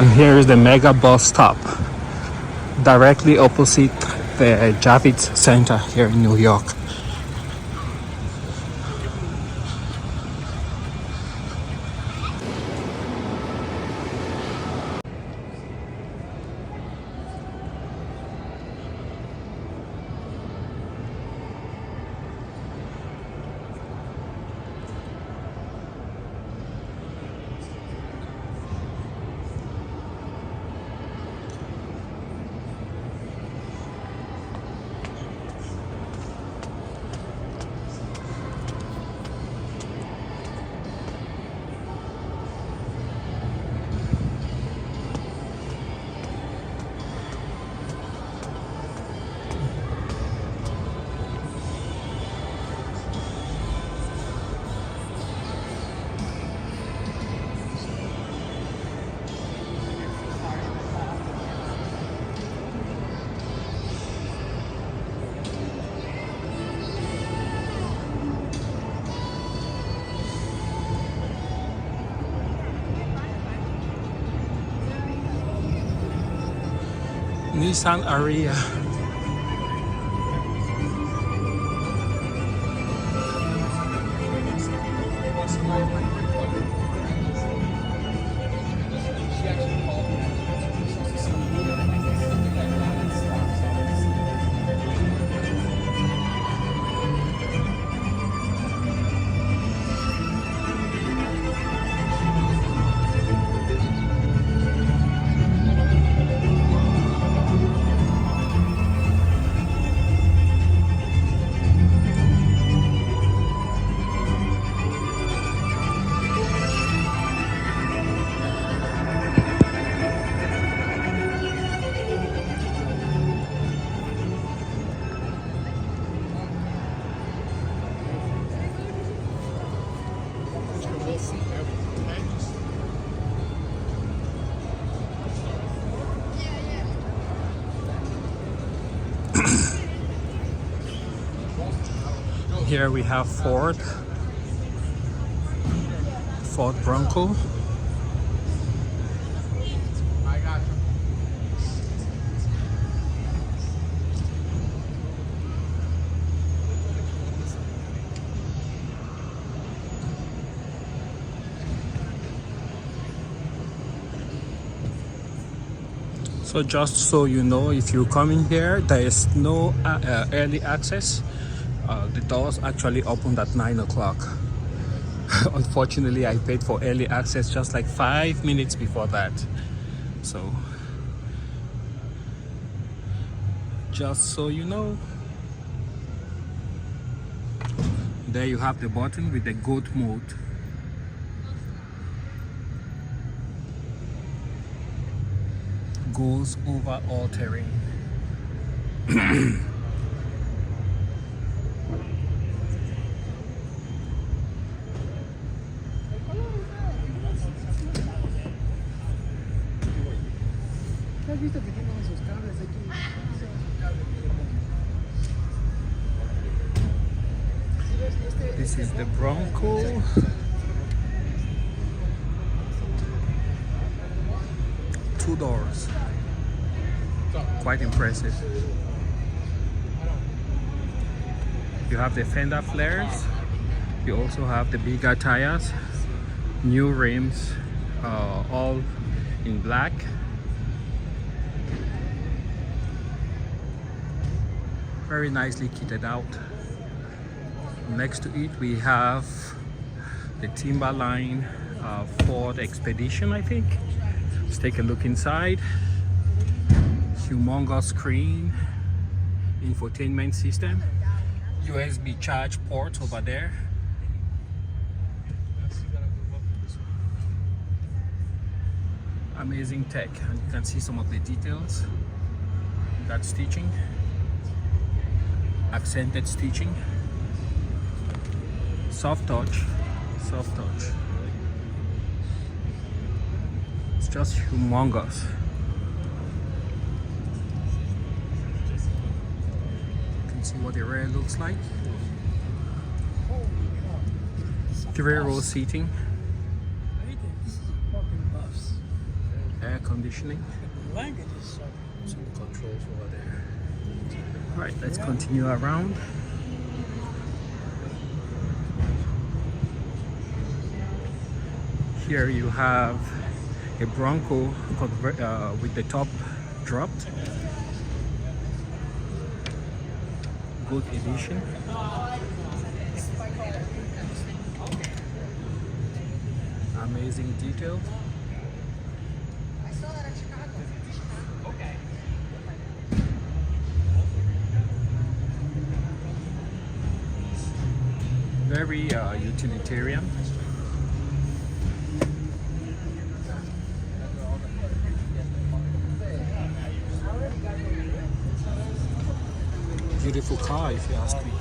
And here is the mega bus stop, directly opposite the Javits Center here in New York. Nissan Ariya. Here we have Ford Bronco. So just so you know, if you come in here, there is no early access. The doors actually opened at 9 o'clock. Unfortunately, I paid for early access just like 5 minutes before that. So, just so you know. There you have the button with the GOAT mode. Goes over all terrain. This is the Bronco. Two doors. Quite impressive. You have the fender flares. You also have the bigger tires, new rims, all in black. Very nicely kitted out. Next to it we have the Timberline Ford Expedition, I think. Let's take a look inside. Humongous screen, infotainment system, USB charge port over there. Amazing tech, and you can see some of the details. That stitching, accented stitching, soft touch. It's just humongous. You can see what the rear looks like. 3-row seating. air conditioning. Some controls over there. All right, let's continue around. Here you have a Bronco with the top dropped. Good edition. Amazing detail. Very utilitarian. Beautiful car, if you ask me.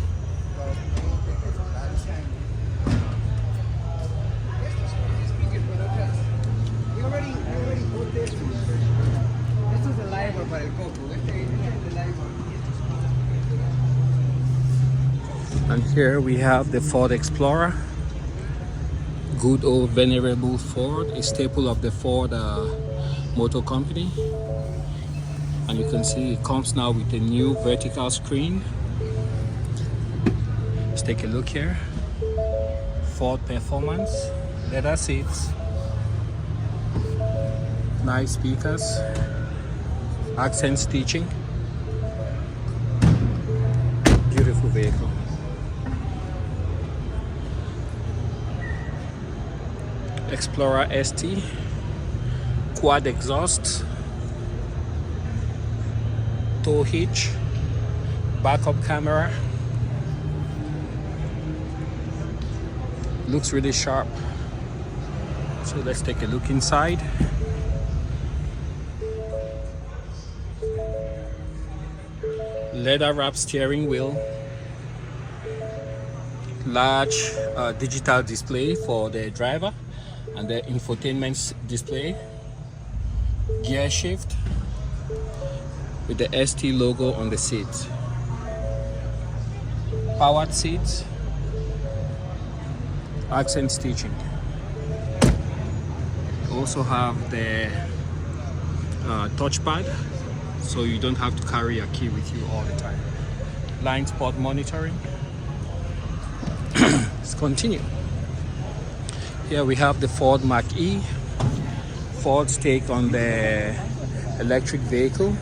And here we have the Ford Explorer. Good old venerable Ford, a staple of the Ford Motor Company. And you can see it comes now with a new vertical screen. Let's take a look here. Ford Performance, leather seats, nice speakers, accent stitching. Beautiful vehicle. Explorer ST, quad exhaust, tow hitch, backup camera. Looks really sharp. So let's take a look inside. Leather wrap steering wheel, large digital display for the driver and the infotainment display, gear shift with the ST logo on the seat, powered seats, accent stitching. Also have the touchpad, so you don't have to carry your key with you all the time. Blind spot monitoring. Let's continue. Here we have the Ford Mach-E, Ford's take on the electric vehicle.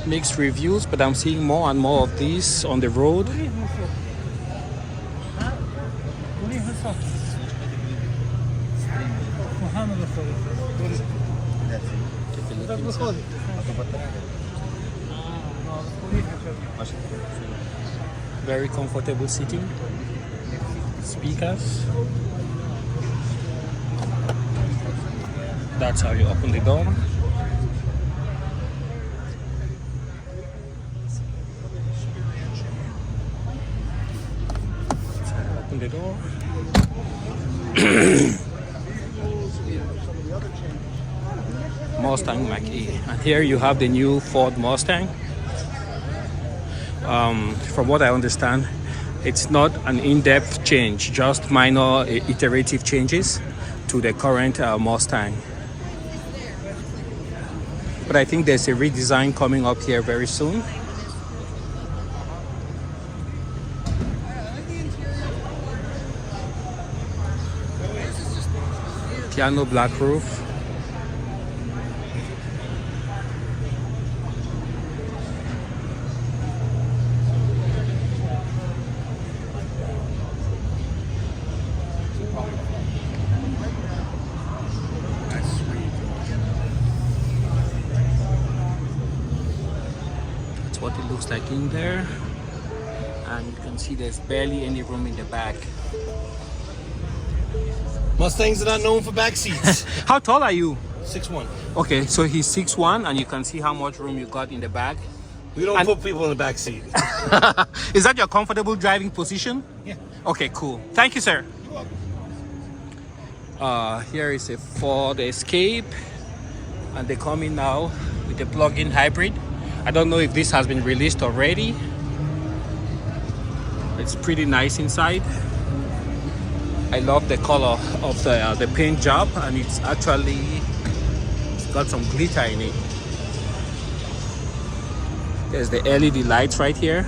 Mixed reviews, but I'm seeing more and more of these on the road. Very comfortable seating, speakers. That's how you open the door. Open the door. Mustang Mach-E, and here you have the new Ford Mustang. From what I understand, it's not an in-depth change, just minor iterative changes to the current Mustang. But I think there's a redesign coming up here very soon. Piano black roof. That's what it looks like in there, and you can see there's barely any room in the back. Mustangs are not known for back seats. How tall are you? 6'1". Okay, so he's 6'1", and you can see how much room you got in the back. We don't put people in the back seat. Is that your comfortable driving position? Yeah. Okay, cool. Thank you, sir. You're welcome. Here is a Ford Escape, and they come in now with a plug-in hybrid. I don't know if this has been released already. It's pretty nice inside. I love the color of the paint job, and it's actually got some glitter in it. There's the LED lights right here.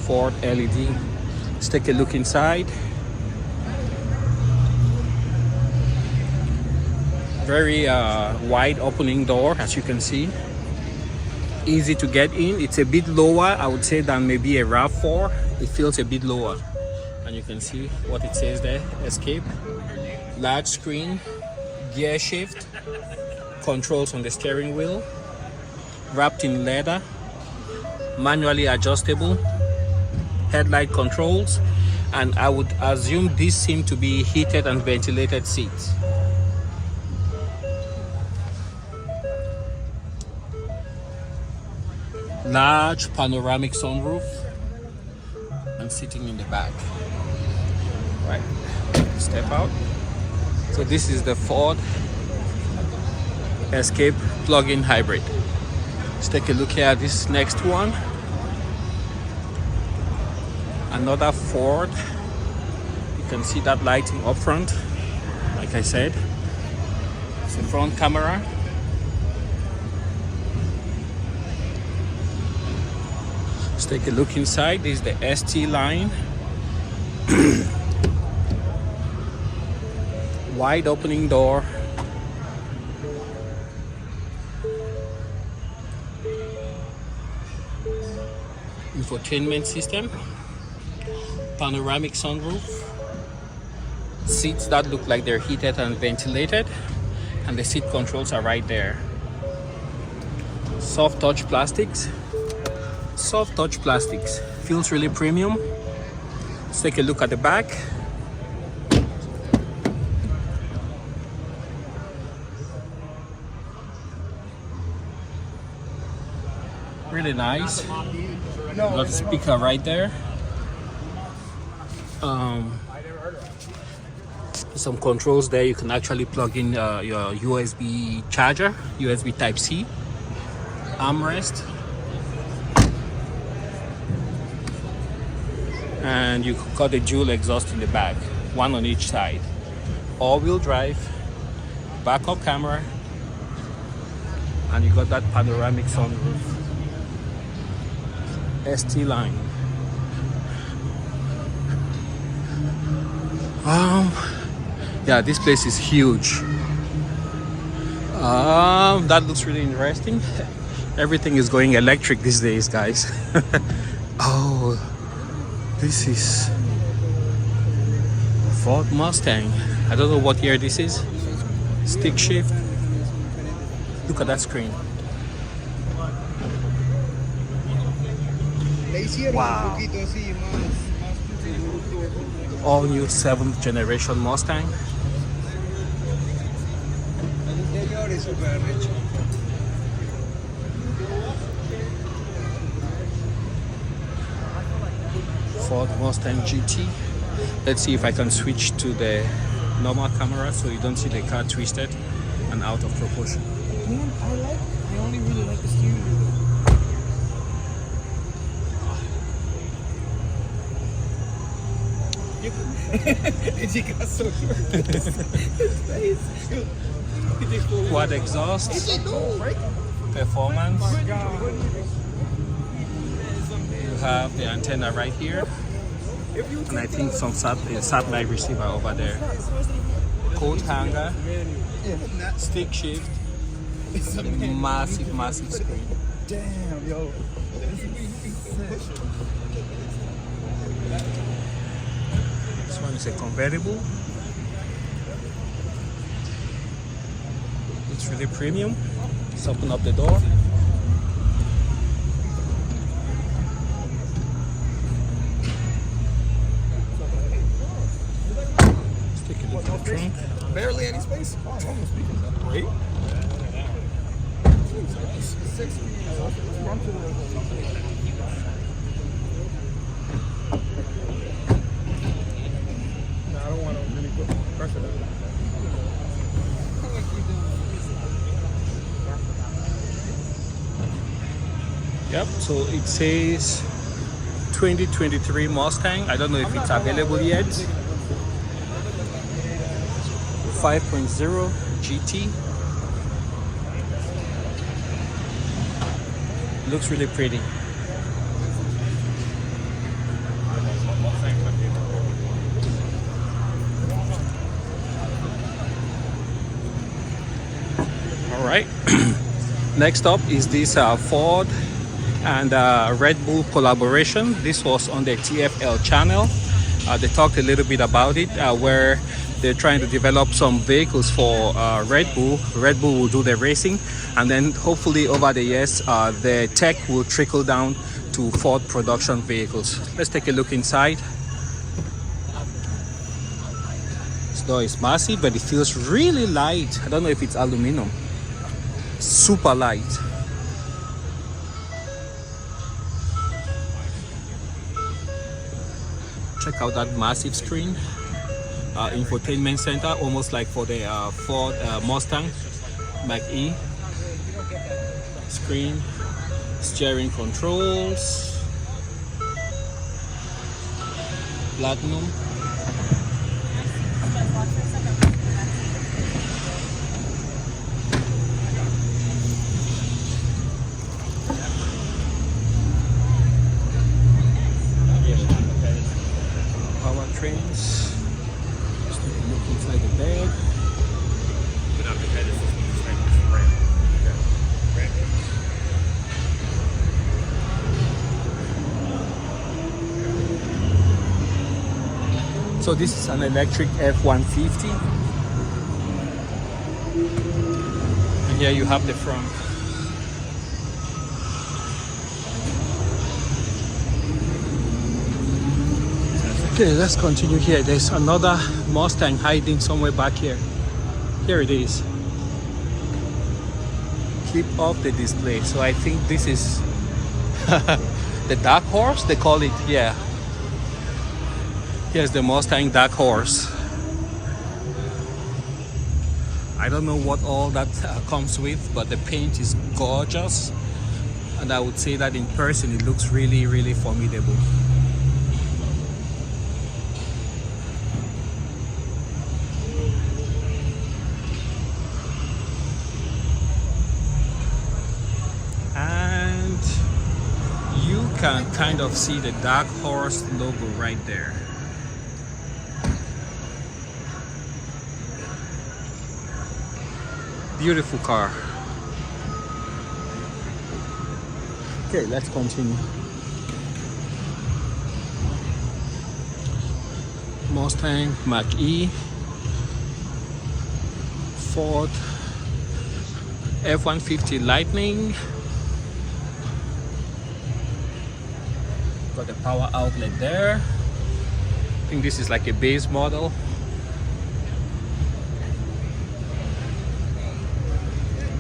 Ford LED. Let's take a look inside. Very wide opening door, as you can see. Easy to get in. It's a bit lower, I would say, than maybe a RAV4. It feels a bit lower, and you can see what it says there. Escape, large screen, gear shift, controls on the steering wheel, wrapped in leather, manually adjustable, headlight controls, and I would assume these seem to be heated and ventilated seats. Large panoramic sunroof, and sitting in the back. Right, step out. So this is the Ford Escape plug-in hybrid. Let's take a look here at this next one. Another Ford. You can see that lighting up front. Like I said, it's the front camera. Let's take a look inside. This is the ST line. Wide opening door. Infotainment system. Panoramic sunroof. Seats that look like they're heated and ventilated. And the seat controls are right there. Soft touch plastics. Soft touch plastics. Feels really premium. Let's take a look at the back. Really nice. Got a speaker right there. Some controls there. You can actually plug in your USB charger, USB Type-C, armrest, and you got a dual exhaust in the back, one on each side. All-wheel drive, backup camera, and you got that panoramic sunroof. ST line. Yeah, this place is huge. That looks really interesting. Everything is going electric these days, guys. Oh, this is Ford Mustang. I don't know what year this is. Stick shift. Look at that screen. Wow. All new 7th generation Mustang. Ford Mustang GT. Let's see if I can switch to the normal camera so you don't see the car twisted and out of proportion. Man, I only really like the steering wheel. He got so short. His face. Quad exhaust. Performance. You have the antenna right here. And I think some satellite receiver over there. Coat hanger. Stick shift. It's a massive, massive screen. Damn, yo. This one is a convertible. It's really premium. Let's open up the door. Let's take a look at the trunk. Barely any space. Oh, almost speaking of great. I don't want to really put pressure on that. Yep, so it says 2023 Mustang. I don't know if it's available yet. 5.0 GT. Looks really pretty. All right. Next up is this Ford and Red Bull collaboration. This was on the TFL channel. They talked a little bit about it, where they're trying to develop some vehicles for Red Bull. Red Bull will do the racing, and then hopefully over the years, the tech will trickle down to Ford production vehicles. Let's take a look inside. This door is massive, but it feels really light. I don't know if it's aluminum. Super light. Check out that massive screen. Infotainment center, almost like for the Ford Mustang Mach-E. Screen, steering controls, platinum. Powertrains. Just take a look inside the bed. So this is an electric F-150. And here you have the front. Okay, let's continue here. There's another Mustang hiding somewhere back here. Here it is. Keep off the display. So I think this is the Dark Horse, they call it, yeah. Here's the Mustang Dark Horse. I don't know what all that comes with, but the paint is gorgeous. And I would say that in person it looks really, really formidable. And you can kind of see the Dark Horse logo right there. Beautiful car. Okay, let's continue. Mustang Mach-E, Ford F-150 Lightning. Got the power outlet there. I think this is like a base model.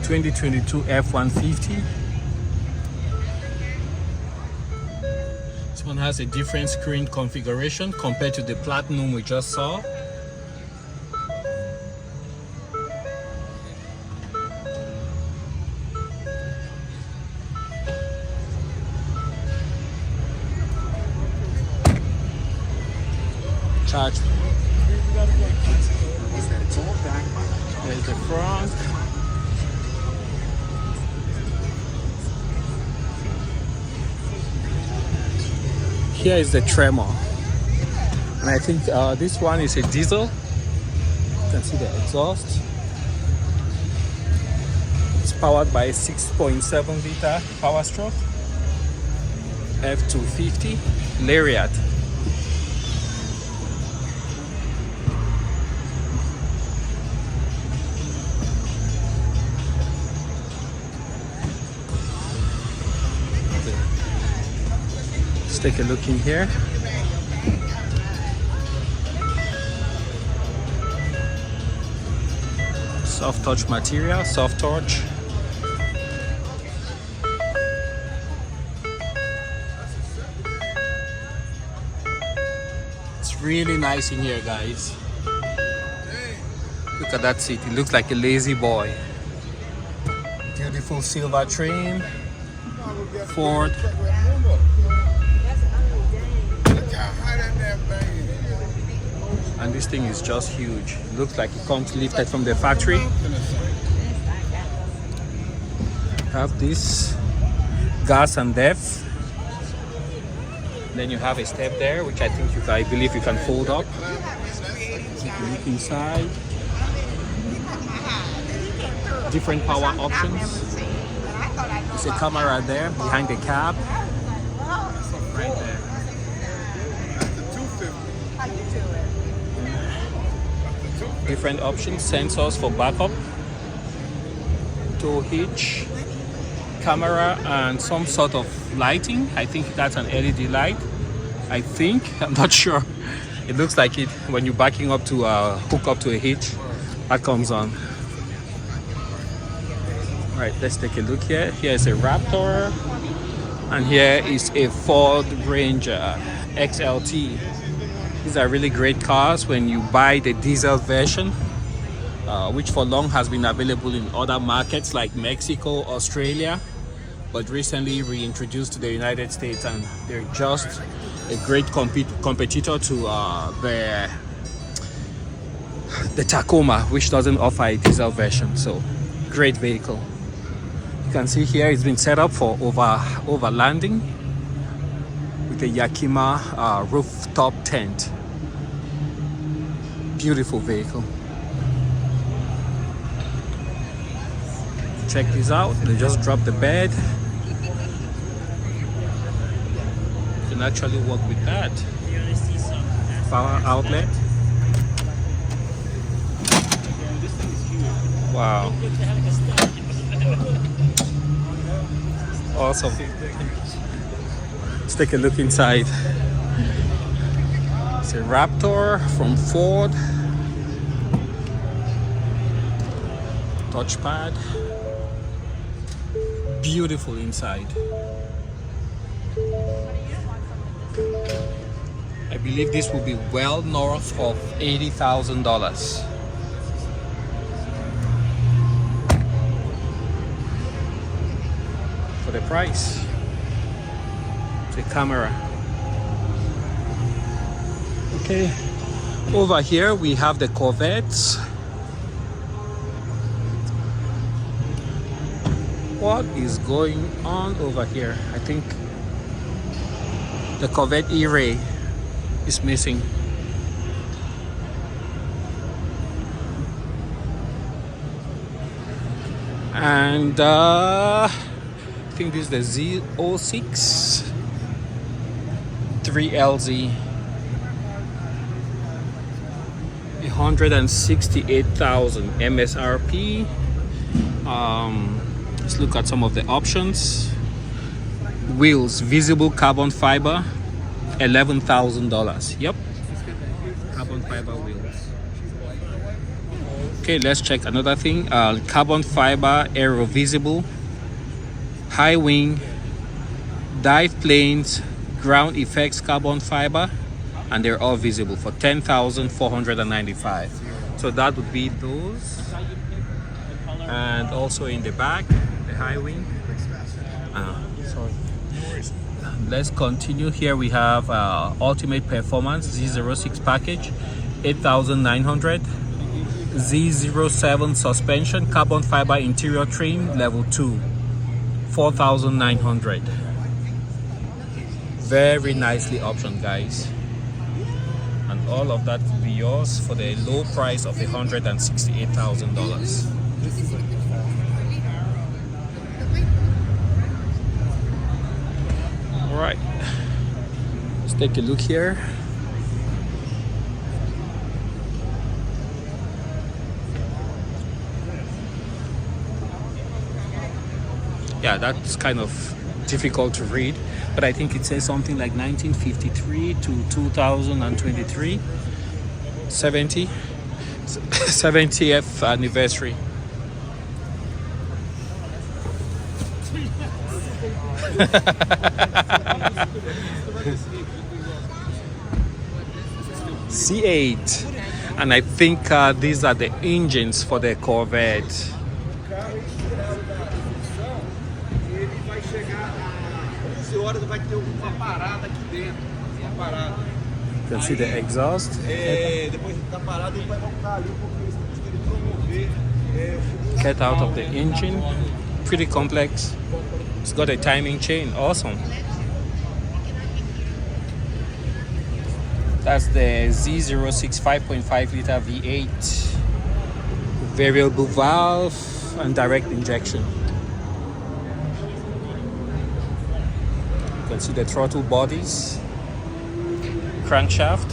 (2022) F-150. This one has a different screen configuration compared to the Platinum we just saw. Charge. There's the front. Here is the Tremor, and I think this one is a diesel. You can see the exhaust. It's powered by a 6.7 liter power stroke F-250 Lariat. Take a look in here. Soft touch material, soft touch. It's really nice in here, guys. Look at that seat. It looks like a lazy boy. Beautiful silver trim. Ford. And this thing is just huge. It looks like it comes lifted from the factory. Have this gas and depth. Then you have a step there, which I think I believe you can fold up. Take a look inside. Different power options. There's a camera there behind the cab. Right there. Different options, sensors for backup, tow hitch, camera, and some sort of lighting. I think that's an LED light. I'm not sure. It looks like it when you're backing up to hook up to a hitch. That comes on. All right, let's take a look here. Here's a Raptor, and here is a Ford Ranger XLT. These are really great cars when you buy the diesel version, which for long has been available in other markets like Mexico, Australia, but recently reintroduced to the United States, and they're just a great competitor to the Tacoma, which doesn't offer a diesel version. So great vehicle. You can see here it's been set up for overlanding with a Yakima rooftop tent. Beautiful vehicle. Check this out. They just dropped the bed. You can actually work with that. Power outlet. Wow. Awesome. Let's take a look inside. It's a Raptor from Ford. Touchpad. Beautiful inside. I believe this will be well north of $80,000. For the price. The camera. Okay, over here we have the Corvettes. What is going on over here? I think the Corvette E-Ray is missing. And I think this is the Z06 3LZ. 168,000 MSRP. Let's look at some of the options. Wheels, visible carbon fiber, $11,000. Yep, carbon fiber wheels. Okay, let's check another thing. Carbon fiber aero visible, high wing, dive planes, ground effects carbon fiber, and they're all visible for $10,495. So that would be those. And also in the back, the high wing. Sorry. Let's continue. Here we have Ultimate Performance Z06 package, $8,900. Z07 suspension, carbon fiber interior trim, level 2, $4,900. Very nicely optioned, guys. And all of that will be yours for the low price of $168,000. All right, let's take a look here. Yeah, that's kind of difficult to read, but I think it says something like 1953 to 2023, 70th anniversary. C8, and I think these are the engines for the Corvette. horas vai ter uma parada aqui dentro. Uma parada. You can see the exhaust. Depois da parada ele vai voltar ali porque eles querem promover. Get out of the engine. Pretty complex. It's got a timing chain. Awesome. That's the Z06 5.5 liter V8. Variable valve and direct injection. You can see the throttle bodies. Crankshaft.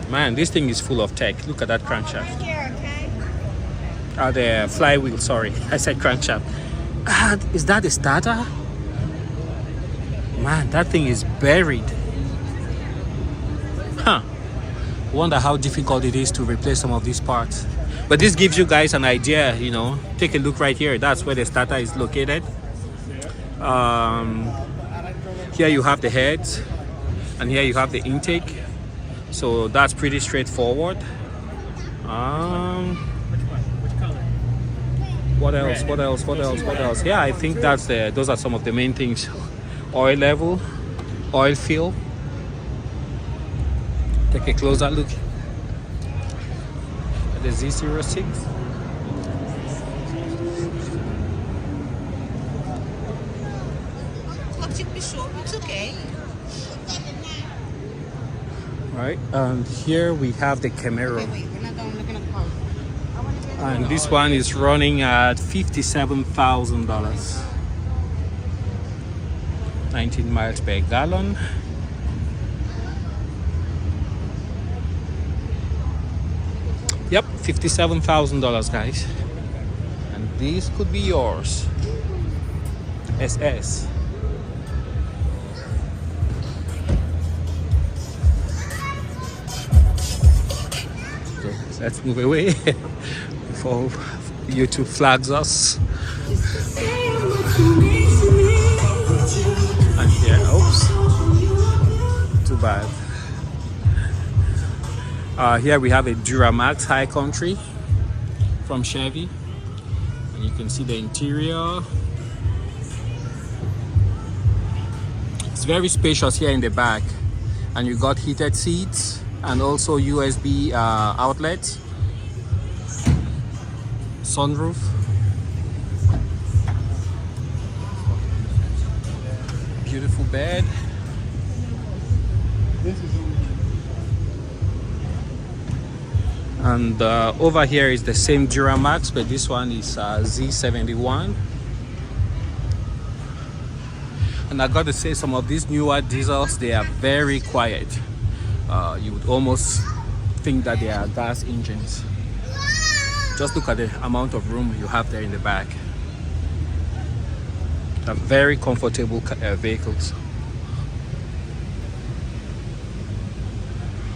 Man, this thing is full of tech. Look at that crankshaft. The flywheel, sorry. I said crankshaft. Is that a starter? Man, that thing is buried. Huh. Wonder how difficult it is to replace some of these parts. But this gives you guys an idea, you know. Take a look right here. That's where the starter is located. Here you have the heads, and here you have the intake. So that's pretty straightforward. What else? What else? What else? What else? Yeah, I think those are some of the main things. Oil level, oil fill. Take a closer look at the Z06. It's okay. Right, and here we have the Camaro. Wait, we're not going looking at the car. And this one is running at $57,000. 19 miles per gallon. Yep, $57,000, guys. And this could be yours. SS. Okay, let's move away before YouTube flags us. And here, oops, too bad. Here we have a Duramax High Country from Chevy, and you can see the interior. It's very spacious here in the back, and you got heated seats and also USB outlets, sunroof. Beautiful bed. And over here is the same Duramax, but this one is Z71. And I got to say, some of these newer diesels, they are very quiet. You would almost think that they are gas engines. Just look at the amount of room you have there in the back. They're very comfortable vehicles.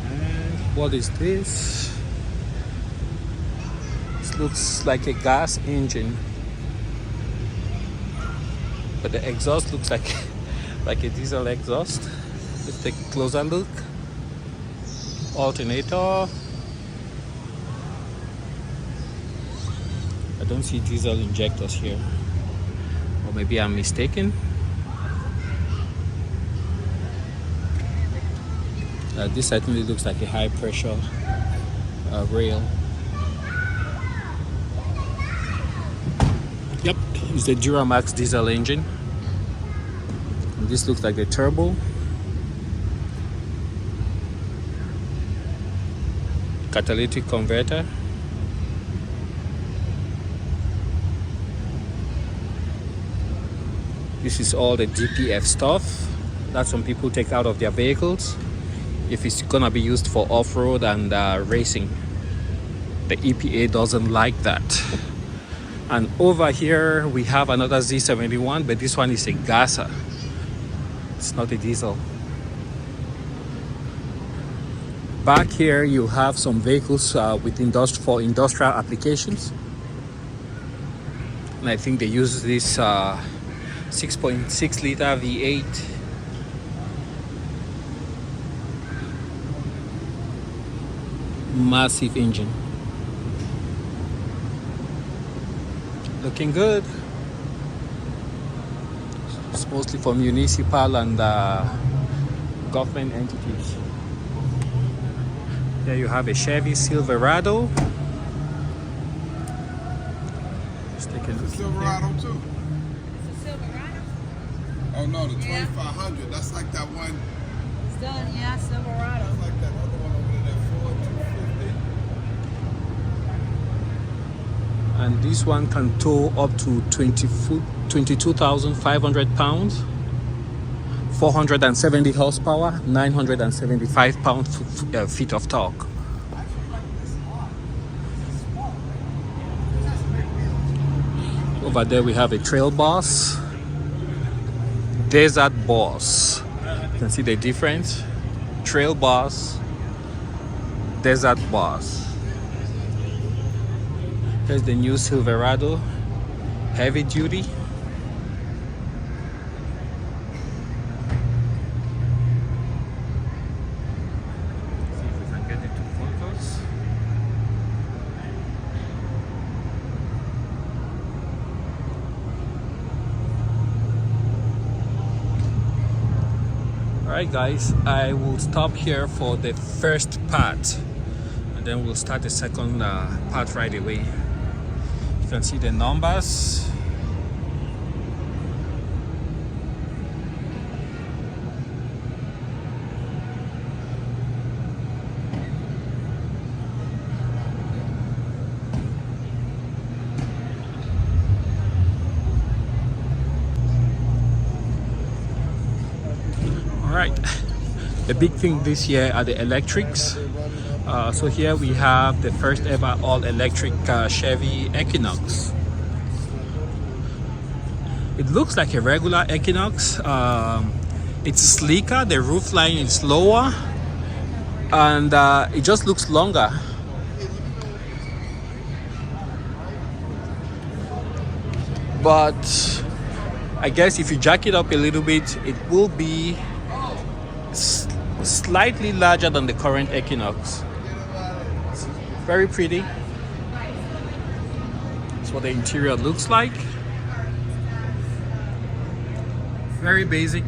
And what is this? This looks like a gas engine, but the exhaust looks like a diesel exhaust. Let's take a closer look. Alternator. I don't see diesel injectors here, or maybe I'm mistaken. This certainly looks like a high pressure rail. Yep, it's the Duramax diesel engine. And this looks like the turbo. Catalytic converter. This is all the DPF stuff that some people take out of their vehicles if it's gonna be used for off-road and racing. The EPA doesn't like that. And over here we have another Z71, but this one is a gasser. It's not a diesel. Back here you have some vehicles with for industrial applications, and I think they use this 6.6 liter V8. Massive engine. Looking good. It's mostly for municipal and government entities. There you have a Chevy Silverado. Let's take a look. Silverado too. It's a Silverado. Oh no, the Yeah. 2500. That's like that one. Still, yeah, Silverado. That's like that other one over there, that Ford 250. And this one can tow up to 22,500 pounds, 470 horsepower, 975 feet of torque. Over there we have a Trail Boss, Desert Boss. You can see the difference. Trail Boss, Desert Boss. Here's the new Silverado, heavy duty. See if we can get the two photos. Alright guys, I will stop here for the first part and then we'll start the second part right away. You can see the numbers. All right, the big thing this year are the electrics. So here we have the first ever all-electric Chevy Equinox. It looks like a regular Equinox. It's sleeker, the roof line is lower, and it just looks longer. But I guess if you jack it up a little bit, it will be slightly larger than the current Equinox. Very pretty. That's what the interior looks like. Very basic,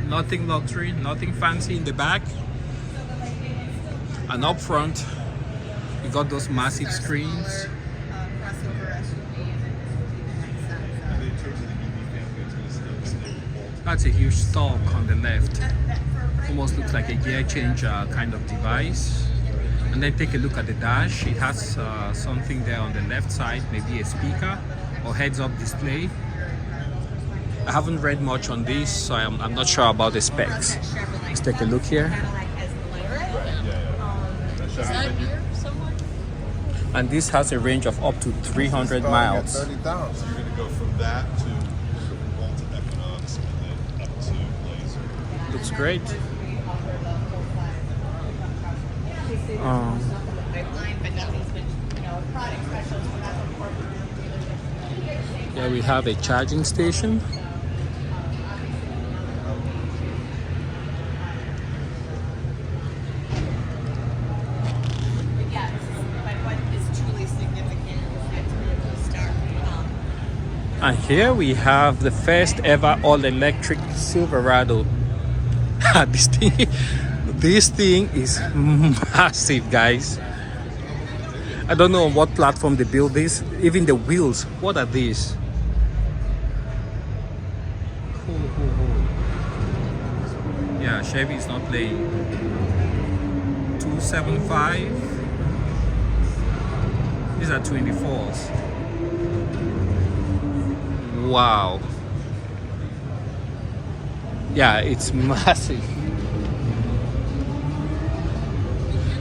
nothing luxury, nothing fancy in the back. And up front, you got those massive screens. That's a huge stalk on the left. Almost looks like a gear change kind of device. And then take a look at the dash. It has something there on the left side, maybe a speaker or heads-up display. I haven't read much on this, so I'm not sure about the specs. Let's take a look here. And this has a range of up to 300 miles. 30,000. You're going to go from that to the Revolt Equinox and then up to Blazer. Looks great. Here we have a charging station. And here we have the first ever all-electric Silverado. This thing is massive, guys. I don't know on what platform they build this. Even the wheels, what are these? Yeah, Chevy is not playing. 275. These are 24s. Wow. Yeah, it's massive.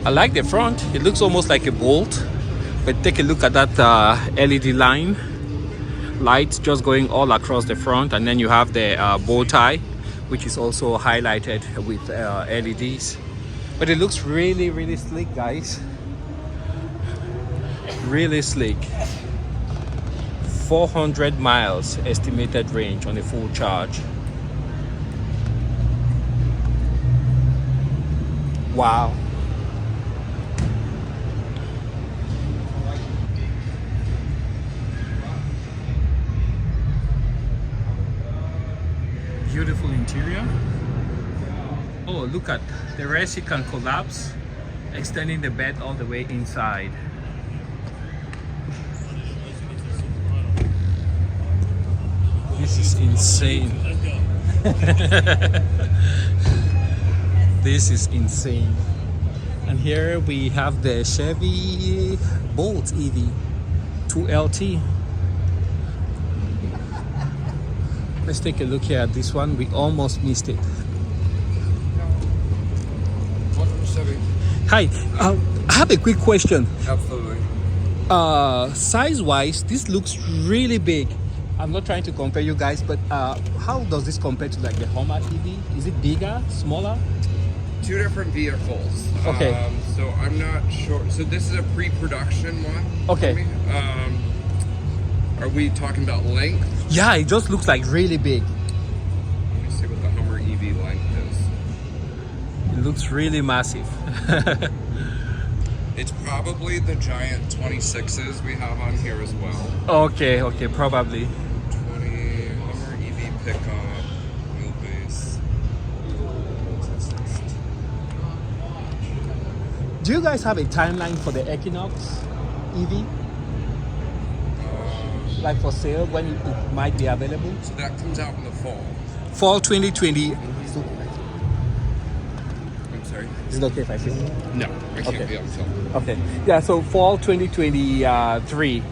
I like the front. It looks almost like a Bolt. But take a look at that LED line. Lights just going all across the front. And then you have the bow tie, which is also highlighted with LEDs. But it looks really, really slick, guys. Really slick. 400 miles estimated range on a full charge. Wow. interior. Oh, look at the rest. You can collapse, extending the bed all the way inside. This is insane. This is insane. And here we have the Chevy Bolt EV 2LT. Let's take a look here at this one. We almost missed it. Welcome to Chevy. Hi, I have a quick question. Absolutely. Size-wise, this looks really big. I'm not trying to compare you guys, but how does this compare to like the Hummer EV? Is it bigger, smaller? Two different vehicles. Okay. So I'm not sure. So this is a pre-production one. Okay. Are we talking about length? Yeah, it just looks like really big. Let me see what the Hummer EV length is. It looks really massive. It's probably the giant 26s we have on here as well. Okay, probably. 20 Hummer EV pickup, wheelbase. Do you guys have a timeline for the Equinox EV? Like for sale, when it might be available? So that comes out in the fall. Fall 2020. I'm sorry. Is it okay if I say? No, I can't Okay. be on film. Okay. Yeah, so fall 2023.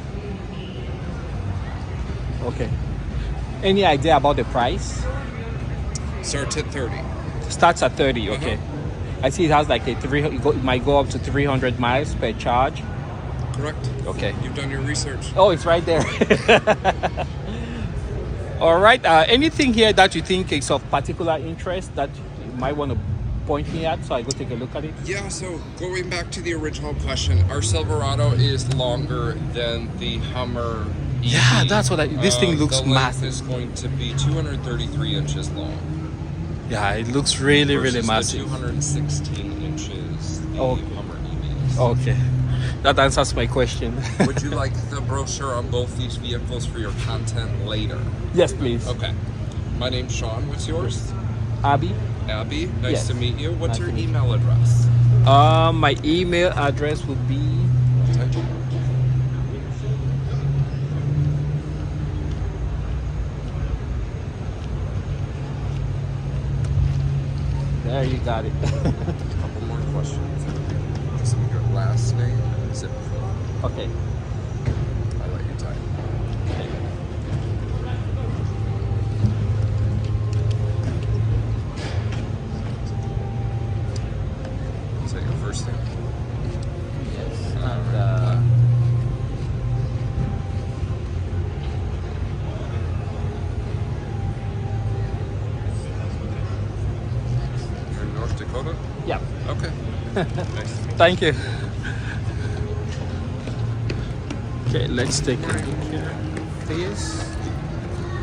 Okay. Any idea about the price? Starts at 30. Starts at 30, okay. I see it has like a it might go up to 300 miles per charge. Correct. Okay. You've done your research. Oh, it's right there. All right. Anything here that you think is of particular interest that you might want to point me at so I go take a look at it? Yeah, so going back to the original question, our Silverado is longer than the Hummer EV. Yeah, that's what this thing looks the length massive. is going to be 233 inches long. Yeah, it looks really, really versus the massive. 216 inches the Oh. Hummer EV. Okay. That answers my question. Would you like the brochure on both these vehicles for your content later? Yes, please. Okay. My name's Sean. What's yours? Abby? Abby. Nice Yes. to meet you. What's Nice your to meet you. email address? My email address would be there. You got it. Couple more questions. Just your last name, zip code. Okay. I let you type. Is that your first name? Yes. And, You're in North Dakota? yeah. Okay. Nice to meet you. Thank you. Okay, let's take a look here. Please.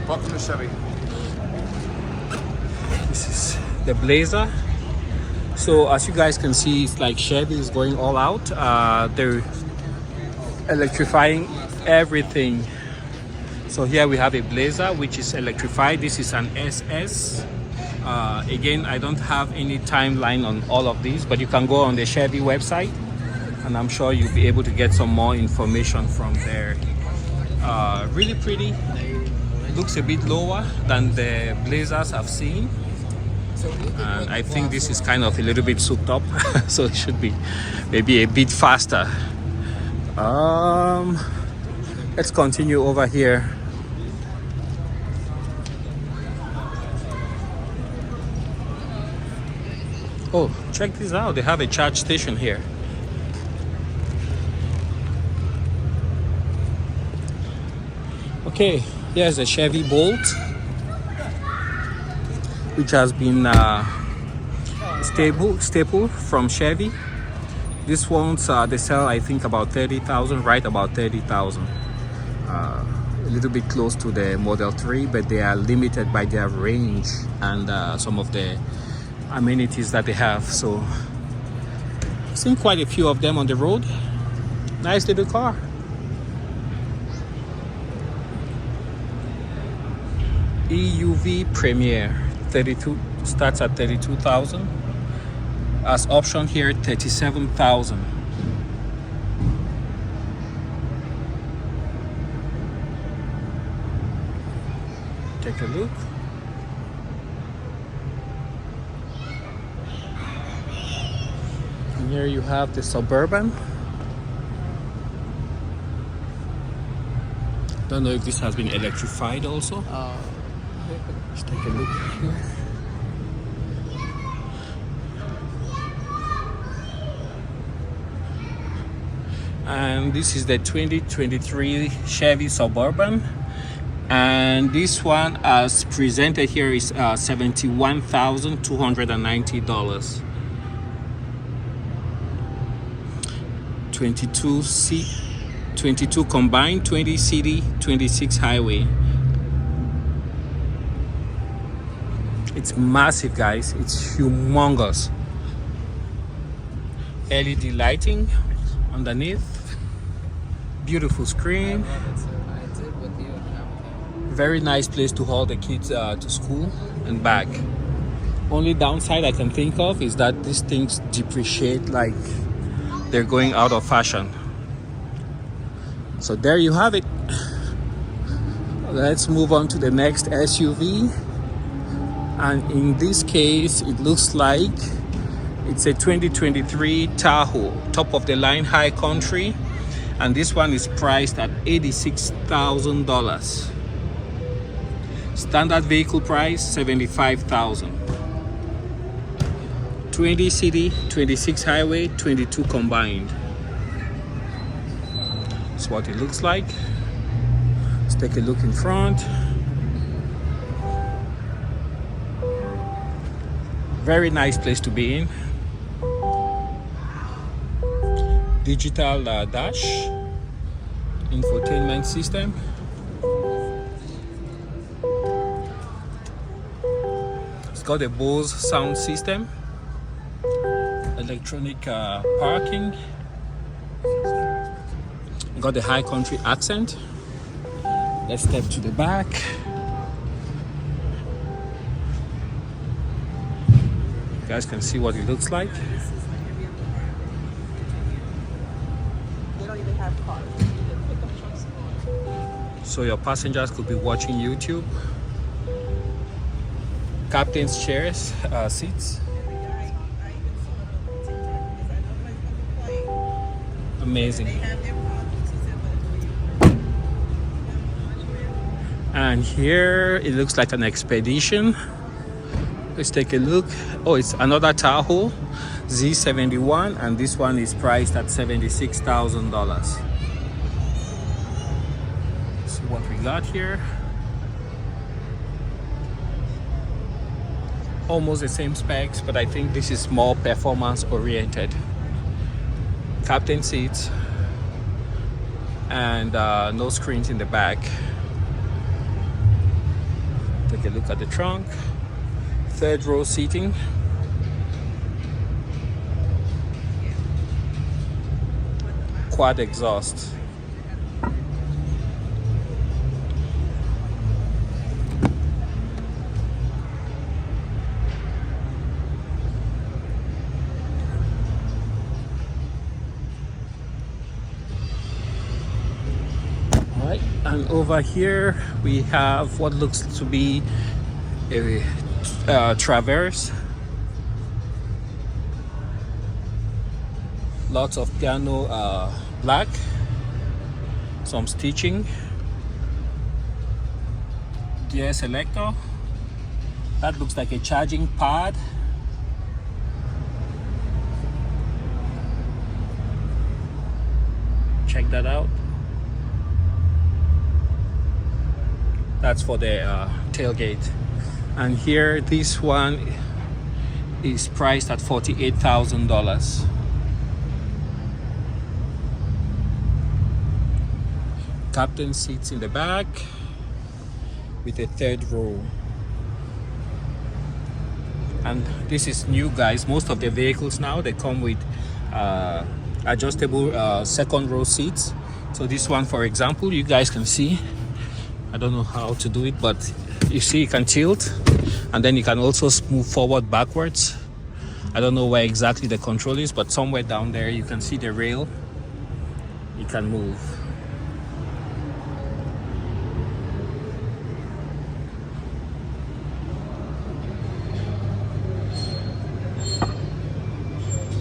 Welcome to Chevy. This is the Blazer. So as you guys can see, it's like Chevy is going all out. They're electrifying everything. So here we have a Blazer which is electrified. This is an SS. Again, I don't have any timeline on all of these, but you can go on the Chevy website and I'm sure you'll be able to get some more information from there. Really pretty. Looks a bit lower than the Blazers I've seen. And I think this is kind of a little bit souped up, so it should be maybe a bit faster. Let's continue over here. Oh, check this out. They have a charge station here. Okay, here's a Chevy Bolt, which has been staple from Chevy. This ones they sell, I think, about 30,000, right about 30,000. A little bit close to the Model 3, but they are limited by their range and some of the amenities that they have. So I've seen quite a few of them on the road. Nice little car. EUV Premier 32 starts at 32,000. As option here, 37,000. Take a look. And here you have the Suburban. Don't know if this has been electrified also. Let's take a look here. And this is the 2023 Chevy Suburban. And this one, as presented here, is $71,290. 22 combined, 20 city, 26 highway. It's massive, guys. It's humongous. LED lighting underneath. Beautiful screen. Very nice place to haul the kids to school and back. Only downside I can think of is that these things depreciate like they're going out of fashion. So there you have it. Let's move on to the next SUV. And in this case, it looks like it's a 2023 Tahoe, top of the line high country. And this one is priced at $86,000. Standard vehicle price, $75,000. 20 city, 26 highway, 22 combined. That's what it looks like. Let's take a look in front. Very nice place to be in. Digital dash, infotainment system. It's got a Bose sound system, electronic parking. Got the high country accent. Let's step to the back. You guys can see what it looks like. So your passengers could be watching YouTube. Captain's chairs, seats. Amazing. And here it looks like an Expedition. Let's take a look. Oh, it's another Tahoe Z71, and this one is priced at $76,000. See what we got here. Almost the same specs, but I think this is more performance oriented. Captain seats and no screens in the back. Take a look at the trunk. Third row seating. Quad exhaust. Alright, and over here we have what looks to be a Traverse. Lots of piano black, some stitching, gear selector. That looks like a charging pad. Check that out. That's for the tailgate. And here, this one is priced at $48,000. Captain seats in the back with a third row. And this is new, guys. Most of the vehicles now, they come with adjustable second row seats. So this one, for example, you guys can see. I don't know how to do it, but you see, you can tilt. and then you can also move forward, backwards. I don't know where exactly the control is, but somewhere down there you can see the rail. You can move.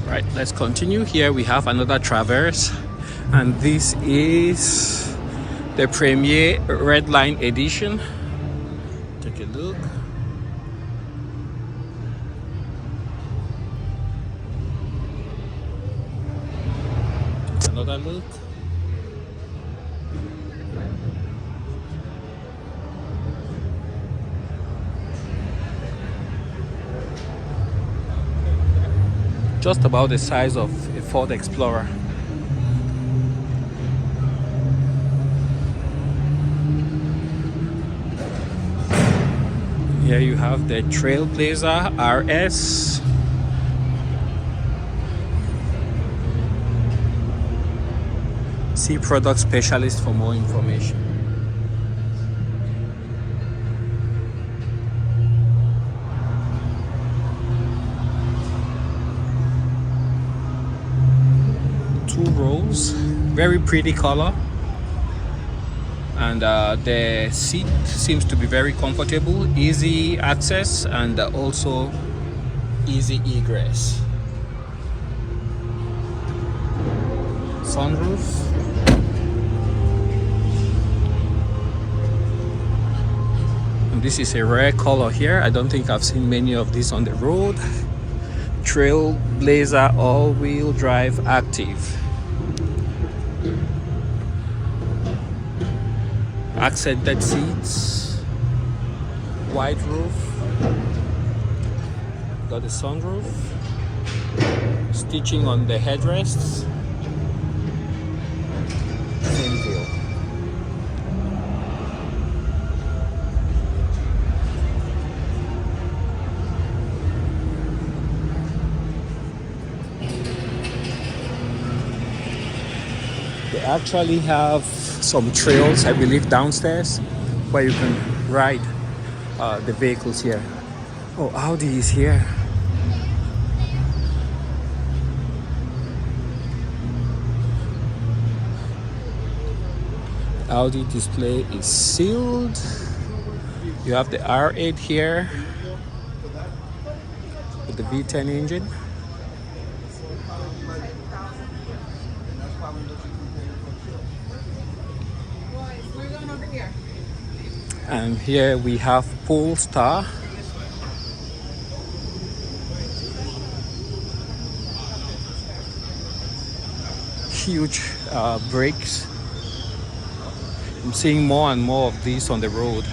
Right, let's continue. Here we have another Traverse, and this is the Premier Redline Edition. Take a look. Another look. Just about the size of a Ford Explorer. Here you have the Trailblazer RS. See product specialist for more information. Two rows, very pretty color, and the seat seems to be very comfortable, easy access, and also easy egress. Sunroof. And this is a rare color here. I don't think I've seen many of these on the road. Trailblazer all-wheel drive active. Accented seats, white roof, got the sunroof, stitching on the headrests, thin wheel. They actually have some trails, I believe, downstairs where you can ride the vehicles here. Oh, Audi is here. Audi display is sealed. You have the R8 here with the V10 engine. And here we have Polestar. Huge brakes. I'm seeing more and more of these on the road.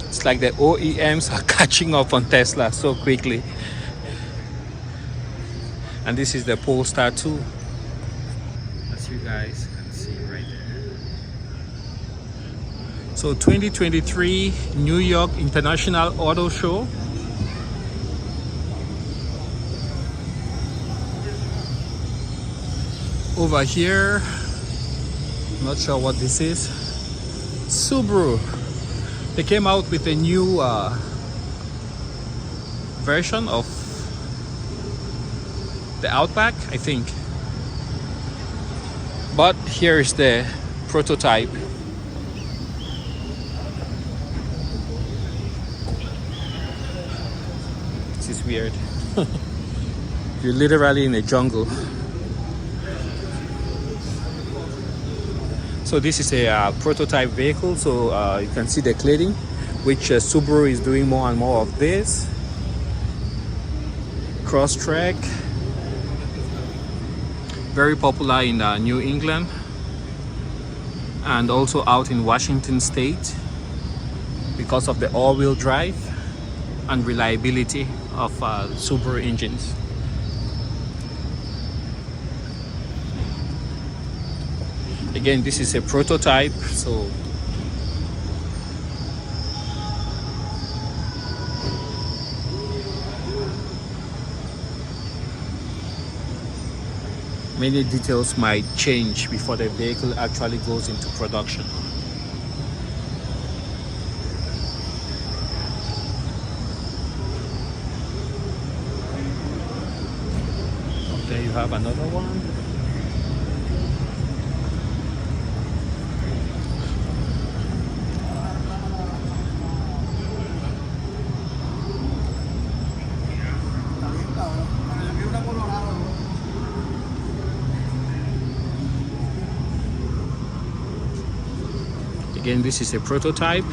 It's like the OEMs are catching up on Tesla so quickly. And this is the Polestar 2. As you guys can see right there. So 2023 New York International Auto Show. Over here, not sure what this is. Subaru. They came out with a new version of the Outback, I think. But here is the prototype. This is weird. You're literally in a jungle. So this is a prototype vehicle, so you can see the cladding, which Subaru is doing more and more of this. Crosstrek, very popular in New England and also out in Washington State because of the all-wheel drive and reliability of Subaru engines. Again, this is a prototype, so many details might change before the vehicle actually goes into production. have another one. Again, this is a prototype.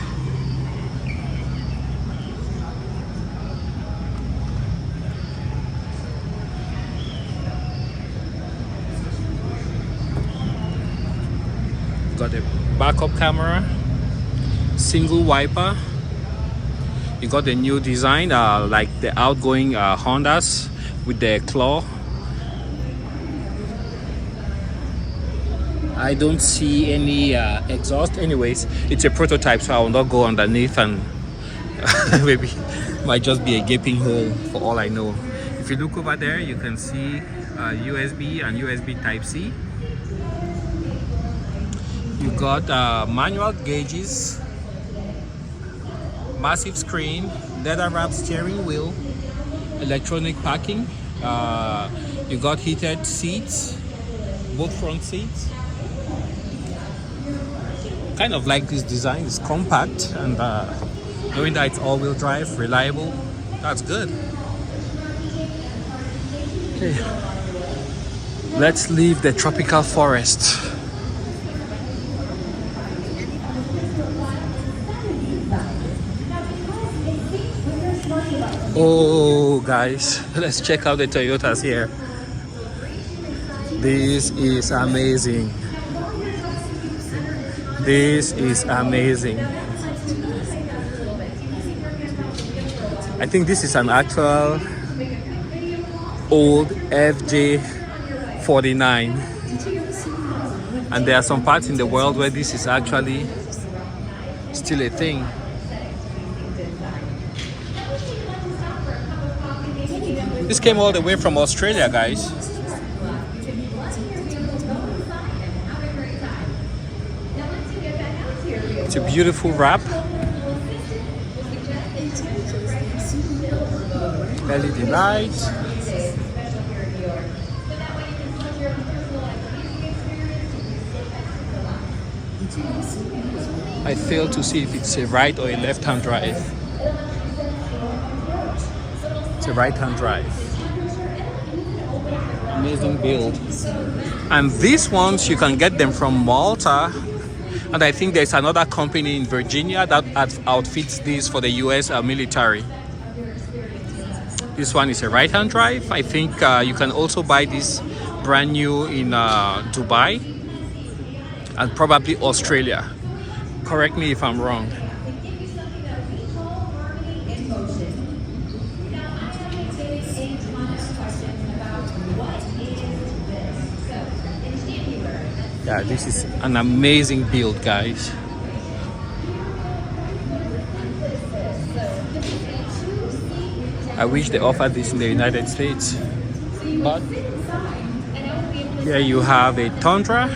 Got a backup camera, single wiper. You got the new design, like the outgoing Hondas with the claw. I don't see any exhaust. Anyways, it's a prototype, so I will not go underneath, and maybe might just be a gaping hole for all I know. If you look over there, you can see USB and USB Type-C. You got manual gauges, massive screen, leather wrapped steering wheel, electronic parking. You got heated seats, both front seats. Kind of like this design. It's compact, and knowing that it's all-wheel drive, reliable, that's good. Okay, let's leave the tropical forest. Oh guys, let's check out the Toyotas here. This is amazing. This is amazing. I think this is an actual old FJ49, and there are some parts in the world where this is actually still a thing. This came all the way from Australia, guys. It's a beautiful wrap. LED lights. I failed to see if it's a right or a left-hand drive. It's a right-hand drive. Amazing build. And these ones, you can get them from Malta. And I think there's another company in Virginia that outfits these for the US military. This one is a right-hand drive. I think you can also buy this brand new in Dubai and probably Australia. Correct me if I'm wrong. Yeah, this is an amazing build, guys. I wish they offered this in the United States. But here you have a Tundra.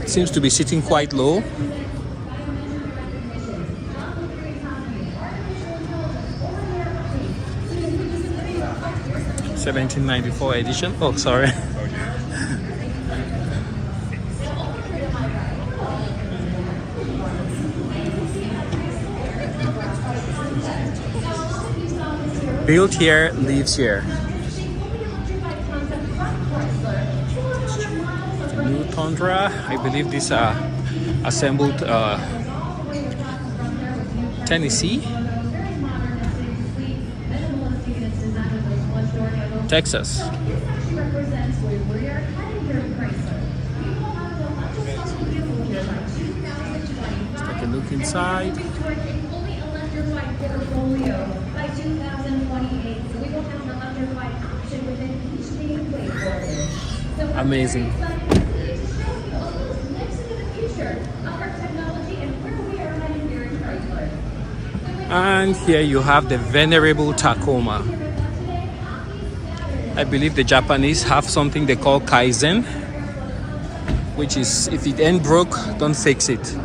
It seems to be sitting quite low. $1794 edition. Oh, sorry. Built here, lives here. New Tundra. I believe these are assembled Tennessee, Texas. Let's take a look inside. Amazing. And here you have the venerable Tacoma. I believe the Japanese have something they call Kaizen, which is if it ain't broke, don't fix it.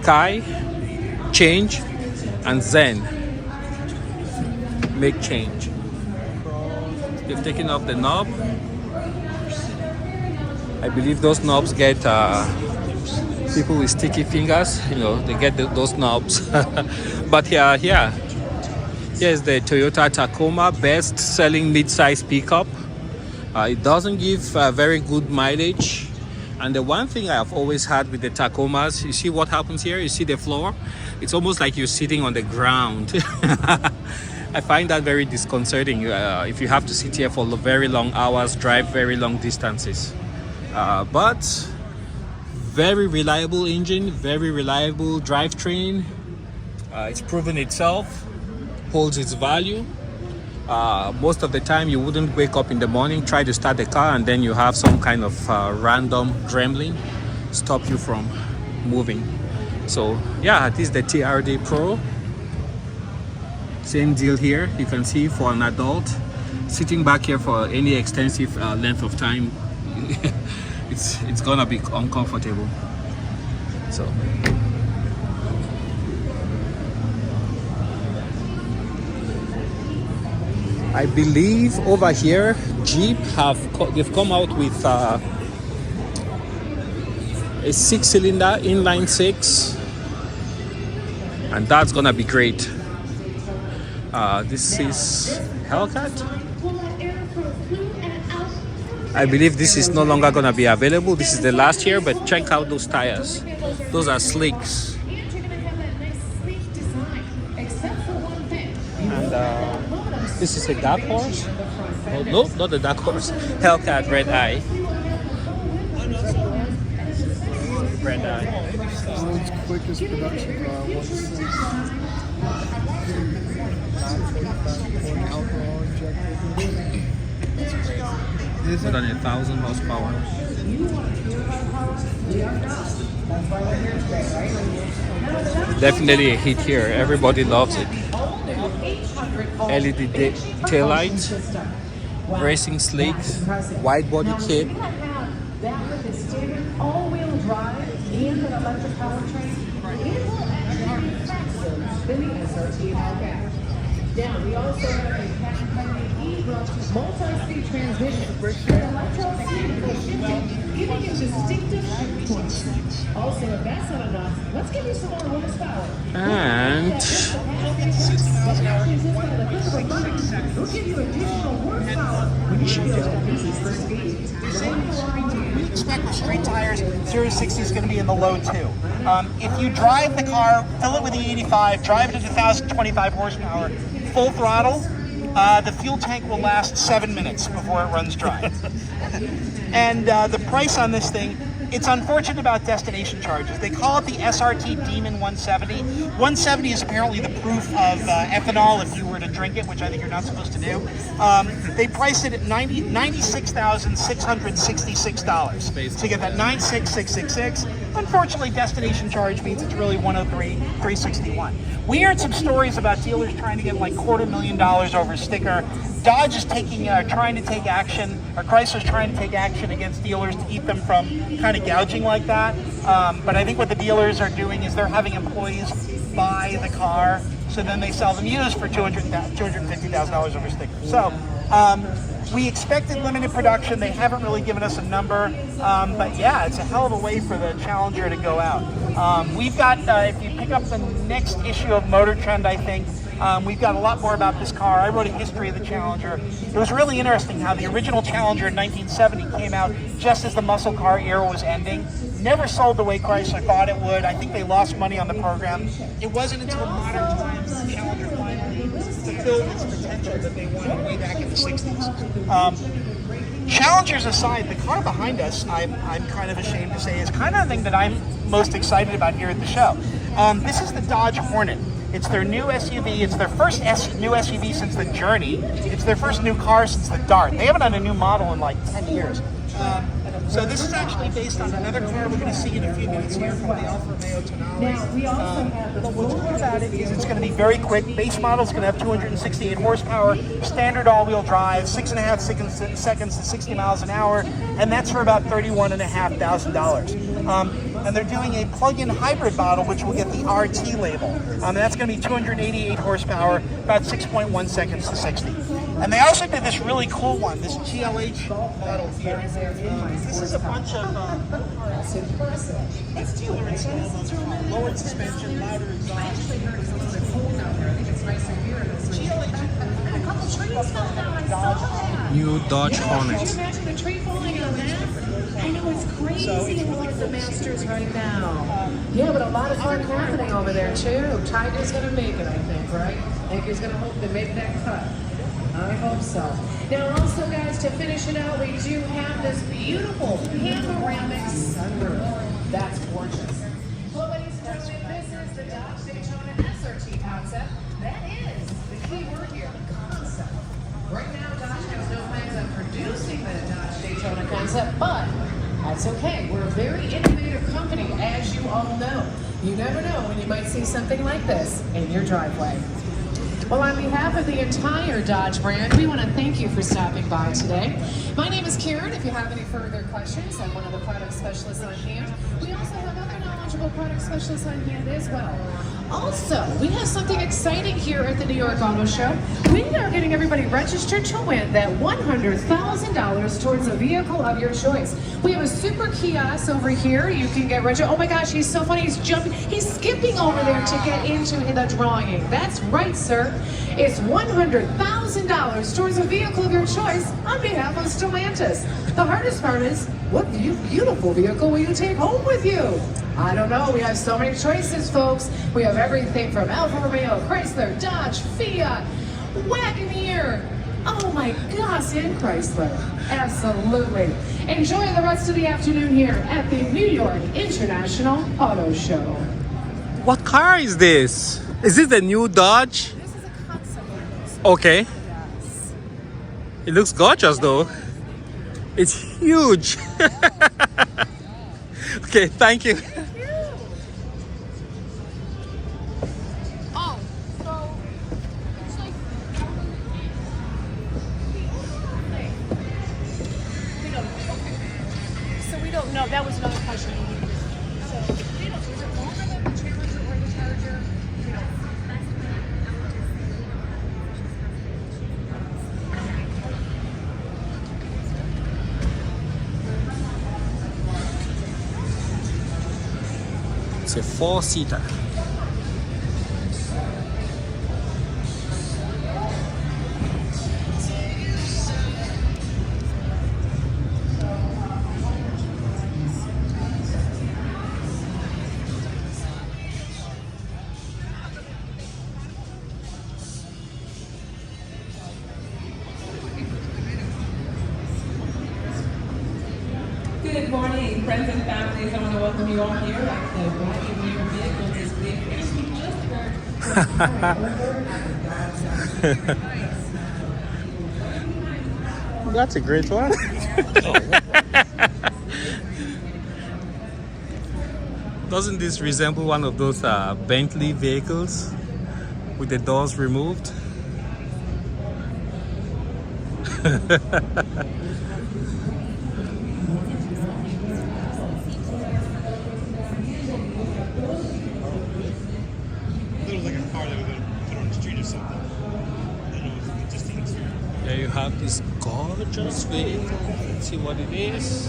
Kai, change, and Zen, make change. They've taken off the knob. I believe those knobs get people with sticky fingers, you know, they get those knobs. But yeah, here's the Toyota Tacoma, best selling mid-size pickup. It doesn't give very good mileage. And the one thing I've always had with the Tacomas, you see what happens here? You see the floor? It's almost like you're sitting on the ground. I find that very disconcerting if you have to sit here for very long hours, drive very long distances. But very reliable engine, very reliable drivetrain. It's proven itself, holds its value. Most of the time you wouldn't wake up in the morning, try to start the car, and then you have some kind of random gremlin stop you from moving. So yeah, this is the TRD Pro. Same deal here. You can see for an adult sitting back here for any extensive length of time, it's gonna be uncomfortable. So I believe over here Jeep they've come out with a 6-cylinder inline 6, and that's gonna be great. This is Hellcat. I believe this is no longer gonna be available. This is the last year, but check out those tires. Those are slicks. And this is a Dark Horse. Oh, no, not the Dark Horse. Hellcat Red Eye. Red Eye. World's quickest production car, 1.6 alcohol injected. More than 1,000 horsepower. Definitely a hit here. Everybody loves it. LED tail lights, racing slicks, wide body kit. That with a standard all-wheel drive and an electric powertrain, it will actually be faster than the SRT Hellcat. Now, we also have a patent-pending e-brushed multi-speed transmission with electro-mechanical shifting, giving you distinctive shift points. Also, if that's not enough, let's give you some more horsepower. And We'll give you additional horsepower when you feel that this is for speed. We expect with street tires, 0 to 60 is going to be in the low 2. If you drive the car, fill it with the 85, drive it at 1,025 horsepower, full throttle, the fuel tank will last 7 minutes before it runs dry. And the price on this thing, it's unfortunate about destination charges. They call it the SRT Demon 170. 170 is apparently the proof of ethanol if you were to drink it, which I think you're not supposed to do. They priced it at $96,666 to get that 96666. Unfortunately, destination charge means it's really 103,361. We heard some stories about dealers trying to get like $250,000 over a sticker. Dodge is trying to take action, or Chrysler's trying to take action against dealers to keep them from kind of gouging like that. But I think what the dealers are doing is they're having employees buy the car, so then they sell them used for $250,000 over a sticker. So we expected limited production. They haven't really given us a number, but yeah, it's a hell of a way for the Challenger to go out. We've got, if you pick up the next issue of Motor Trend, I think, we've got a lot more about this car. I wrote a history of the Challenger. It was really interesting how the original Challenger in 1970 came out just as the muscle car era was ending. Never sold the way Chrysler thought it would. I think they lost money on the program. It wasn't until modern times that the Challenger finally fulfilled its potential that they wanted way back in the 60s. Challengers aside, the car behind us, I'm kind of ashamed to say, is kind of the thing that I'm most excited about here at the show. This is the Dodge Hornet. It's their new SUV. It's their first new SUV since the Journey. It's their first new car since the Dart. They haven't had a new model in like 10 years. So this is actually based on another car we're going to see in a few minutes here from the Alfa Romeo Tonale. Now, we also have the what's cool about it is it's going to be very quick. Base model is going to have 268 horsepower, standard all-wheel drive, 6.5 seconds to 60 miles an hour, and that's for about $31,500. And they're doing a plug-in hybrid model, which will get the RT label. And that's going to be 288 horsepower, about 6.1 seconds to 60. And they also did this really cool one, this GLH golf model here. This is a bunch of that's dealer incentives, lowered suspension, louder exhaust. New Dodge Hornet. Can you imagine the tree falling on that? I know it's crazy along the Masters right now. Yeah, but a lot of fun happening over there too. Tiger's gonna make it, I think, right? I think he's gonna hope to make that cut. I hope so. Now also guys, to finish it out, we do have this beautiful panoramic sunroof. That's gorgeous. Well, ladies and gentlemen, this is the Dodge Daytona SRT concept. That is the key word here, concept. Right now, Dodge has no plans on producing the Dodge Daytona concept, but that's okay. We're a very innovative company, as you all know. You never know when you might see something like this in your driveway. Well, on behalf of the entire Dodge brand, we want to thank you for stopping by today. My name is Karen. If you have any further questions, I'm one of the product specialists on hand. We also have other knowledgeable product specialists on hand as well. Also, we have something exciting here at the New York Auto Show. We are getting everybody registered to win that $100,000 towards a vehicle of your choice. We have a super kiosk over here. You can get registered. Oh my gosh, he's so funny. He's jumping. He's skipping over there to get into the drawing. That's right, sir. It's $100,000 towards a vehicle of your choice on behalf of Stellantis. The hardest part is, what beautiful vehicle will you take home with you? I don't know. We have so many choices, folks. We have everything from Alfa Romeo, Chrysler, Dodge, Fiat, Wagoneer. Oh my gosh, and Chrysler. Absolutely. Enjoy the rest of the afternoon here at the New York International Auto Show. What car is this? Is this the new Dodge? This is a concept. Okay. Yes. It looks gorgeous though. It's huge. Okay, thank you. Oh, so it's like we don't. Okay. So we don't know. That was another question. So we don't. Is it longer than the Challenger or the Charger? We don't. It's a 4-seater. Good morning, friends and families. I want to welcome you all here at the Wagoneer Vehicle Display. That's a great one. Doesn't this resemble one of those Bentley vehicles with the doors removed? There you have this gorgeous vehicle. Let's see what it is.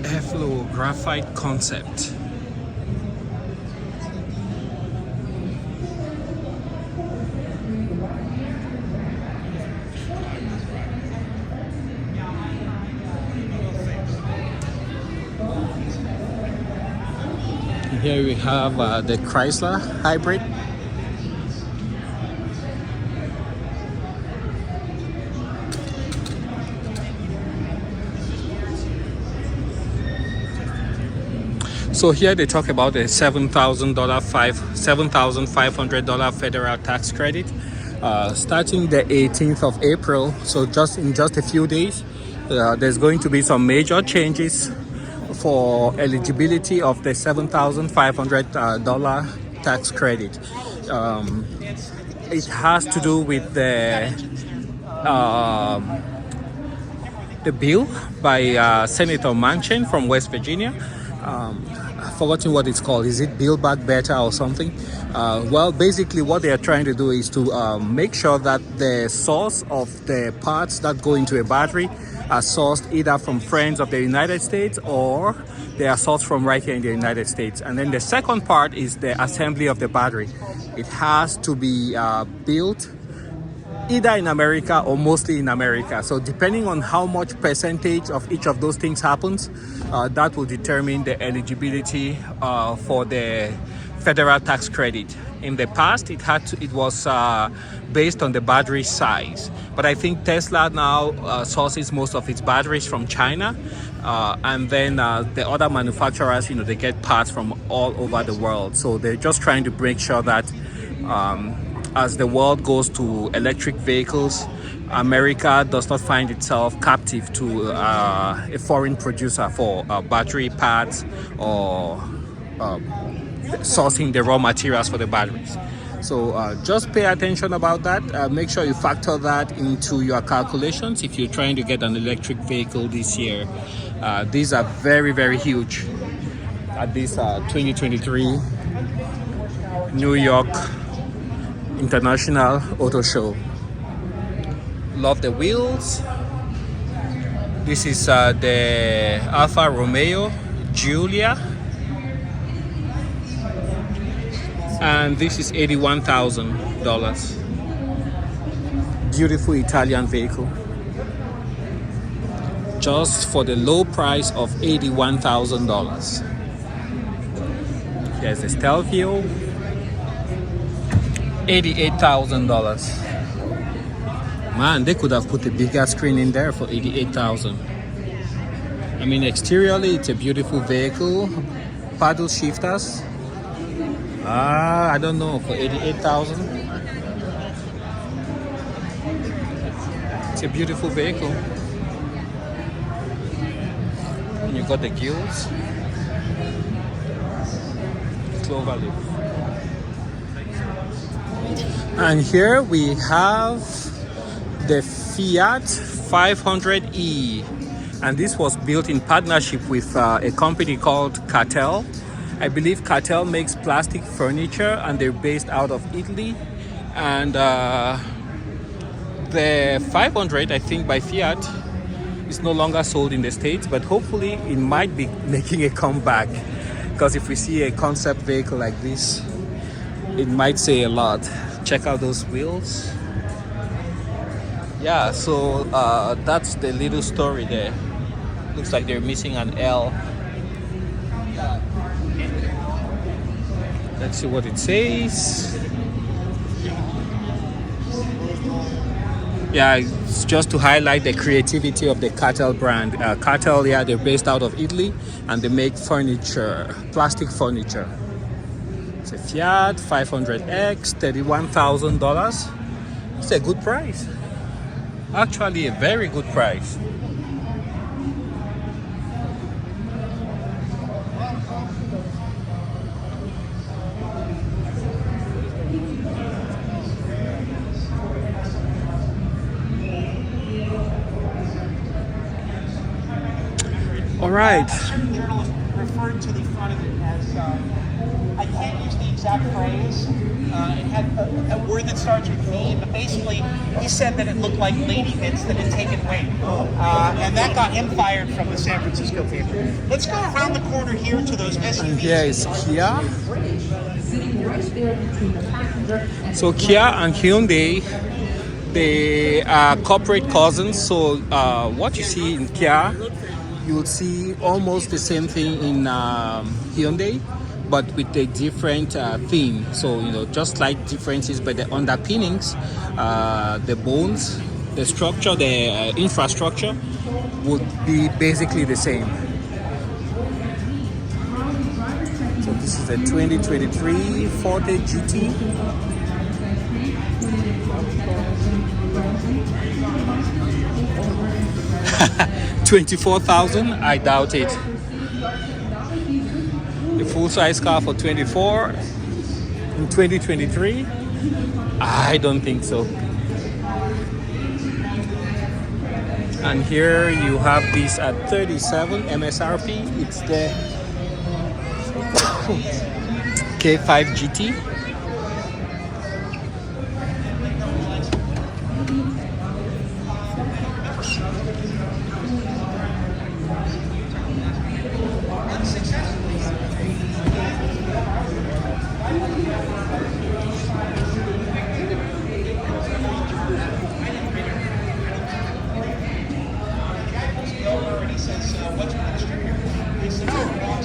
Airflow graphite concept. Here we have the Chrysler hybrid. So here they talk about the $7,500 federal tax credit starting the 18th of April. So in just a few days, there's going to be some major changes for eligibility of the $7,500 tax credit. It has to do with the bill by Senator Manchin from West Virginia. forgotten what it's called. Is it Build Back Better or something? Well, basically what they are trying to do is to make sure that the source of the parts that go into a battery are sourced either from friends of the United States or they are sourced from right here in the United States. And then the second part is the assembly of the battery. It has to be built either in America or mostly in America. So depending on how much percentage of each of those things happens, that will determine the eligibility for the federal tax credit. In the past, it was based on the battery size, but I think Tesla now sources most of its batteries from China, and then the other manufacturers, they get parts from all over the world. So they're just trying to make sure that as the world goes to electric vehicles, America does not find itself captive to a foreign producer for battery parts or sourcing the raw materials for the batteries. So just pay attention about that. Make sure you factor that into your calculations if you're trying to get an electric vehicle this year. These are very, very huge at this 2023 New York International Auto Show. Love the wheels. This is the Alfa Romeo Giulia, and this is $81,000. Beautiful Italian vehicle, just for the low price of $81,000. There's the Stelvio, $88,000. Man, they could have put a bigger screen in there for $88,000. I mean, exteriorly, it's a beautiful vehicle. Paddle shifters. I don't know, for $88,000. It's a beautiful vehicle. And you got the gills. Clover leaf. And here we have the Fiat 500e, and this was built in partnership with a company called Cartel. I believe Cartel makes plastic furniture, and they're based out of Italy. And the 500, I think, by Fiat is no longer sold in the States, but hopefully it might be making a comeback, because if we see a concept vehicle like this, it might say a lot. Check out those wheels. Yeah, so that's the little story there. Looks like they're missing an L. Let's see what it says. Yeah, it's just to highlight the creativity of the Cartel brand. Cartel, yeah, they're based out of Italy, and they make furniture, plastic furniture. It's a Fiat 500X, $31,000. It's a good price. Actually, a very good price. All right. A certain journalist referred to the front of it as, I can't use the exact phrase, it had a word that starts with V, but basically he said that it looked like lady bits that had taken weight. And that got him fired from the San Francisco paper. Let's go around the corner here to those SUVs. And here is Kia. So Kia and Hyundai, they are corporate cousins. So what you see in Kia, you will see almost the same thing in Hyundai, but with a different theme. So, just like differences, but the underpinnings, the bones, the structure, the infrastructure would be basically the same. So this is a 2023 Forte GT. $24,000, I doubt it. The full-size car for $24,000 in 2023, I don't think so. And here you have this at $37,000 MSRP. It's the K5 GT.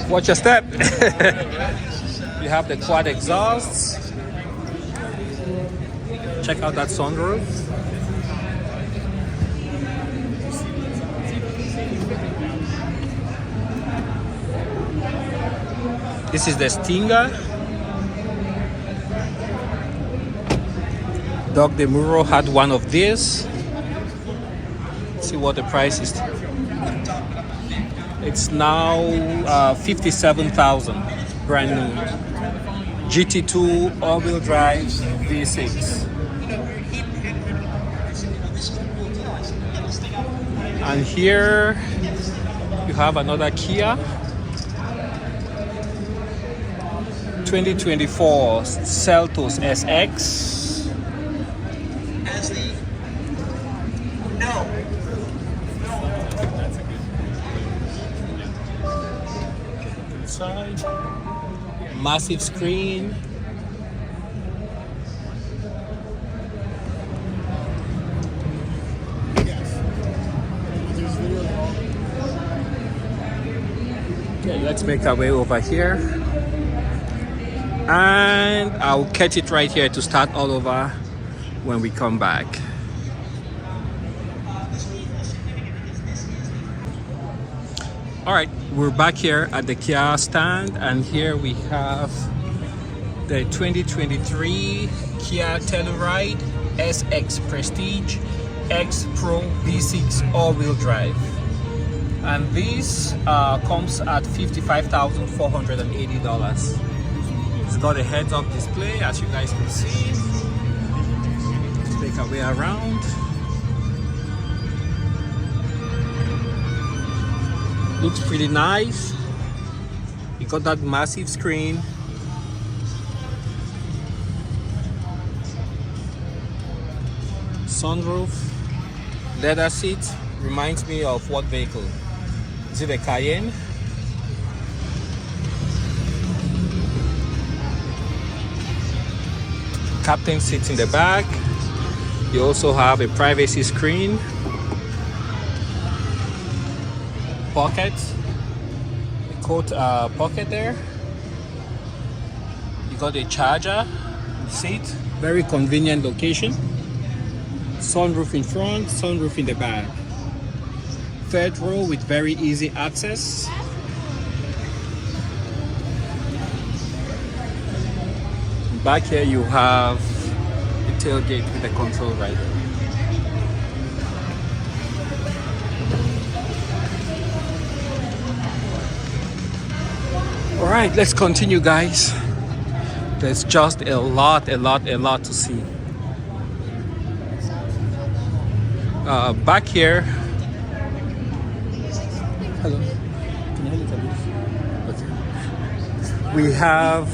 Watch your step. You have the quad exhausts. Check out that sunroof. This is the Stinger. Doug DeMuro had one of these. Let's see what the price is. It's now 57,000, brand new. GT2 all-wheel drive V6. And here you have another Kia 2024 Seltos SX. Side. Massive screen. Okay, let's make our way over here. And I'll catch it right here to start all over when we come back. All right, we're back here at the Kia stand, and here we have the 2023 Kia Telluride SX Prestige X Pro V6 all-wheel drive. And this comes at $55,480. It's got a heads-up display, as you guys can see. Let's make our way around. Looks pretty nice. You got that massive screen. Sunroof. Leather seat. Reminds me of what vehicle? Is it a Cayenne? Captain sits in the back. You also have a privacy screen. Pocket, a coat pocket there. You got a charger seat, very convenient location. Sunroof in front, sunroof in the back. Third row with very easy access. Back here you have the tailgate with the control right there. All right, let's continue, guys. There's just a lot to see. Back here. Hello. Can I look at this? Okay. We have.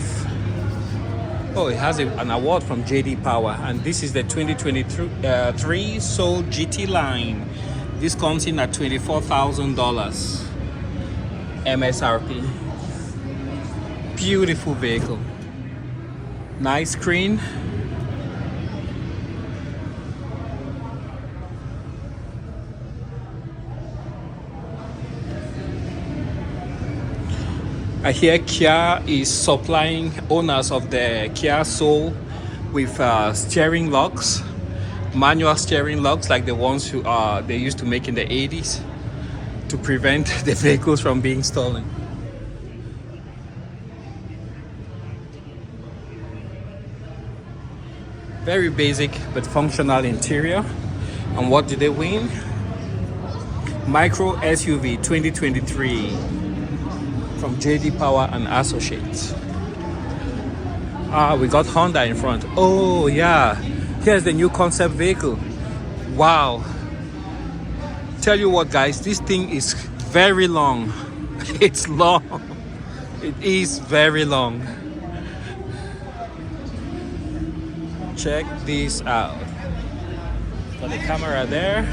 Oh, it has an award from JD Power, and this is the 2023 Soul GT line. This comes in at $24,000 MSRP. Beautiful vehicle. Nice screen. I hear Kia is supplying owners of the Kia Soul with steering locks, manual steering locks like the ones who they used to make in the 80s to prevent the vehicles from being stolen. Very basic but functional interior. And what did they win? Micro SUV 2023 from JD Power and Associates. We got Honda in front. Oh yeah, here's the new concept vehicle. Wow. Tell you what, guys, this thing is very long. It's long. It is very long. Check this out. Got the camera there.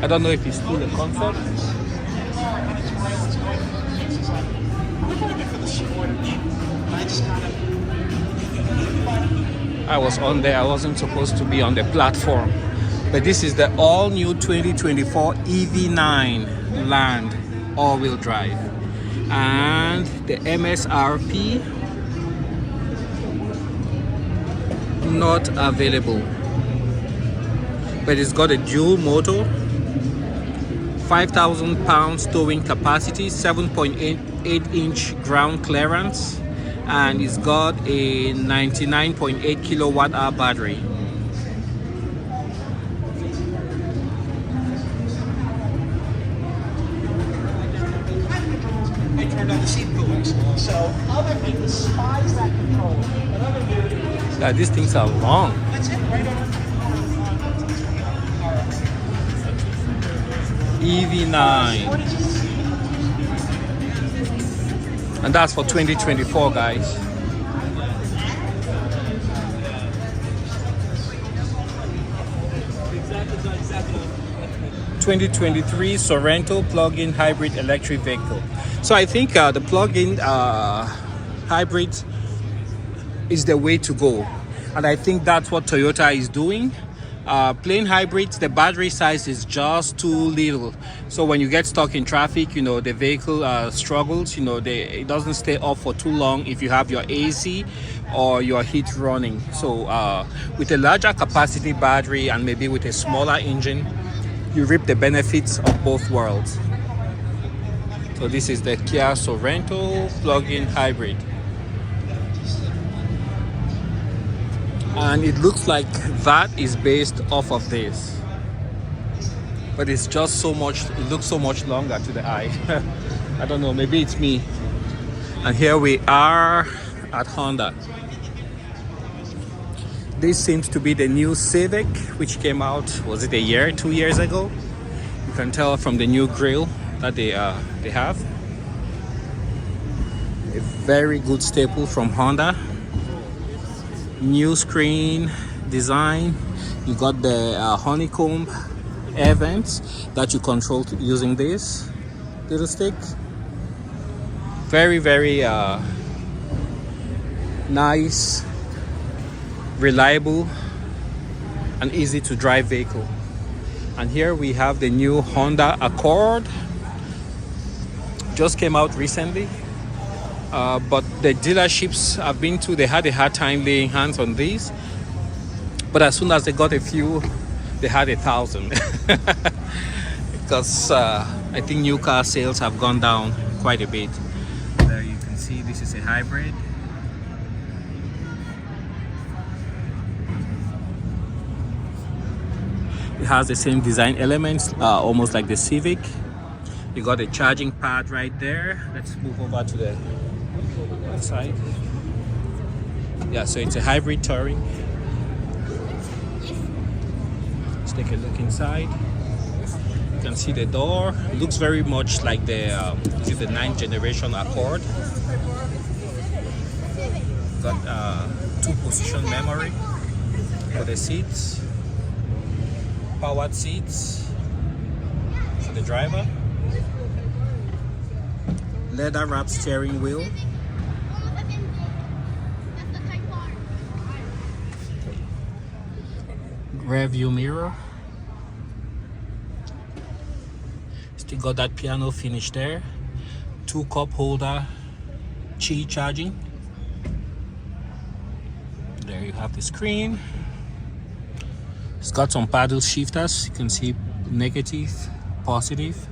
I don't know if it's still a concept. I was on there. I wasn't supposed to be on the platform. But this is the all-new 2024 EV9 Land all-wheel drive. And the MSRP not available. But it's got a dual motor, 5,000 pounds towing capacity, 7.8 inch ground clearance, and it's got a 99.8 kilowatt hour battery. They turned on the seat coolers. So other people despise that control. But other people, Yeah, these things are long. that's it, right over. EV9. And that's for 2024, guys. ...2023 Sorento plug-in hybrid electric vehicle. So I think the plug-in hybrid is the way to go. And I think that's what Toyota is doing. Plain hybrids, the battery size is just too little. So when you get stuck in traffic, you know, the vehicle struggles, you know, it doesn't stay off for too long if you have your AC or your heat running. So with a larger capacity battery and maybe with a smaller engine, you reap the benefits of both worlds. So this is the Kia Sorento plug-in hybrid. And it looks like that is based off of this, but it's just so much, it looks so much longer to the eye. I don't know, maybe it's me. And here we are at Honda. This seems to be the new Civic, which came out, was it a year, 2 years ago? You can tell from the new grille that they have. A very good staple from Honda. New screen design. You got the honeycomb air vents that you control using this little stick. Very nice, reliable and easy to drive vehicle. And here we have the new Honda Accord, just came out recently. But the dealerships I've been to, they had a hard time laying hands on these. But as soon as they got a few, they had 1,000. Because I think new car sales have gone down quite a bit. There you can see this is a hybrid. It has the same design elements, almost like the Civic. You got a charging pad right there. Let's move over to the side. Yeah, so it's a hybrid touring. Let's take a look inside. You can see the door. It looks very much like the 9th generation Accord. Got 2-position memory for the seats. Powered seats for the driver. Leather wrapped steering wheel. Rear view mirror. Still got that piano finish there. 2 cup holder, Qi charging. There you have the screen. It's got some paddle shifters. You can see negative, positive.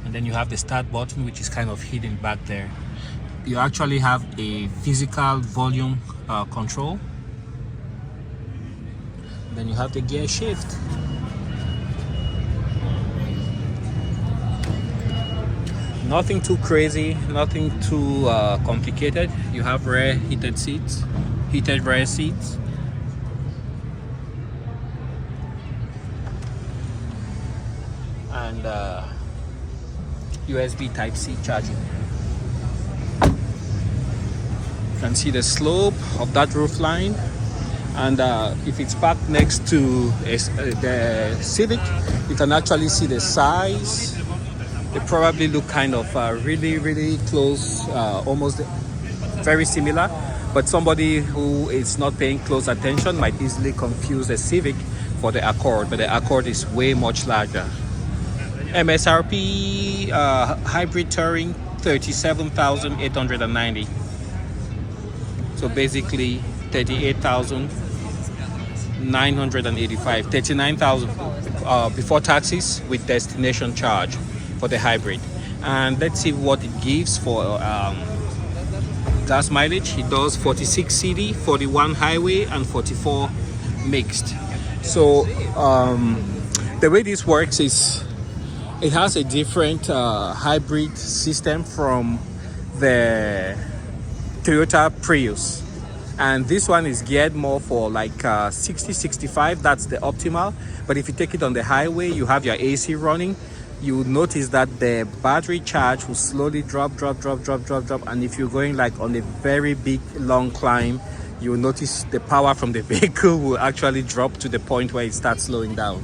And then you have the start button, which is kind of hidden back there. You actually have a physical volume control. Then you have the gear shift. Nothing too crazy, nothing too complicated. You have rear heated seats, heated rear seats. And USB Type-C charging. You can see the slope of that roof line. And if it's parked next to the Civic, you can actually see the size. They probably look kind of really, really close, almost very similar. But somebody who is not paying close attention might easily confuse the Civic for the Accord, but the Accord is way much larger. MSRP hybrid Touring, $37,890. So basically 38,985, 39,000 before taxes with destination charge for the hybrid. And let's see what it gives for gas mileage. It does 46 city, 41 highway, and 44 mixed. So the way this works is it has a different hybrid system from the Toyota Prius, and this one is geared more for like 60-65. That's the optimal. But if you take it on the highway, you have your AC running, you notice that the battery charge will slowly drop, and if you're going like on a very big long climb, you will notice the power from the vehicle will actually drop to the point where it starts slowing down.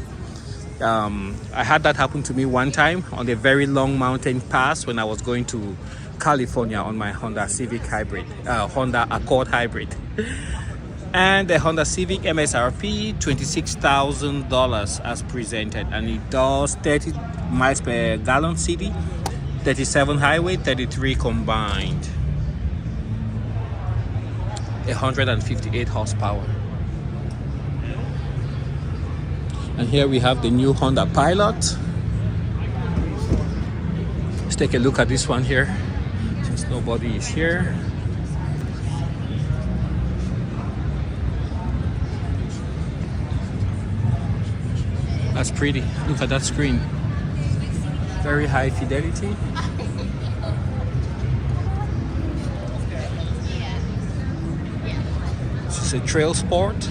I had that happen to me one time on a very long mountain pass when I was going to California on my Honda Civic Hybrid, Honda Accord Hybrid. And the Honda Civic MSRP $26,000 as presented, and it does 30 miles per gallon city, 37 highway, 33 combined, 158 horsepower. And here we have the new Honda Pilot. Let's take a look at this one here, since nobody is here. That's pretty. Look at that screen. Very high fidelity. This is a Trail Sport.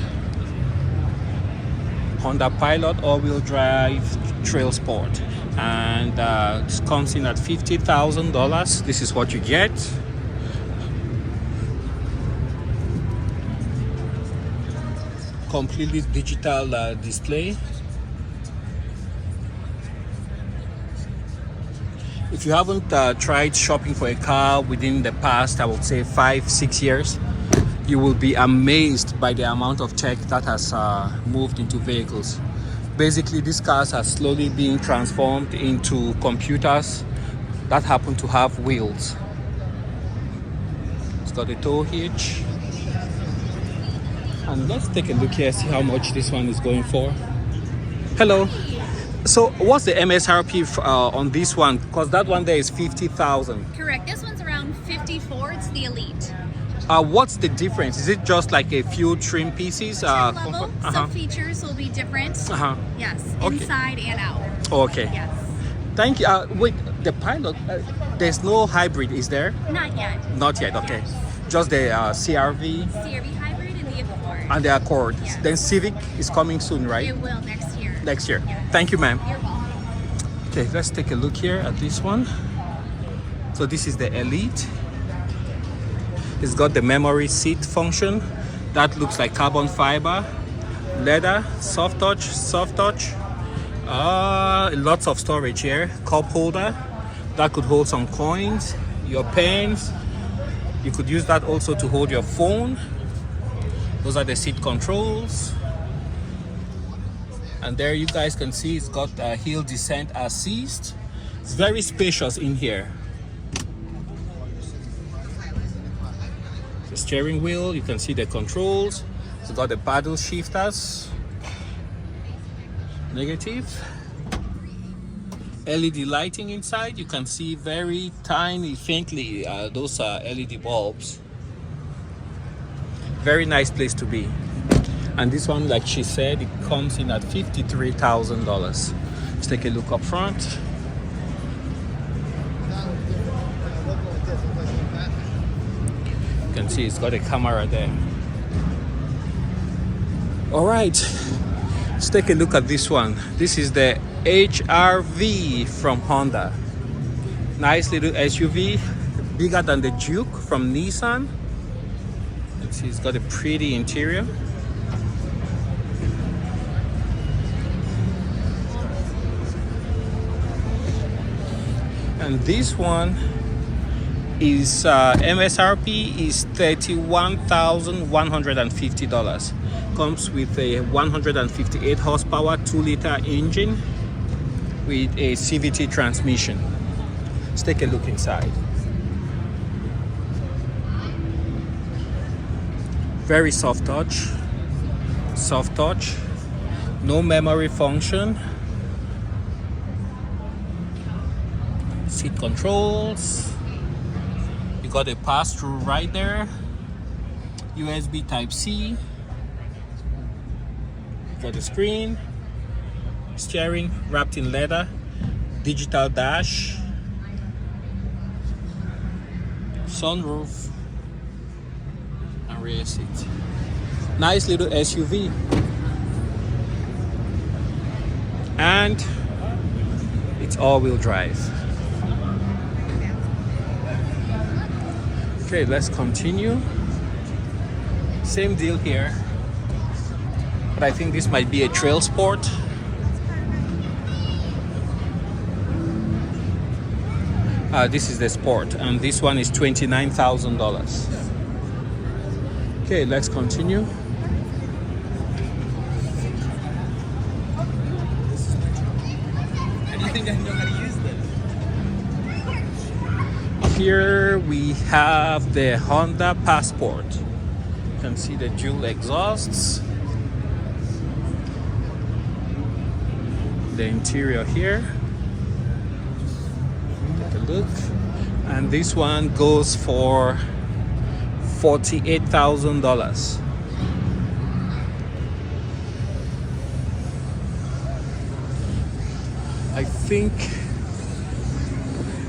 Honda Pilot all-wheel drive Trail Sport. And it comes in at $50,000. This is what you get. Completely digital display. If you haven't tried shopping for a car within the past, I would say 5-6 years, you will be amazed by the amount of tech that has moved into vehicles. Basically, these cars are slowly being transformed into computers that happen to have wheels. It's got a tow hitch. And let's take a look here, see how much this one is going for. Hello. So what's the MSRP on this one? Because that one there is 50,000. Correct. This one's around 54. It's the Elite. What's the difference? Is it just like a few trim pieces? Trim level. Some features will be different. Yes. Okay. Inside and out. Okay. Yes. Thank you. Wait, the Pilot, there's no hybrid, is there? Not yet. Not yet. Okay. Just the CRV. CRV hybrid and the Accord. And the Accord. Yes. Then Civic is coming soon, right? It will next year. Next year. Yes. Thank you, ma'am. You're welcome. Okay, let's take a look here at this one. So this is the Elite. It's got the memory seat function. That looks like carbon fiber, leather, soft touch. Lots of storage here. Cup holder that could hold some coins, your pens. You could use that also to hold your phone. Those are the seat controls. And there you guys can see it's got hill descent assist. It's very spacious in here. The steering wheel, you can see the controls. It's got the paddle shifters. Negative. LED lighting inside. You can see very tiny, faintly, those are LED bulbs. Very nice place to be. And this one, like she said, it comes in at $53,000. Let's take a look up front. You can see it's got a camera there. All right, let's take a look at this one. This is the HR-V from Honda. Nice little SUV, bigger than the Juke from Nissan. See, it's got a pretty interior. And this one is MSRP is $31,150. Comes with a 158 horsepower 2-liter engine with a CVT transmission. Let's take a look inside. Very soft touch, no memory function. Seat controls. You got a pass-through right there. USB Type-C. Got the screen. Steering wrapped in leather. Digital dash. Sunroof. And rear seat. Nice little SUV. And it's all-wheel drive. Okay, let's continue. Same deal here, but I think this might be a trail sport. This is the sport, and this one is $29,000. Okay, let's continue. Here we have the Honda Passport. You can see the dual exhausts. The interior here. Take a look. And this one goes for $48,000. I think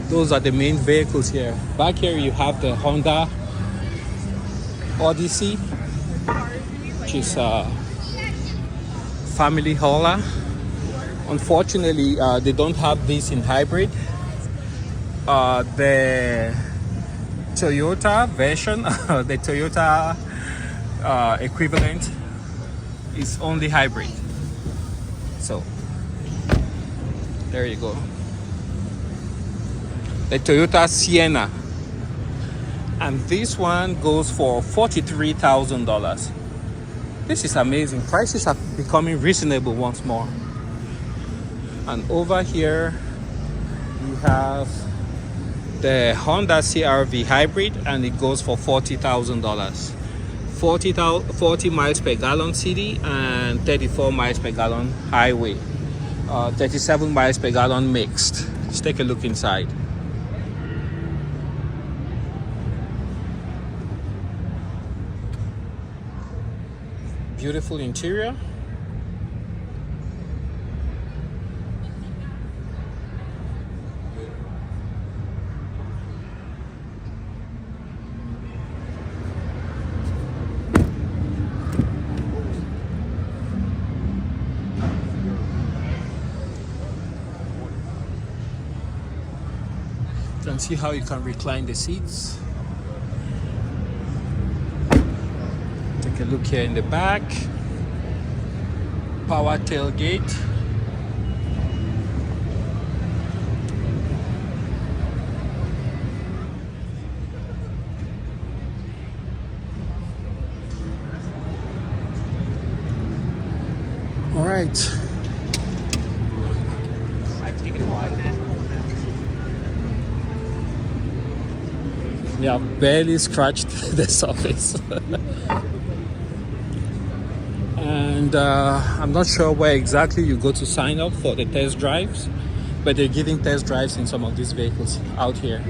those are the main vehicles here. Back here you have the Honda Odyssey, which is a family hauler. Unfortunately, they don't have this in hybrid. The Toyota version, the Toyota equivalent is only hybrid. So there you go. The Toyota Sienna, and this one goes for $43,000. This is amazing. Prices are becoming reasonable once more. And over here you have the Honda CR-V hybrid, and it goes for $40,000. 40 miles per gallon city and 34 miles per gallon highway. 37 miles per gallon mixed. Let's take a look inside. Beautiful interior. You can see how you can recline the seats. Take a look here in the back. Power tailgate. All right. Yeah, barely scratched the surface. And I'm not sure where exactly you go to sign up for the test drives, but they're giving test drives in some of these vehicles out here.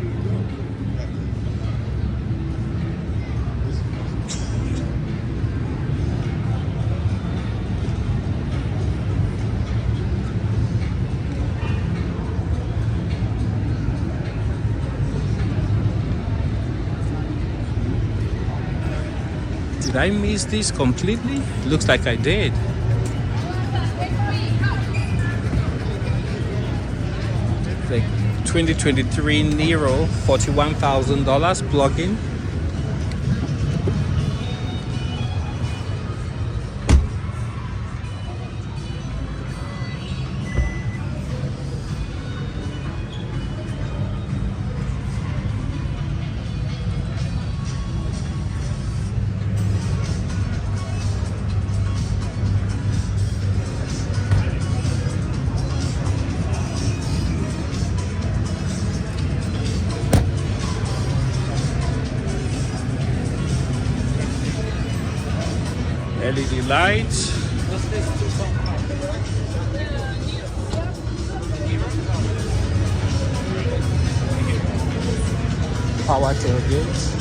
Did I miss this completely? Looks like I did. The 2023 Niro, $41,000 plug-in. LED lights. Power tailgates.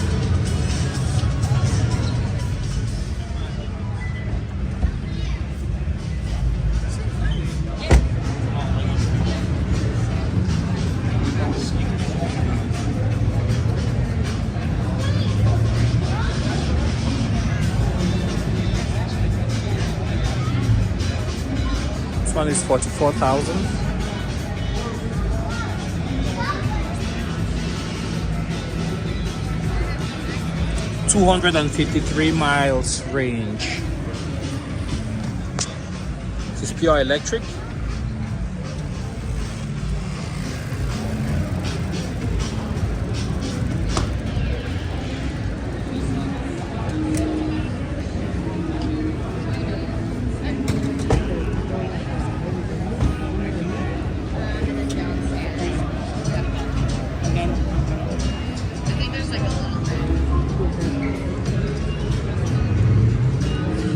This one is 44,000. $253 miles range. This is pure electric.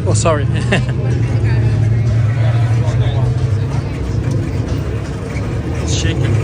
Oh, sorry. It's shaking.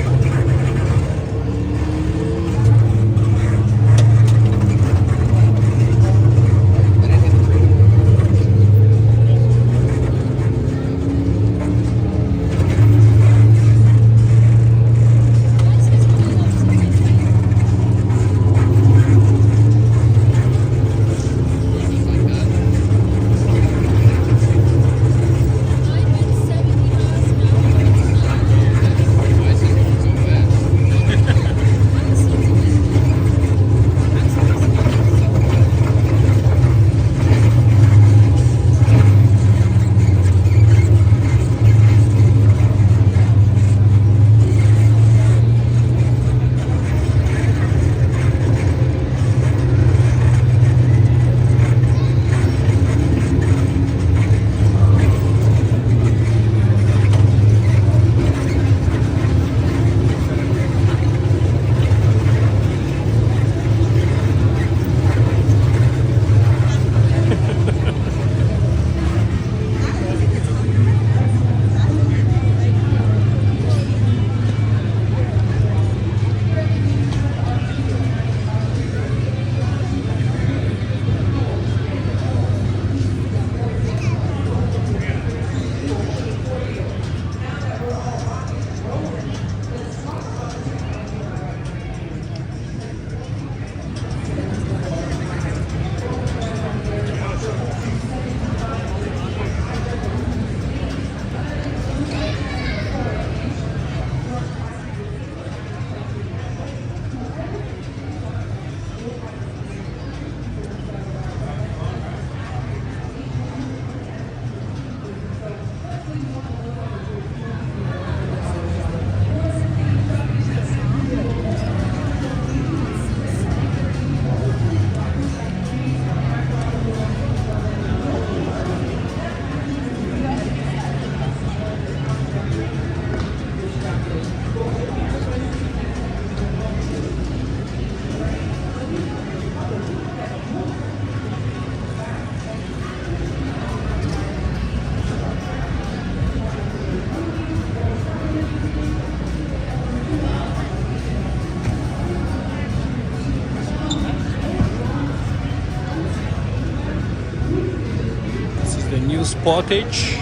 New Sportage.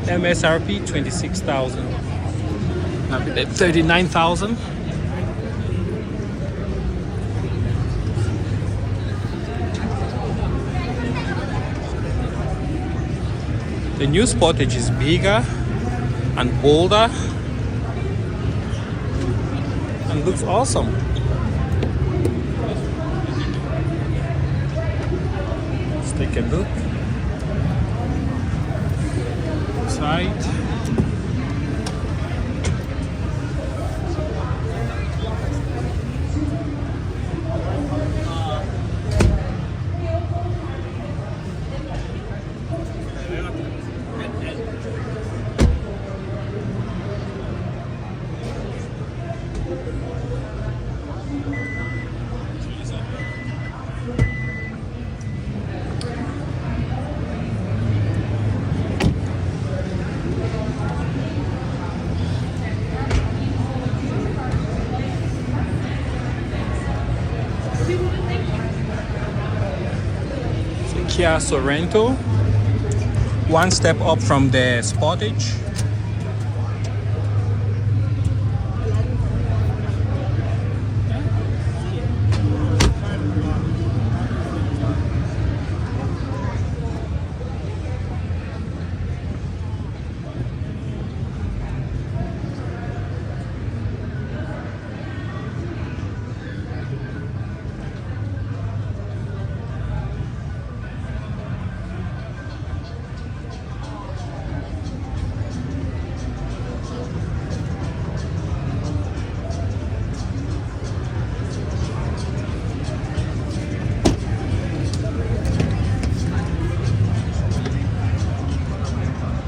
MSRP 26,000. 39,000. The new Sportage is bigger and bolder and looks awesome. Let's take a look. Side. Kia Sorento, one step up from the Sportage.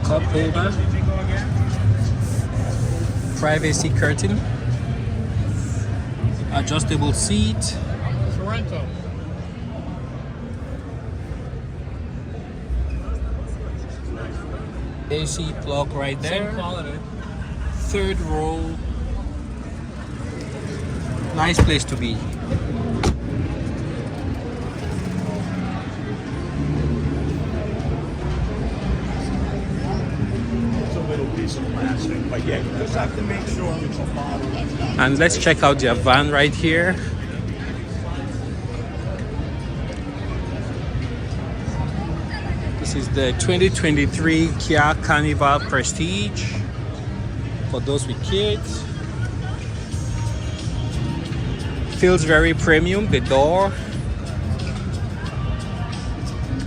Cup holder, privacy curtain, adjustable seat, Sorento. AC plug right there, Quality. third row, nice place to be. It's a little piece of plastic, but yeah, you just have to make sure it's a bottle that's not. And let's check out their van right here. This is the 2023 Kia Carnival Prestige for those with kids. Feels very premium, the door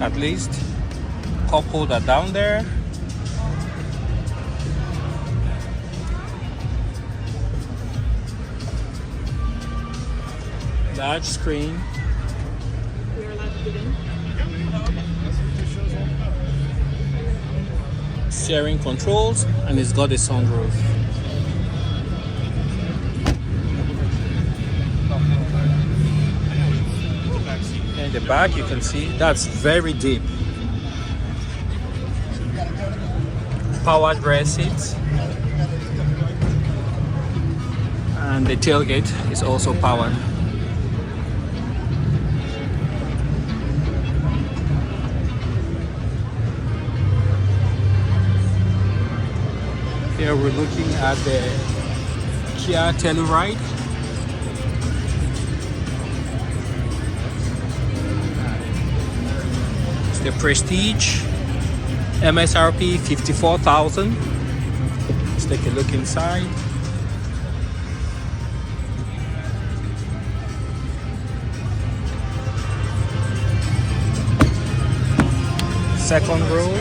at least. Cup holder down there. Large screen. Steering controls, and it's got a sunroof. In the back you can see that's very deep. Powered rear seats. And the tailgate is also powered. Here we're looking at the Kia Telluride. It's the Prestige, MSRP 54,000. Let's take a look inside. Second row.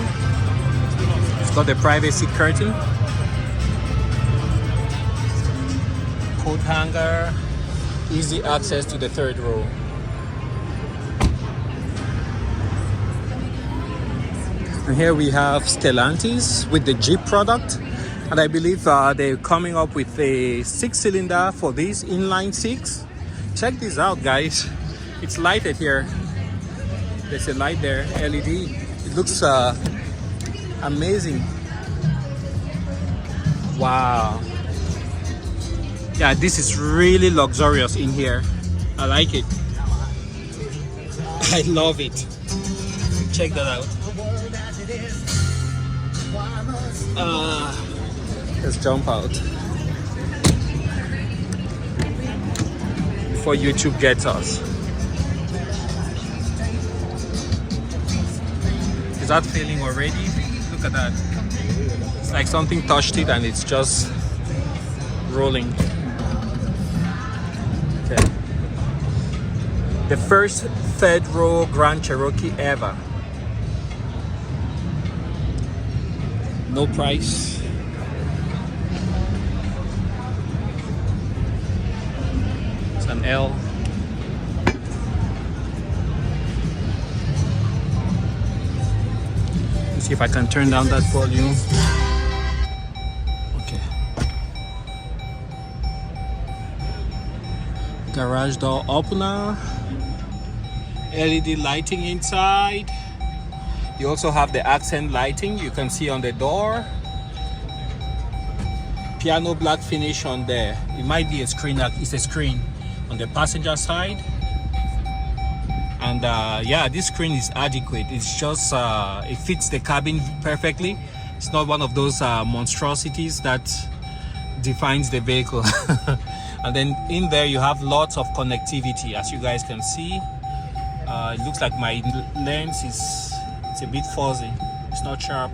It's got the privacy curtain. Coat hanger, easy access to the third row. And here we have Stellantis with the Jeep product, and I believe they're coming up with a 6-cylinder for this inline 6. Check this out, guys. It's lighted here. There's a light there, LED. It looks amazing. Wow. Yeah, this is really luxurious in here. I like it. I love it. Check that out. Let's jump out before YouTube gets us. Is that failing already? Look at that. It's like something touched it and it's just rolling. Okay. The first third row Grand Cherokee ever. No price. It's an L. Let's see if I can turn down that volume. Garage door opener, LED lighting inside. You also have the accent lighting you can see on the door. Piano black finish on there. It might be a screen, it's a screen on the passenger side. And yeah, this screen is adequate. It's just it fits the cabin perfectly. It's not one of those monstrosities that defines the vehicle. And then in there you have lots of connectivity, as you guys can see. It looks like my lens is a bit fuzzy. It's not sharp.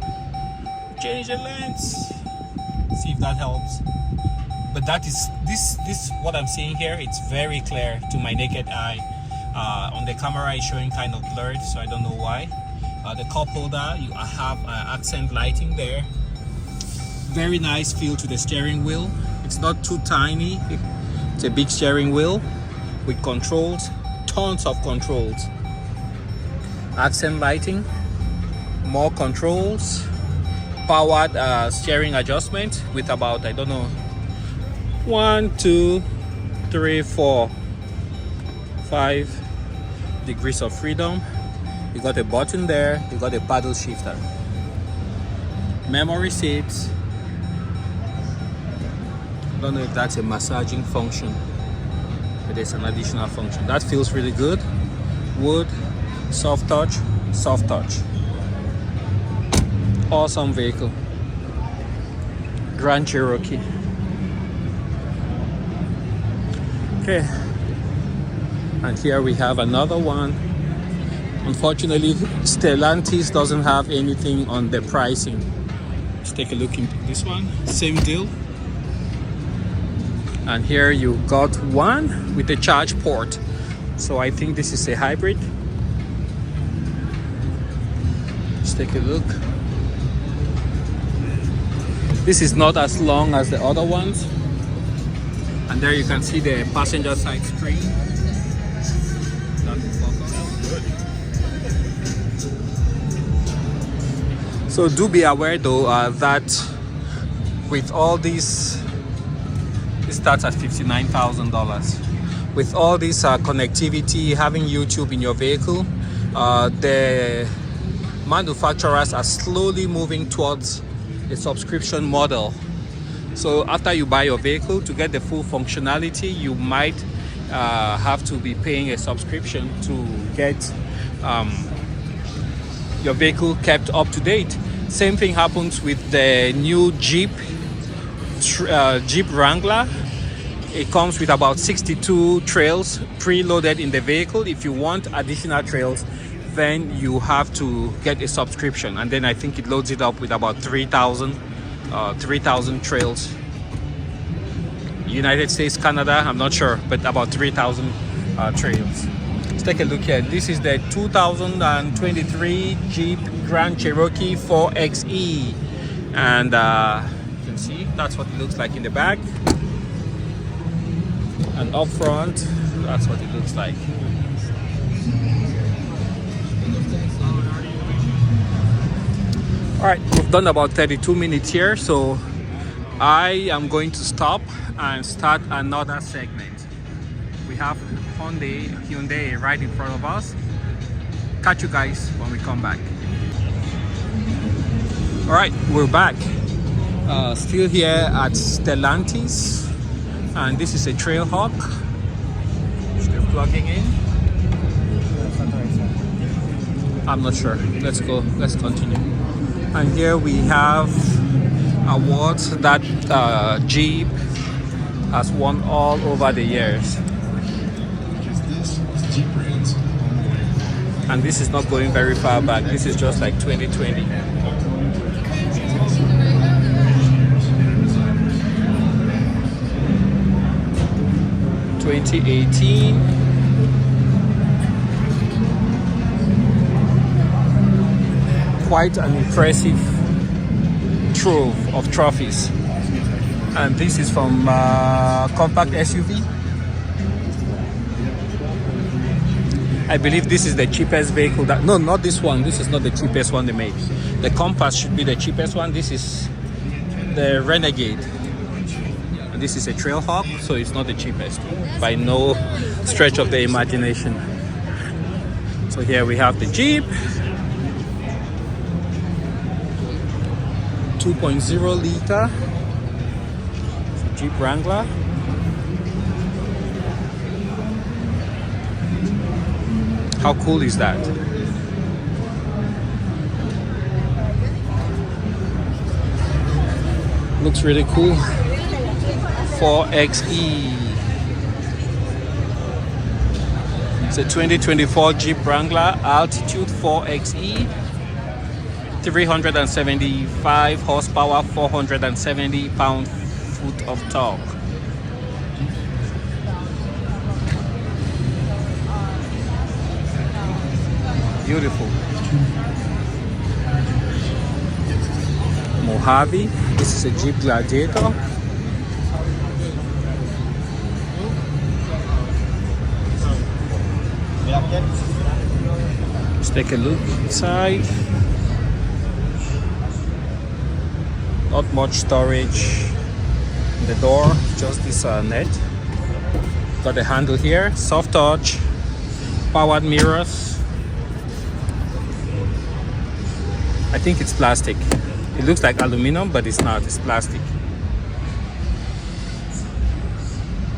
Change the lens. See if that helps. But that is this what I'm seeing here. It's very clear to my naked eye. On the camera it's showing kind of blurred, so I don't know why. The cup holder, you have accent lighting there. Very nice feel to the steering wheel. It's not too tiny. It's a big steering wheel with controls, tons of controls. Accent lighting, more controls, powered steering adjustment with about, I don't know, 1, 2, 3, 4, 5 degrees of freedom. You got a button there, you got a paddle shifter, memory seats. I don't know if that's a massaging function, but it's an additional function. That feels really good. Wood, soft touch, soft touch. Awesome vehicle. Grand Cherokee. Okay, and here we have another one. Unfortunately, Stellantis doesn't have anything on the pricing. Let's take a look into this one. Same deal. And here you got one with a charge port. So I think this is a hybrid. Let's take a look. This is not as long as the other ones. And there you can see the passenger side screen. So do be aware though that with all these, this starts at $59,000. With all this connectivity, having YouTube in your vehicle, the manufacturers are slowly moving towards a subscription model. So after you buy your vehicle, to get the full functionality, you might have to be paying a subscription to get your vehicle kept up to date. Same thing happens with the new Jeep Wrangler. It comes with about 62 trails preloaded in the vehicle. If you want additional trails, then you have to get a subscription, and then I think it loads it up with about 3,000 trails. United States, Canada, I'm not sure, but about 3,000 trails. Let's take a look here. This is the 2023 Jeep Grand Cherokee 4xe, and you can see that's what it looks like in the back, and up front that's what it looks like. All right, we've done about 32 minutes here, so I am going to stop and start another segment. We have Hyundai right in front of us. Catch you guys when we come back. All right, we're back. Still here at Stellantis, and this is a Trailhawk. Still plugging in. I'm not sure. Let's go. Let's continue. And here we have awards that Jeep has won all over the years. And this is not going very far back. This is just like 2020. Quite an impressive trove of trophies. And this is from compact SUV. I believe this is the cheapest vehicle that, no, not this one. This is not the cheapest one they made. The Compass should be the cheapest one. This is the Renegade. And this is a Trailhawk, so it's not the cheapest by no stretch of the imagination. So here we have the Jeep 2.0 liter Jeep Wrangler. How cool is that? Looks really cool. 4xe. It's a 2024 Jeep Wrangler Altitude 4xe. 375 horsepower, 470 pound-foot of torque. Beautiful. Mojave. This is a Jeep Gladiator. Let's take a look inside. Not much storage in the door, just this net. Got the handle here, soft touch, powered mirrors. I think it's plastic. It looks like aluminum, but it's not, it's plastic.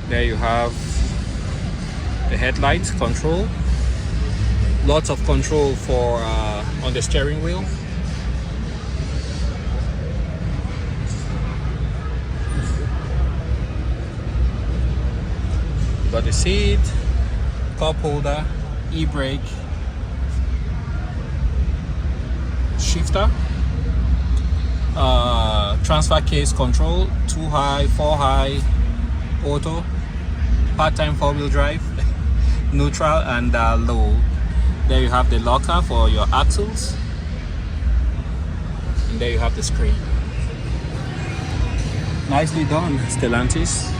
There you have the headlights control. Lots of control for on the steering wheel. Got the seat, cup holder, e-brake, shifter, transfer case control, 2 high, 4 high, auto, part-time 4-wheel drive, neutral and low. There you have the locker for your axles, and there you have the screen. Nicely done, Stellantis.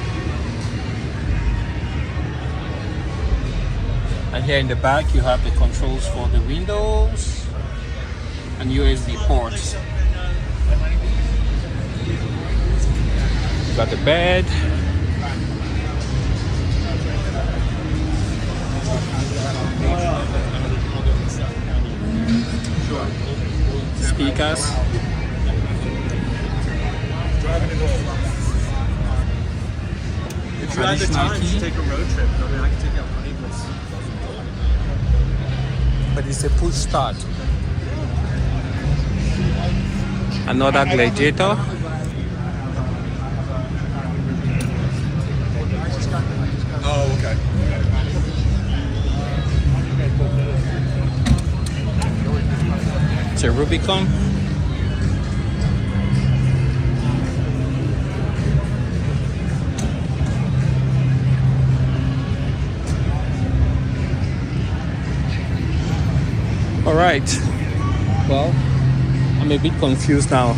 And here in the back you have the controls for the windows and USB ports. You got the bed. Speakers. If you had the time to take a road trip, I mean, I can take out money, but it's a push start. Another Gladiator. Oh, okay. It's a Rubicon. All right. Well, I'm a bit confused now.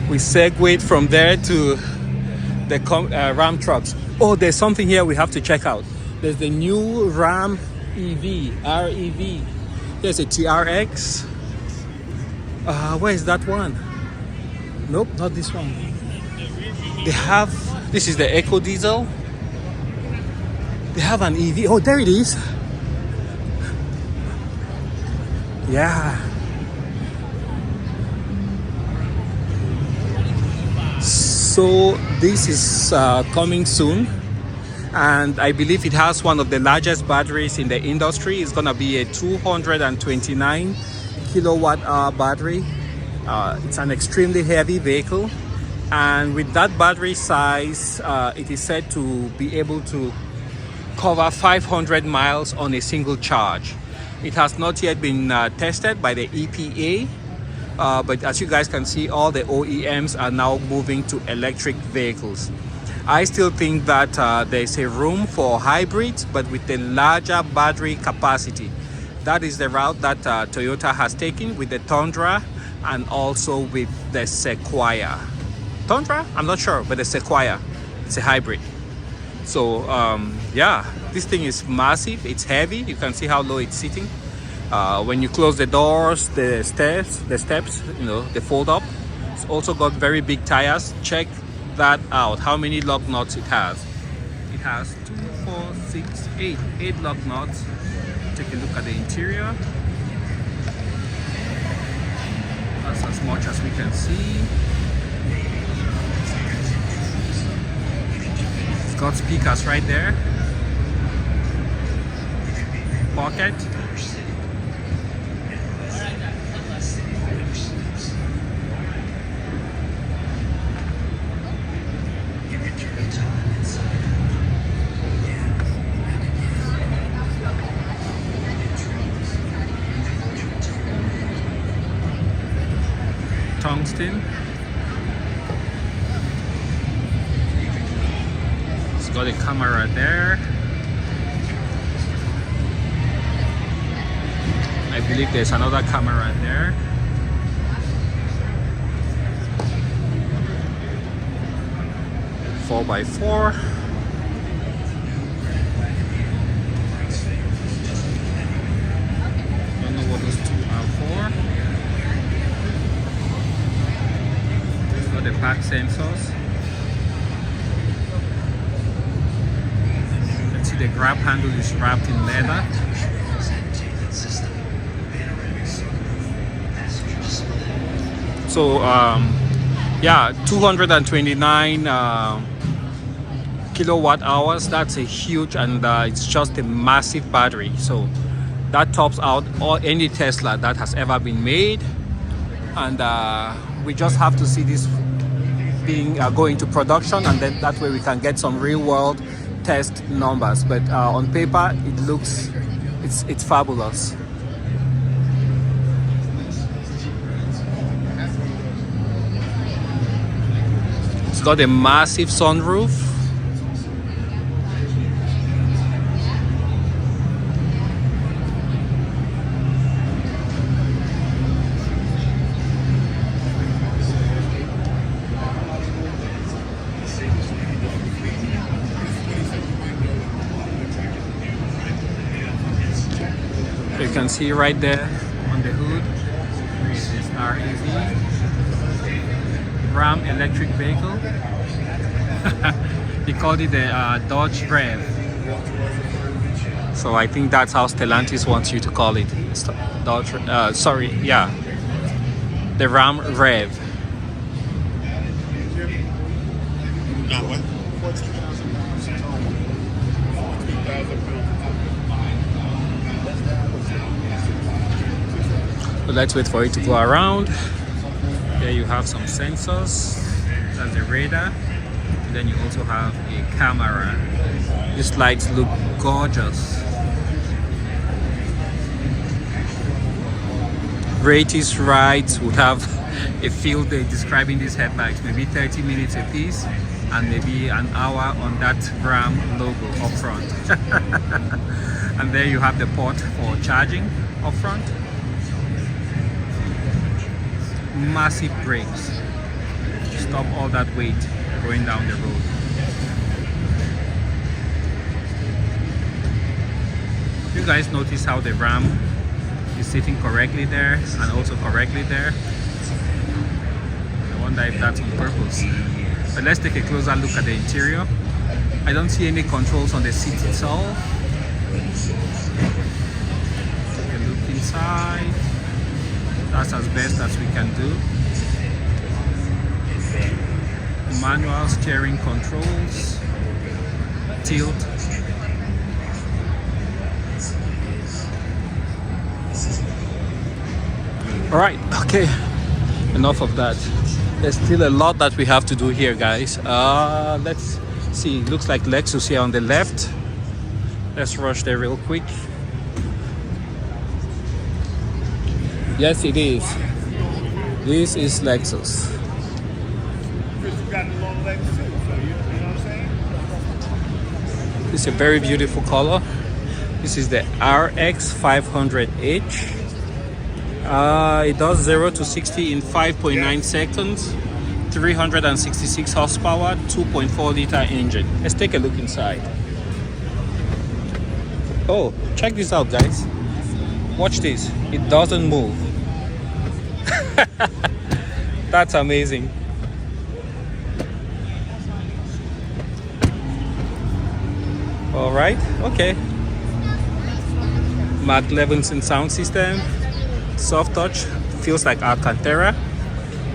We segued from there to the Ram trucks. Oh, there's something here we have to check out. There's the new Ram EV, REV. There's a TRX. Where is that one? Nope, not this one. They have, this is the Eco Diesel. They have an EV. Oh, there it is. Yeah. So this is coming soon, and I believe it has one of the largest batteries in the industry. It's gonna be a 229 kilowatt hour battery. It's an extremely heavy vehicle, and with that battery size, it is said to be able to cover 500 miles on a single charge. It has not yet been tested by the EPA, but as you guys can see, all the OEMs are now moving to electric vehicles. I still think that there's a room for hybrids, but with a larger battery capacity. That is the route that Toyota has taken with the Tundra and also with the Sequoia. Tundra? I'm not sure, but the Sequoia, it's a hybrid. So yeah, this thing is massive. It's heavy. You can see how low it's sitting. When you close the doors, the steps, you know, they fold up. It's also got very big tires. Check that out, how many lug nuts it has. It has 2, 4, 6, 8 lug nuts. Take a look at the interior. That's as much as we can see. Got speakers right there. pocket. Tungsten. It's got a camera there. I believe there's another camera there. Four by four. Don't know what those two are for. The back sensors. You can see the grab handle is wrapped in leather. So yeah, 229 kilowatt hours. That's a huge, and it's just a massive battery. So that tops out any Tesla that has ever been made, and we just have to see this being go into production, and then that way we can get some real world test numbers. But on paper it looks it's fabulous. It's got a massive sunroof. You can see right there on the hood, this is REV, Ram electric vehicle. They called it the Dodge Rev. So I think that's how Stellantis wants you to call it. Dodge, sorry, yeah, the Ram Rev. Not what? 14,000 pounds in total. 14,000 pounds. So let's wait for it to go around. There you have some sensors. That's the radar. And then you also have a camera. These lights look gorgeous. Greatest rides would have a field day describing these headlights, maybe 30 minutes a piece, and maybe an hour on that Ram logo up front. And there you have the port for charging up front. Massive brakes to stop all that weight going down the road. You guys notice how the Ram is sitting correctly there and also correctly there? I wonder if that's on purpose. But let's take a closer look at the interior. I don't see any controls on the seat itself. Take a look inside. That's as best as we can do. Manual steering controls, tilt. All right, okay, enough of that. There's still a lot that we have to do here, guys. Let's see, looks like Lexus here on the left. Let's rush there real quick. Yes, it is. This is Lexus. This is a very beautiful color. This is the RX 500H. It does 0 to 60 in 5.9 seconds. 366 horsepower, 2.4 liter engine. Let's take a look inside. Oh, check this out, guys. Watch this. It doesn't move. That's amazing. All right, okay. Mark Levinson sound system. Soft touch, feels like Alcantara.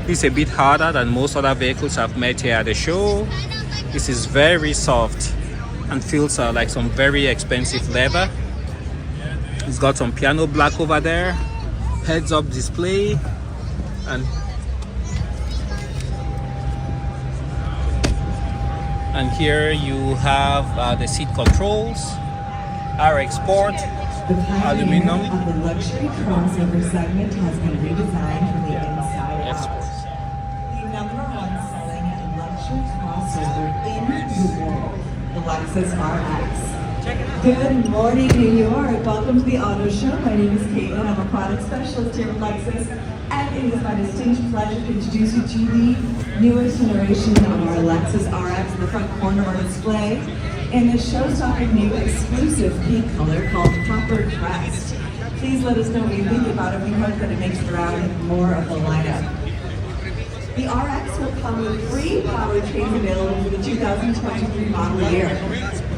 It's a bit harder than most other vehicles I've met here at the show. This is very soft and feels like some very expensive leather. It's got some piano black over there, heads-up display, and here you have the seat controls, RX Sport, The pioneer aluminum. of the luxury crossover segment has been redesigned from the inside out. The #1 selling luxury crossover in the world, the Lexus RX. Good morning, New York. Welcome to the Auto Show. My name is Caitlin. I'm a product specialist here at Lexus, and it is my distinct pleasure to introduce you to the newest generation of our Lexus RX in the front corner of our display. In the show-stopping new exclusive pink color called Copper Crest. Please let us know what you think about it. We hope that it makes it around more of the lineup. The RX will come with 3 powertrains available for the 2023 model year.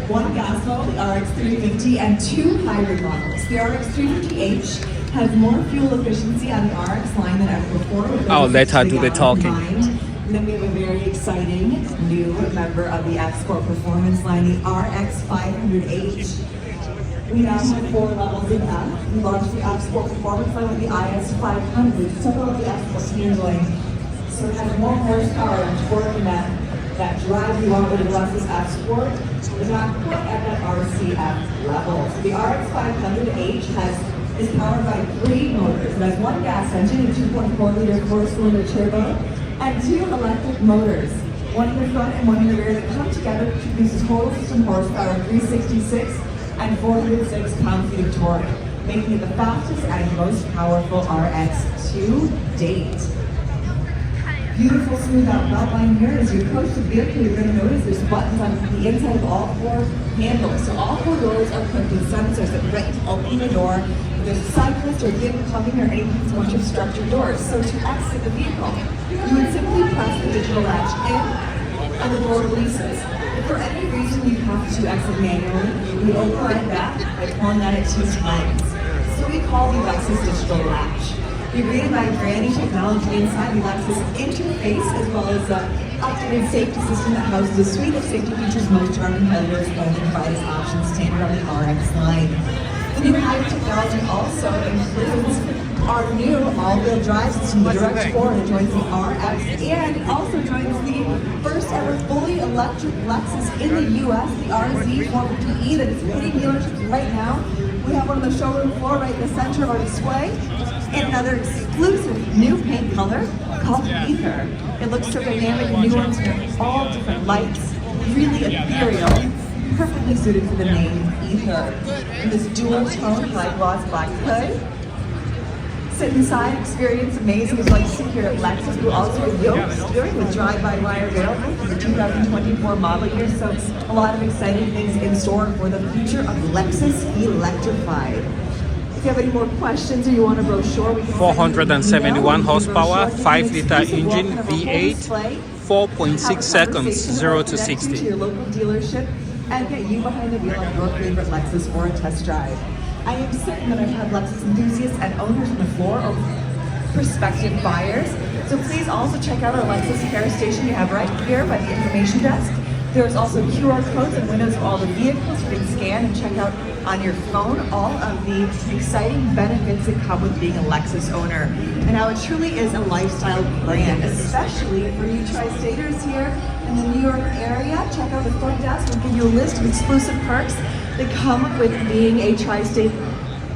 1 gas model, the RX 350, and 2 hybrid models. The RX 350H has more fuel efficiency on the RX line than ever before. I'll let her do the talking. And then we have a very exciting new member of the F Sport Performance line, the RX 500H. We now have 4 levels of F. We launched the F Sport Performance line with the IS 500, several of the F Sport handling. So it has more horsepower and torque in that drive you want with the Lexus F Sport. It's not quite at that RCF level. So the RX 500H is powered by 3 motors. It has 1 gas engine, a 2.4-liter 4-cylinder turbo, and 2 electric motors, 1 in the front and 1 in the rear, that come together to produce a total system horsepower of 366 and 406 pound-feet of torque, making it the fastest and most powerful RX to date. Beautiful smooth out belt line here. As you approach the vehicle, you're going to notice there's buttons on the inside of all 4 handles. So all 4 doors are equipped with sensors that threaten to open the door if there's a cyclist or vehicle coming or anything to want to obstruct your doors. So to exit the vehicle, you would simply press the digital latch in and the door releases. If for any reason you have to exit manually, you open it back by pulling on it 2 times. So we call the Lexus digital latch. You're greeted by brand new technology inside the Lexus interface, as well as the updated safety system that houses a suite of safety features most of our competitors only provide as options standard on the RX line. The new high technology also includes our new all-wheel drive system, the Direct 4, that joins the RX, and it also joins the first ever fully electric Lexus in the US, the RZ 450e, that is hitting dealerships right now. We have one on the showroom floor right in the center of our display, and another exclusive new paint color called Ether. It looks so dynamic and nuanced with all different lights, really ethereal, perfectly suited for the name Ether. In this dual tone high gloss black hood. Sit inside, experience amazing as like sit here at Lexus. We'll also have yoke steering with drive-by-wire available for the 2024 model year. So a lot of exciting things in store for the future of Lexus Electrified. If you have any more questions or you want a brochure, we can 471 horsepower, 5-liter engine, V8, 4.6 seconds, 0 to 60. To your local dealership and get you behind the wheel of your favorite Lexus for a test drive. I am certain that I've had Lexus enthusiasts and owners on the floor or prospective buyers. So please also check out our Lexus care station you have right here by the information desk. There's also QR codes and windows of all the vehicles you can scan and check out on your phone all of the exciting benefits that come with being a Lexus owner. And how it truly is a lifestyle brand, especially for you tri-staters here in the New York area. Check out the front desk. We'll give you a list of exclusive perks that come with being a tri-state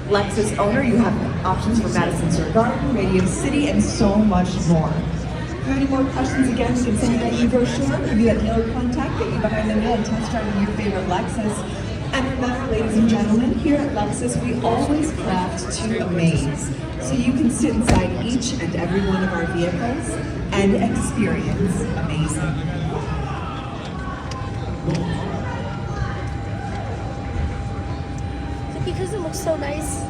Lexus owner. You have options for Madison Square Garden, Radio City, and so much more. If you have any more questions, again, we can send you that e-brochure, give you that dealer contact, get you behind the wheel and test driving your favorite Lexus. And remember, ladies and gentlemen, here at Lexus, we always craft to amaze. So you can sit inside each and every one of our vehicles and experience amazing. Because it looks so nice.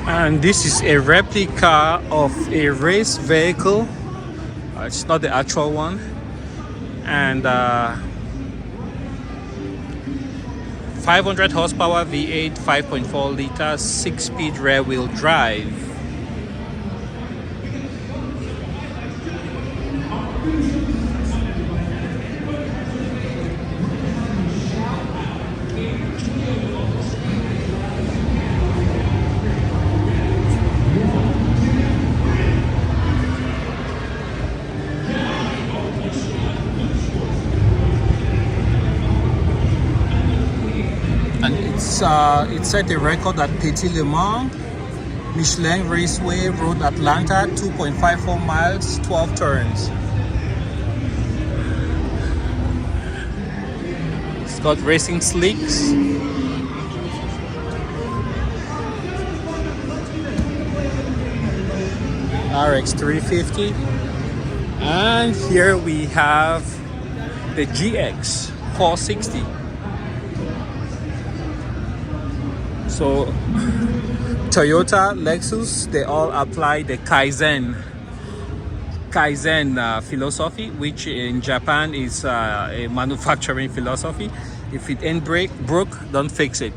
And this is a replica of a race vehicle. It's not the actual one. And 500 horsepower V8, 5.4 liters, 6-speed rear wheel drive. It set a record at Petit Le Mans, Michelin Raceway, Road Atlanta, 2.54 miles, 12 turns. It's got racing slicks. RX 350. And here we have the GX 460. So Toyota, Lexus, they all apply the Kaizen philosophy, which in Japan is a manufacturing philosophy. If it ain't broke, don't fix it.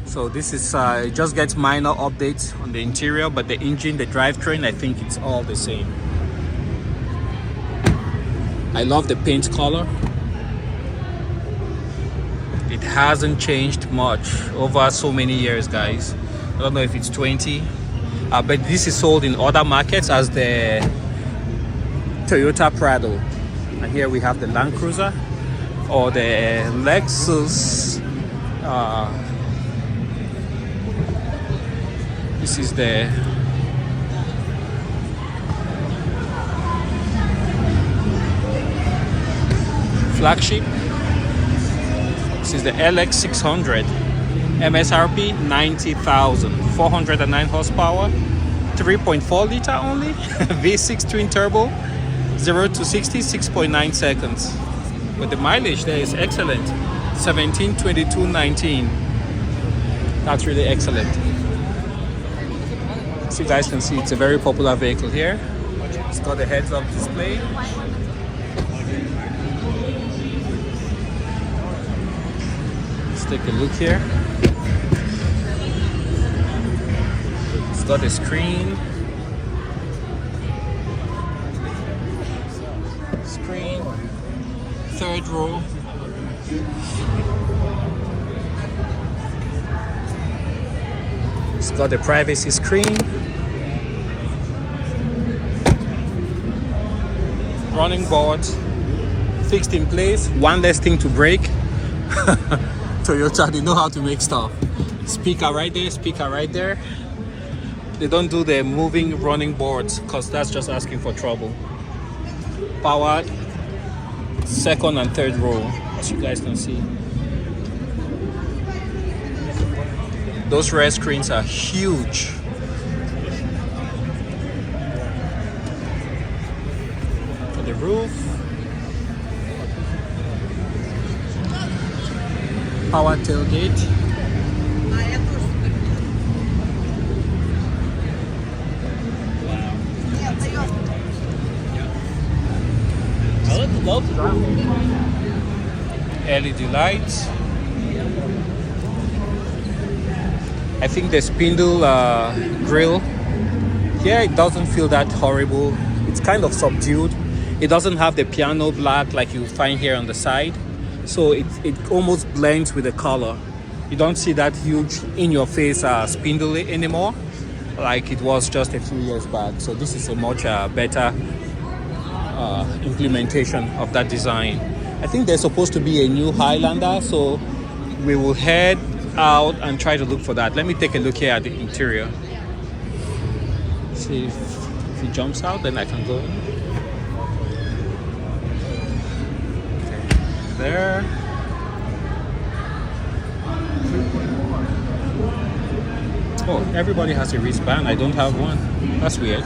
So this is it just gets minor updates on the interior, but the engine, the drivetrain, I think it's all the same. I love the paint color. It hasn't changed much over so many years, guys. I don't know if it's 20, but this is sold in other markets as the Toyota Prado. And here we have the Land Cruiser or the Lexus. This is the flagship. This is the LX 600, MSRP 90,000, 409 horsepower, 3.4 liter only, V6 twin turbo, 0 to 60, 6.9 seconds. But the mileage there is excellent, 17, 22, 19. That's really excellent. As you guys can see, it's a very popular vehicle here. It's got a heads-up display. Take a look here. It's got a screen. Third row. It's got a privacy screen. Running boards. Fixed in place. One less thing to break. Toyota, they know how to make stuff. Speaker right there, speaker right there. They don't do the moving running boards because that's just asking for trouble. Powered second and third row, as you guys can see. Those rear screens are huge. For the roof. Power tailgate. LED lights. I think the spindle grille here, it doesn't feel that horrible. It's kind of subdued. It doesn't have the piano black like you find here on the side. So it almost blends with the color. You don't see that huge in-your-face spindle anymore like it was just a few years back. So this is a much better implementation of that design. I think there's supposed to be a new Highlander, so we will head out and try to look for that. Let me take a look here at the interior. See if he jumps out, then I can go in. There. Oh, everybody has a wristband. I don't have one. That's weird.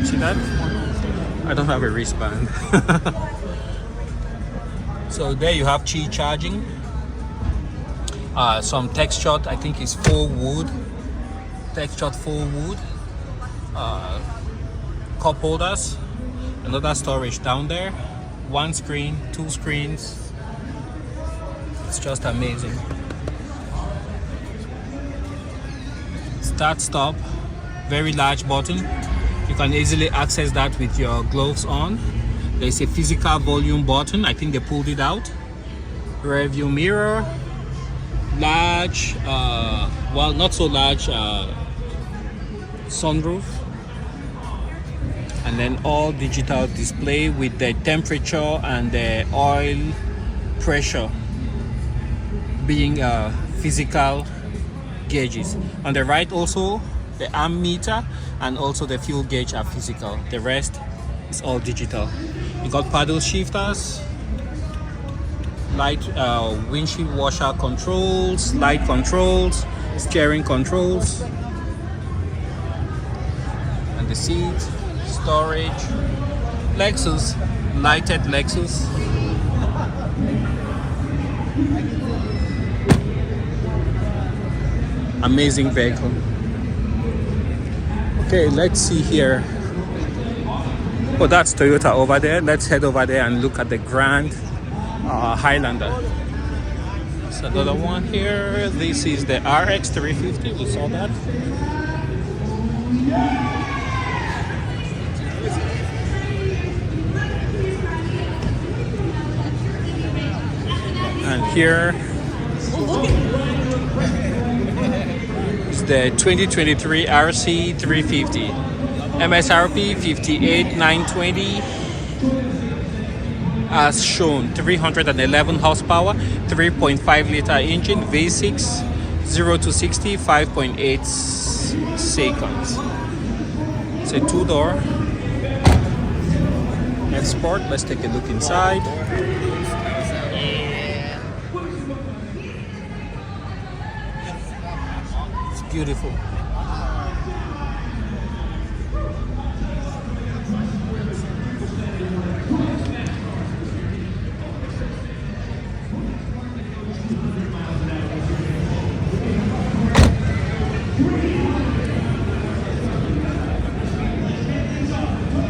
See that? I don't have a wristband. So there you have Qi charging. Some textured, I think it's full wood. Textured full wood. Cup holders. Another storage down there. One screen, two screens. It's just amazing. Start, stop. Very large button. You can easily access that with your gloves on. There's a physical volume button. I think they pulled it out. Rear view mirror. Large, well, not so large sunroof. And then all digital display with the temperature and the oil pressure being physical gauges. On the right also the amp meter and also the fuel gauge are physical. The rest is all digital. You got paddle shifters, light windshield washer controls, light controls, steering controls, and the seat, storage, Lexus, lighted Lexus. Amazing vehicle. Okay, let's see here. Oh, that's Toyota over there. Let's head over there and look at the Grand Highlander. There's another one here. This is the RX 350. We saw that. And here is the 2023 RC 350. MSRP 58,920. As shown, 311 horsepower, 3.5 liter engine, V6, 0 to 60, 5.8 seconds. It's a two-door Sport. Let's take a look inside. It's beautiful.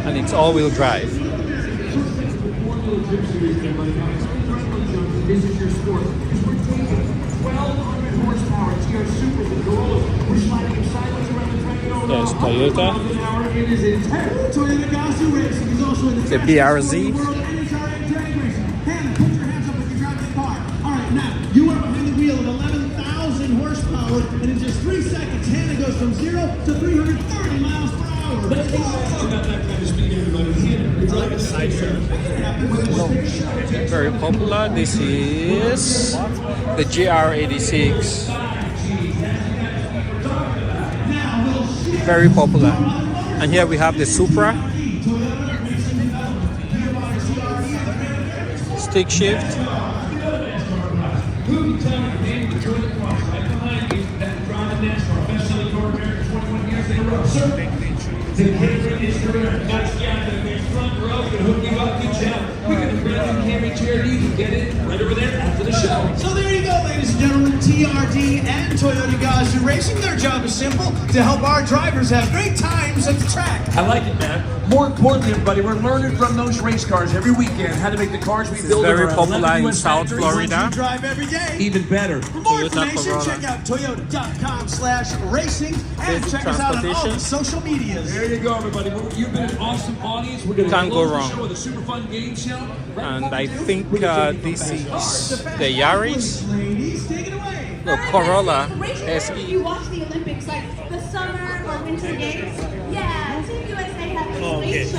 And it's all-wheel drive. There's Toyota. The BRZ. Alright, now you are behind the wheel of 11,000 horsepower, and in just 3 seconds, Hannah goes from 0 to 330 miles per hour. Very popular. This is the GR86. Very popular. And here we have the Supra. Stick shift. So there you go, ladies and gentlemen. TRD and Toyota Gazoo Racing. Their job is simple: to help our drivers have great times at the track. I like it, man. More importantly, everybody, we're learning from those race cars every weekend how to make the cars we build. Very popular in South Florida. Drive every day. Even better. For more information, check out toyota.com/racing and check us out on all the social medias. There you go, everybody. You've been an awesome audience. We're going to Can't go wrong. show with a super fun game show. And I think this is the Yaris. No, Corolla SE. You watch the Olympics, like the summer or winter games. Yeah, Team USA had this race show.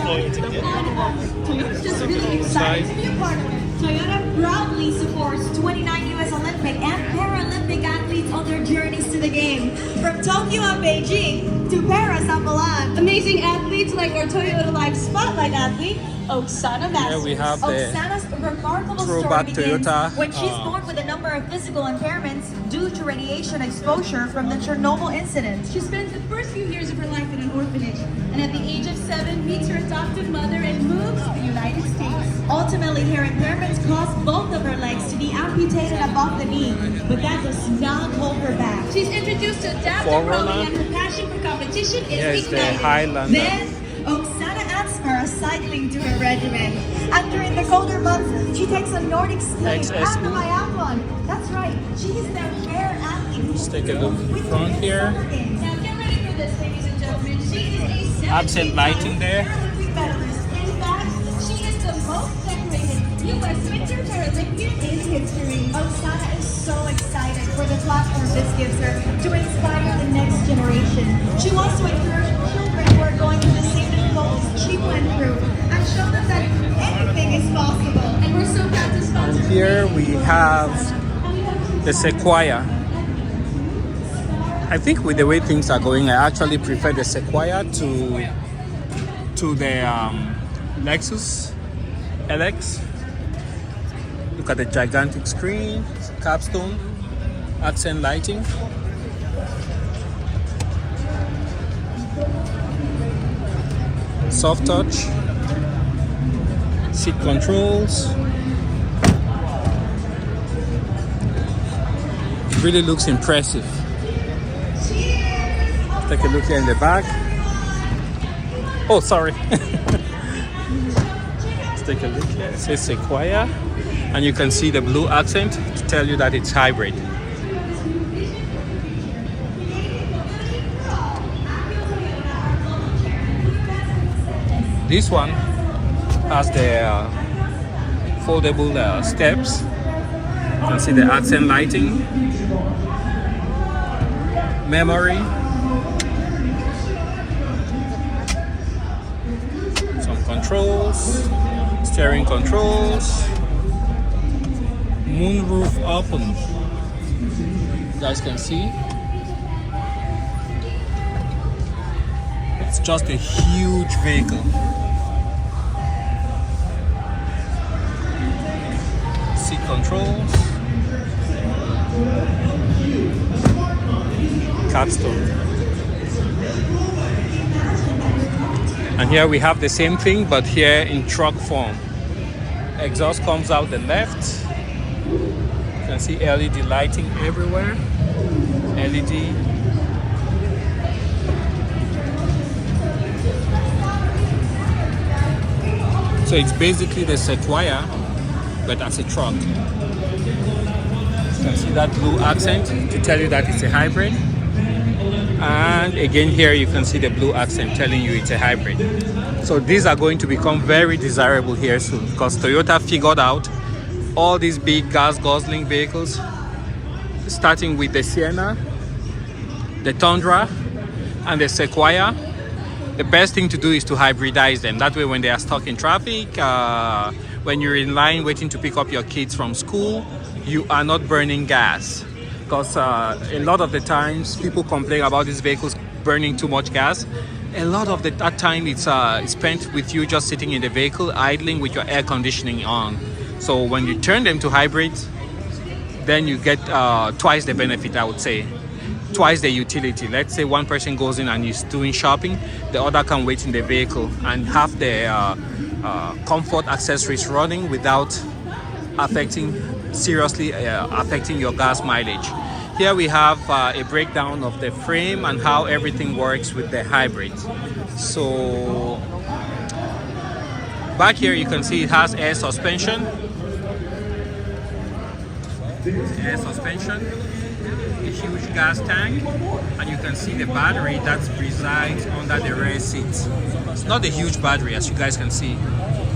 Toyota's just really excited to be a part of it. Toyota proudly supports 29 U.S. Olympic and Paralympic athletes on their journeys to the game. From Tokyo and Beijing to Paris and Milan. Amazing athletes like our Toyota Life Spotlight athlete, Oksana Masters. Here we have the Oksana's remarkable story throwback begins Toyota when she's born with a number of physical impairments due to radiation exposure from the Chernobyl incident. She spends the first few years of her life in an orphanage, and at the age of 7 meets her adoptive mother and moves to the United States. Ultimately, her impairments caused both of her legs to be amputated above the knee, but that does not hold her back. She's introduced to adaptive rowing, and her passion for competition is ignited. Highlander. Then, Oksana adds paracycling to her regimen. And during the colder months, she takes a Nordic skiing and XSE. a biathlon. That's right, she is the rare athlete. Let's take a look front here. Now get ready for this, ladies and gentlemen. She is a Accent lighting there. Paralympic medalist. In fact, she is the most decorated U.S. Winter Paralympian in history. Oksana is so excited for the platform this gives her to inspire the next generation. She wants to encourage children who are going through the same difficulties she went through and show them that anything is possible. And we're so proud to sponsor. And here we have the Sequoia. I think with the way things are going, I actually prefer the Sequoia to the Lexus LX. Look at the gigantic screen, capstone, accent lighting. Soft touch, seat controls. It really looks impressive. Take a look here in the back. Oh, sorry. Let's take a look here. It says Sequoia, and you can see the blue accent to tell you that it's hybrid. This one has the foldable steps. You can see the accent lighting, memory, some controls, steering controls, moonroof open. You guys can see it's just a huge vehicle. Seat controls, capstone. And here we have the same thing, but here in truck form. Exhaust comes out the left. You can see LED lighting everywhere. LED. So it's basically the Sequoia, but as a truck. You can see that blue accent to tell you that it's a hybrid. And again here you can see the blue accent telling you it's a hybrid. So these are going to become very desirable here soon, because Toyota figured out all these big gas guzzling vehicles, starting with the Sienna, the Tundra, and the Sequoia. The best thing to do is to hybridize them. That way when they are stuck in traffic, when you're in line waiting to pick up your kids from school, you are not burning gas. Because a lot of the times people complain about these vehicles burning too much gas. A lot of that time it's spent with you just sitting in the vehicle, idling with your air conditioning on. So when you turn them to hybrids, then you get twice the benefit, I would say. Twice the utility. Let's say one person goes in and is doing shopping, the other can wait in the vehicle and have the comfort accessories running without seriously affecting your gas mileage. Here we have a breakdown of the frame and how everything works with the hybrid. So back here you can see it has air suspension. Air suspension, a huge gas tank, and you can see the battery that resides under the rear seats. It's not a huge battery, as you guys can see.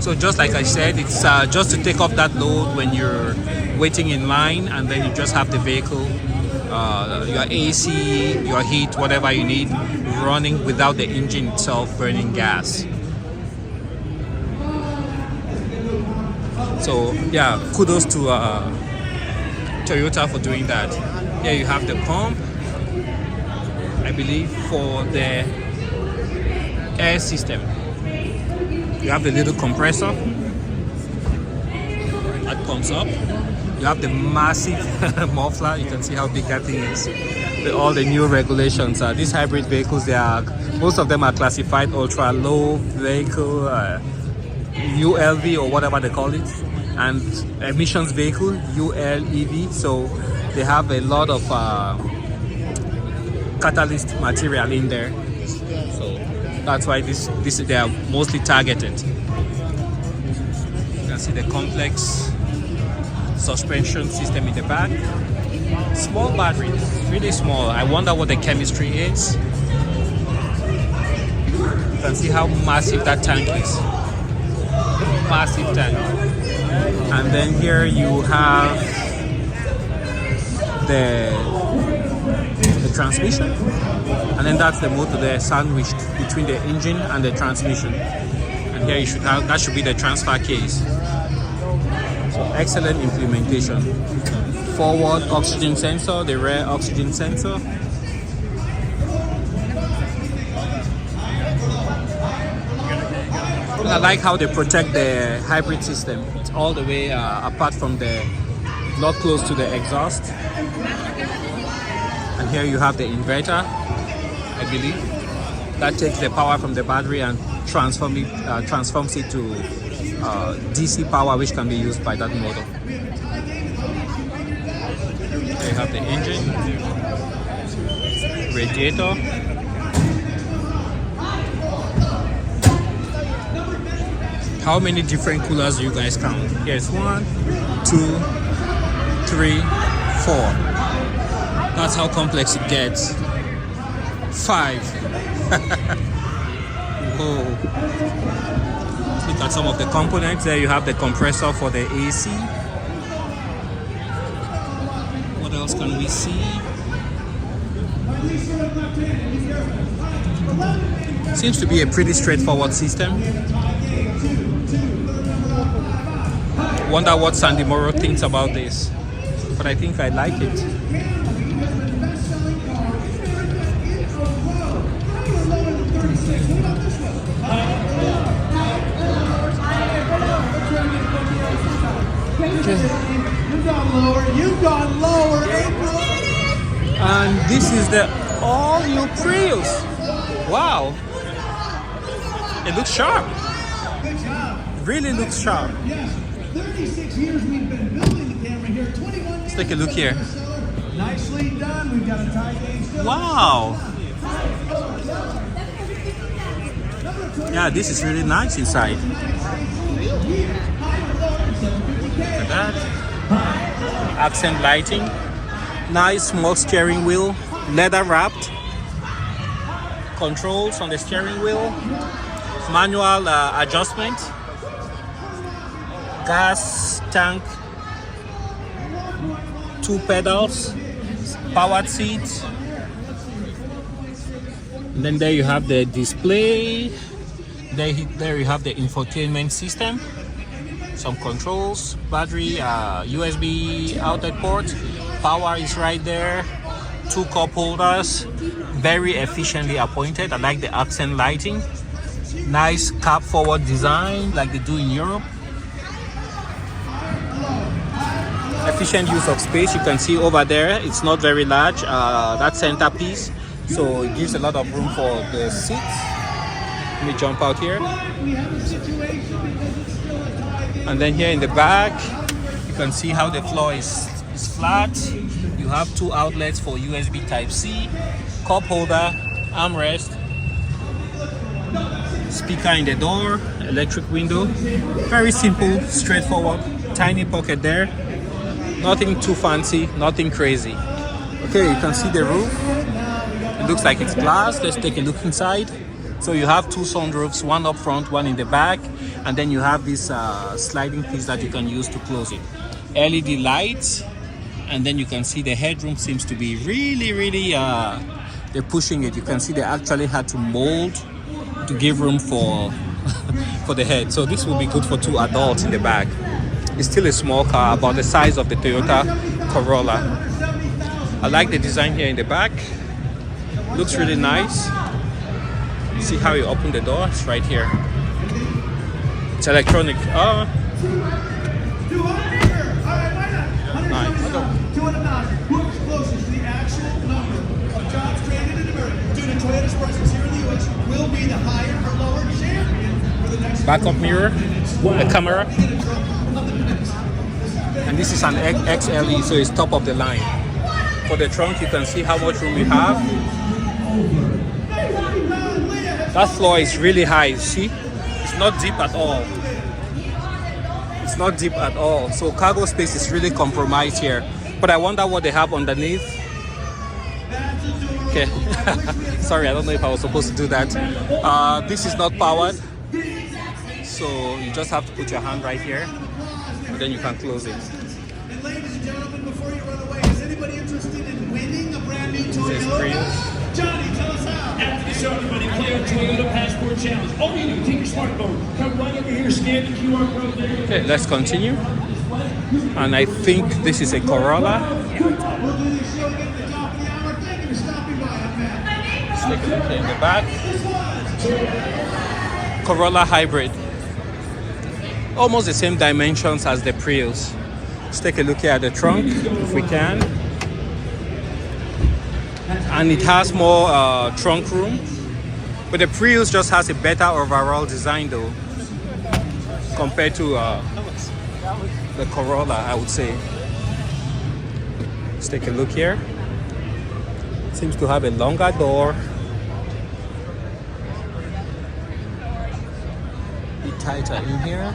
So just like I said, it's just to take off that load when you're waiting in line, and then you just have the vehicle, your AC, your heat, whatever you need, running without the engine itself burning gas. So yeah, kudos to Toyota for doing that. Here you have the pump, I believe, for the air system. You have the little compressor that comes up. You have the massive muffler. You can see how big that thing is. All the new regulations. These hybrid vehicles, most of them are classified ultra low vehicle, ULV or whatever they call it, and emissions vehicle, ULEV. So they have a lot of catalyst material in there. So that's why they are mostly targeted. You can see the complex suspension system in the back. Small battery, really small. I wonder what the chemistry is. You can see how massive that tank is. Massive tank. And then here you have the transmission, and then that's the motor there sandwiched between the engine and the transmission. And here you should have, that should be the transfer case. So excellent implementation. Forward oxygen sensor, the rear oxygen sensor. I like how they protect the hybrid system. It's all the way apart from not close to the exhaust. And here you have the inverter, I believe, that takes the power from the battery and transforms it to DC power, which can be used by that motor. There you have the engine, radiator. How many different coolers do you guys count? Here's 1, 2, 3, 4. That's how complex it gets. 5. Whoa. Look at some of the components. There you have the compressor for the AC. What else can we see? Seems to be a pretty straightforward system. Wonder what Sandy Morrow thinks about this, but I think I like it. You've gone lower, April. And this is the all-new Prius. Wow, it looks sharp. Good job. Really looks sharp. Yes, 36 years we've been building the camera here. 21 Let's take a look here. Nicely done. We've got a tie game still. Wow. Yeah, this is really nice inside. Look at that. Accent lighting. Nice small steering wheel. Leather wrapped. Controls on the steering wheel. Manual adjustment. Gas tank. 2 pedals. Powered seats. And then there you have the display. There you have the infotainment system. Some controls, battery, USB outlet port. Power is right there. 2 cup holders. Very efficiently appointed. I like the accent lighting. Nice cab forward design like they do in Europe. Efficient use of space. You can see over there, it's not very large. That centerpiece. So it gives a lot of room for the seats. Let me jump out here. And then here in the back, you can see how the floor is flat. You have 2 outlets for USB Type-C, cup holder, armrest, speaker in the door, electric window. Very simple, straightforward, tiny pocket there. Nothing too fancy, nothing crazy. Okay, you can see the roof. It looks like it's glass. Let's take a look inside. So you have 2 sunroofs, one up front, one in the back, and then you have this sliding piece that you can use to close it. LED lights, and then you can see the headroom seems to be really, they're pushing it. You can see they actually had to mold to give room for for the head. So this will be good for 2 adults in the back. It's still a small car, about the size of the Toyota Corolla. I like the design here in the back. Looks really nice. See how you open the door? It's right here. It's electronic. 209. Whoever's closest to the actual number of jobs created in America due to Toyota Sports here in the U.S. will be the higher or lower champion for the next Backup mirror, the camera. And this is an XLE, so it's top of the line. For the trunk, you can see how much room we have. That floor is really high, see? It's not deep at all. It's not deep at all. So cargo space is really compromised here. But I wonder what they have underneath. Okay. Sorry, I don't know if I was supposed to do that. This is not powered. So you just have to put your hand right here. And then you can close it. And ladies and gentlemen, before you run away, is anybody interested in winning a brand new Toyota? Johnny, tell us how. After the show, everybody, play our Toyota Passport Challenge. All you do, take your smartphone, come right over here, scan the QR code there. Okay, let's continue. And I think this is a Corolla. We'll do this show again at the top of the hour. Thank you for stopping by. I'm Matt. Let's take a look in the back. Corolla hybrid. Almost the same dimensions as the Prius. Let's take a look here at the trunk, if we can. And it has more trunk room. But the Prius just has a better overall design though, compared to the Corolla, I would say. Let's take a look here. It seems to have a longer door. Be tighter in here.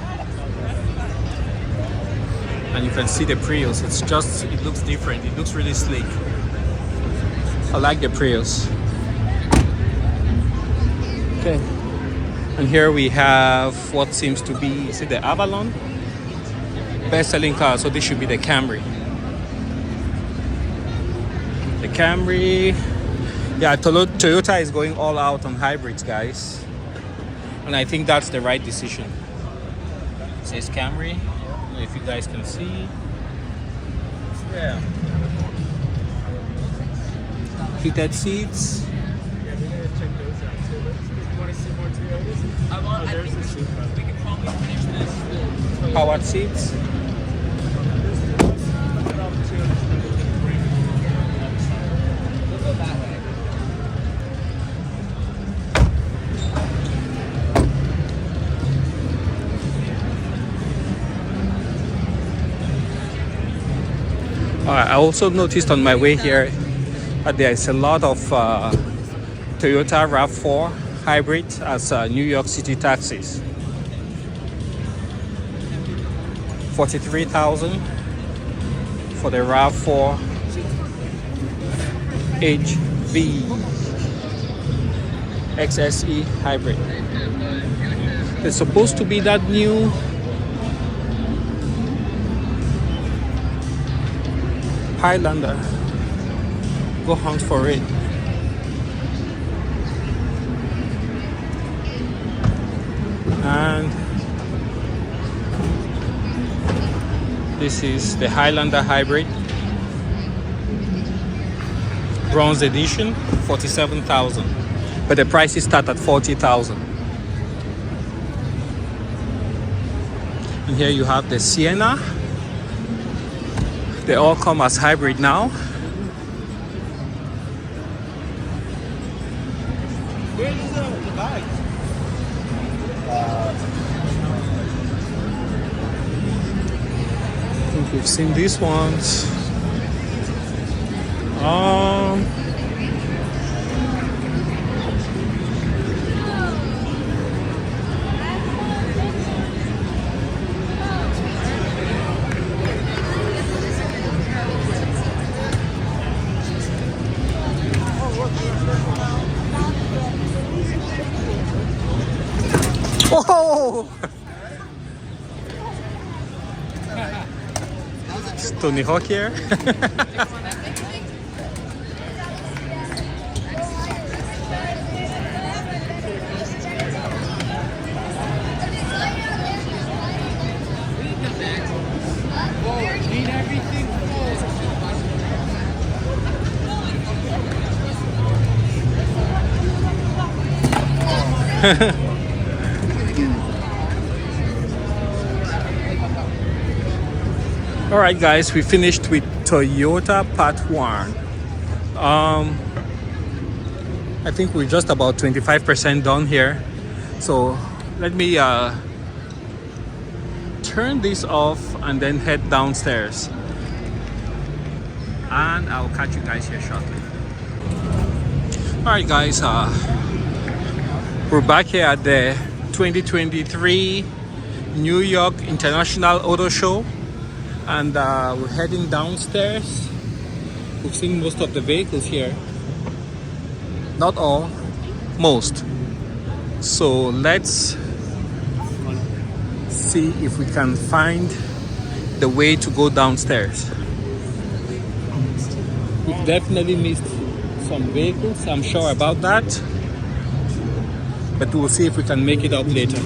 And you can see the Prius. It looks different. It looks really sleek. I like the Prius. Okay. And here we have what seems to be, is it the Avalon? Best-selling car, so this should be the Camry. The Camry. Yeah, Toyota is going all out on hybrids, guys. And I think that's the right decision. It says Camry. I don't know if you guys can see. Yeah. Heated seats. Powered seats. I also noticed on my way here that there is a lot of Toyota RAV4 hybrid as New York City taxis. 43,000 for the RAV4 HV XSE hybrid. It's supposed to be that new Highlander. Go hunt for it. And this is the Highlander hybrid, bronze edition, 47,000, but the prices start at 40,000. And here you have the Sienna. They all come as hybrid now. Where's the bag? I think we've seen these ones. Oh! It's Tony Hawk here. All right, guys, we finished with Toyota Path 1. I think we're just about 25% done here. So let me turn this off and then head downstairs. And I'll catch you guys here shortly. Alright guys, we're back here at the 2023 New York International Auto Show, and we're heading downstairs. We've seen most of the vehicles here. Not all, most. So let's see if we can find the way to go downstairs. We've definitely missed some vehicles, I'm sure about that, but we'll see if we can make it up later.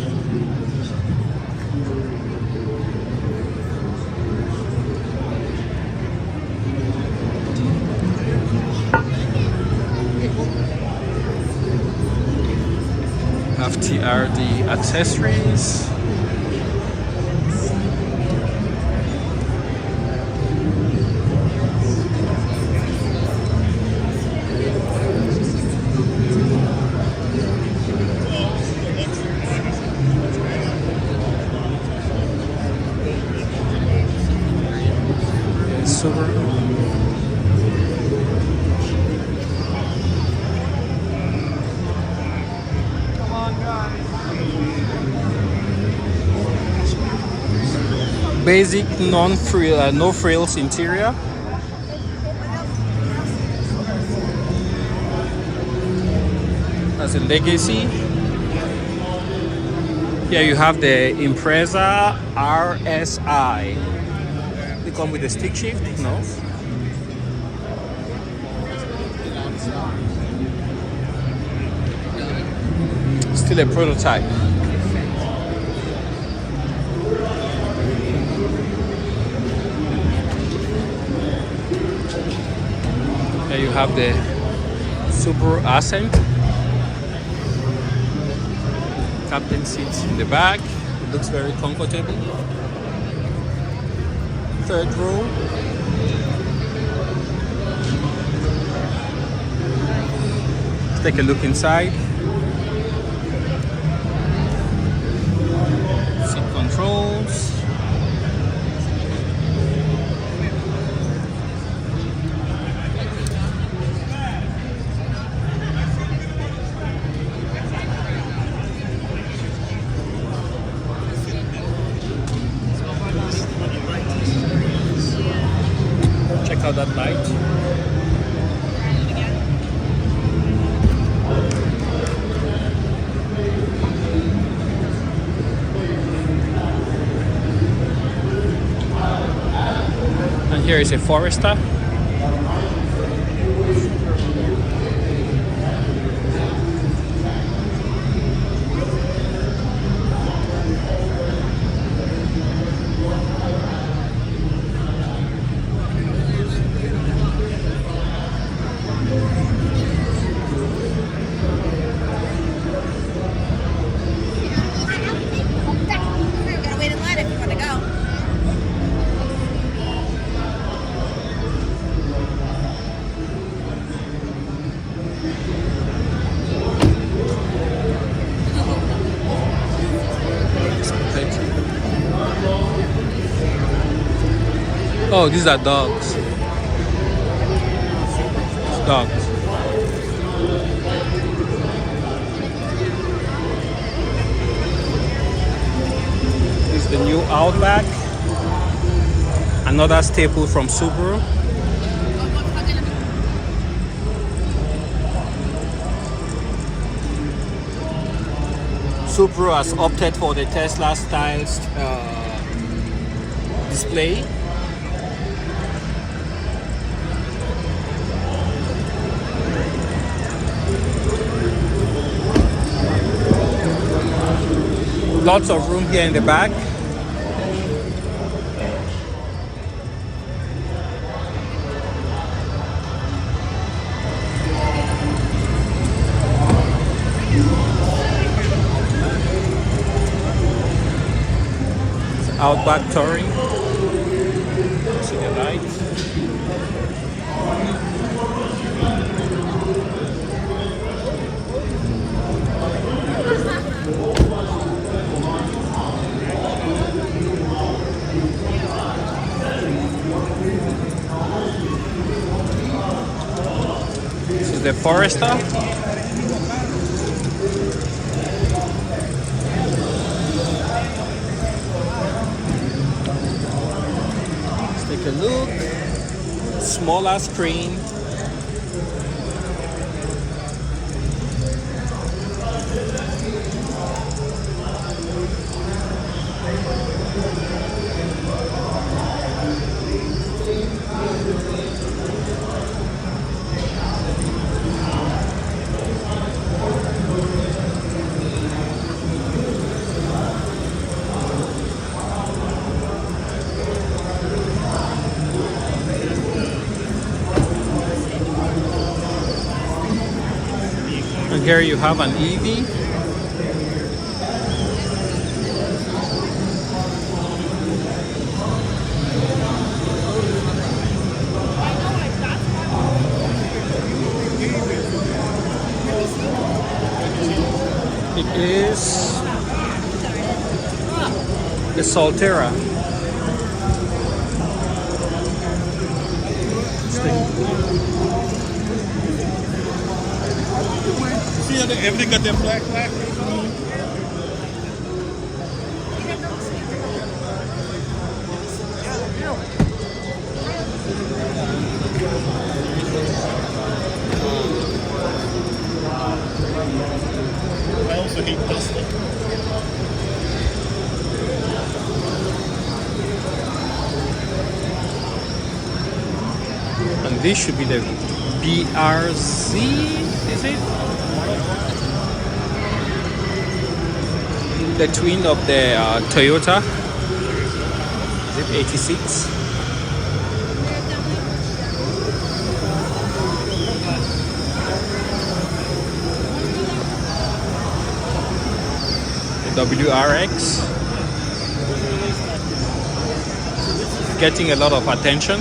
Have TRD accessories. Basic non-frill, no frills interior. That's a Legacy. Here you have the Impreza RSI. They come with a stick shift, no? Still a prototype. Here you have the Subaru Ascent. Captain seats in the back. It looks very comfortable. Third row. Let's take a look inside. Seat controls. Check out that light. And here is a Forester. Oh, these are dogs. It's dogs. This is the new Outback. Another staple from Subaru. Subaru has opted for the Tesla style display. Lots of room here in the back. It's Outback Touring. See the lights. is the Forester. Let's take a look. Smaller screen. And here you have an EV. It is the Solterra. See how everything got that black flag? I also hate dusting. And this should be the BRZ, is it? The twin of the Toyota. Is it 86? The WRX. Getting a lot of attention.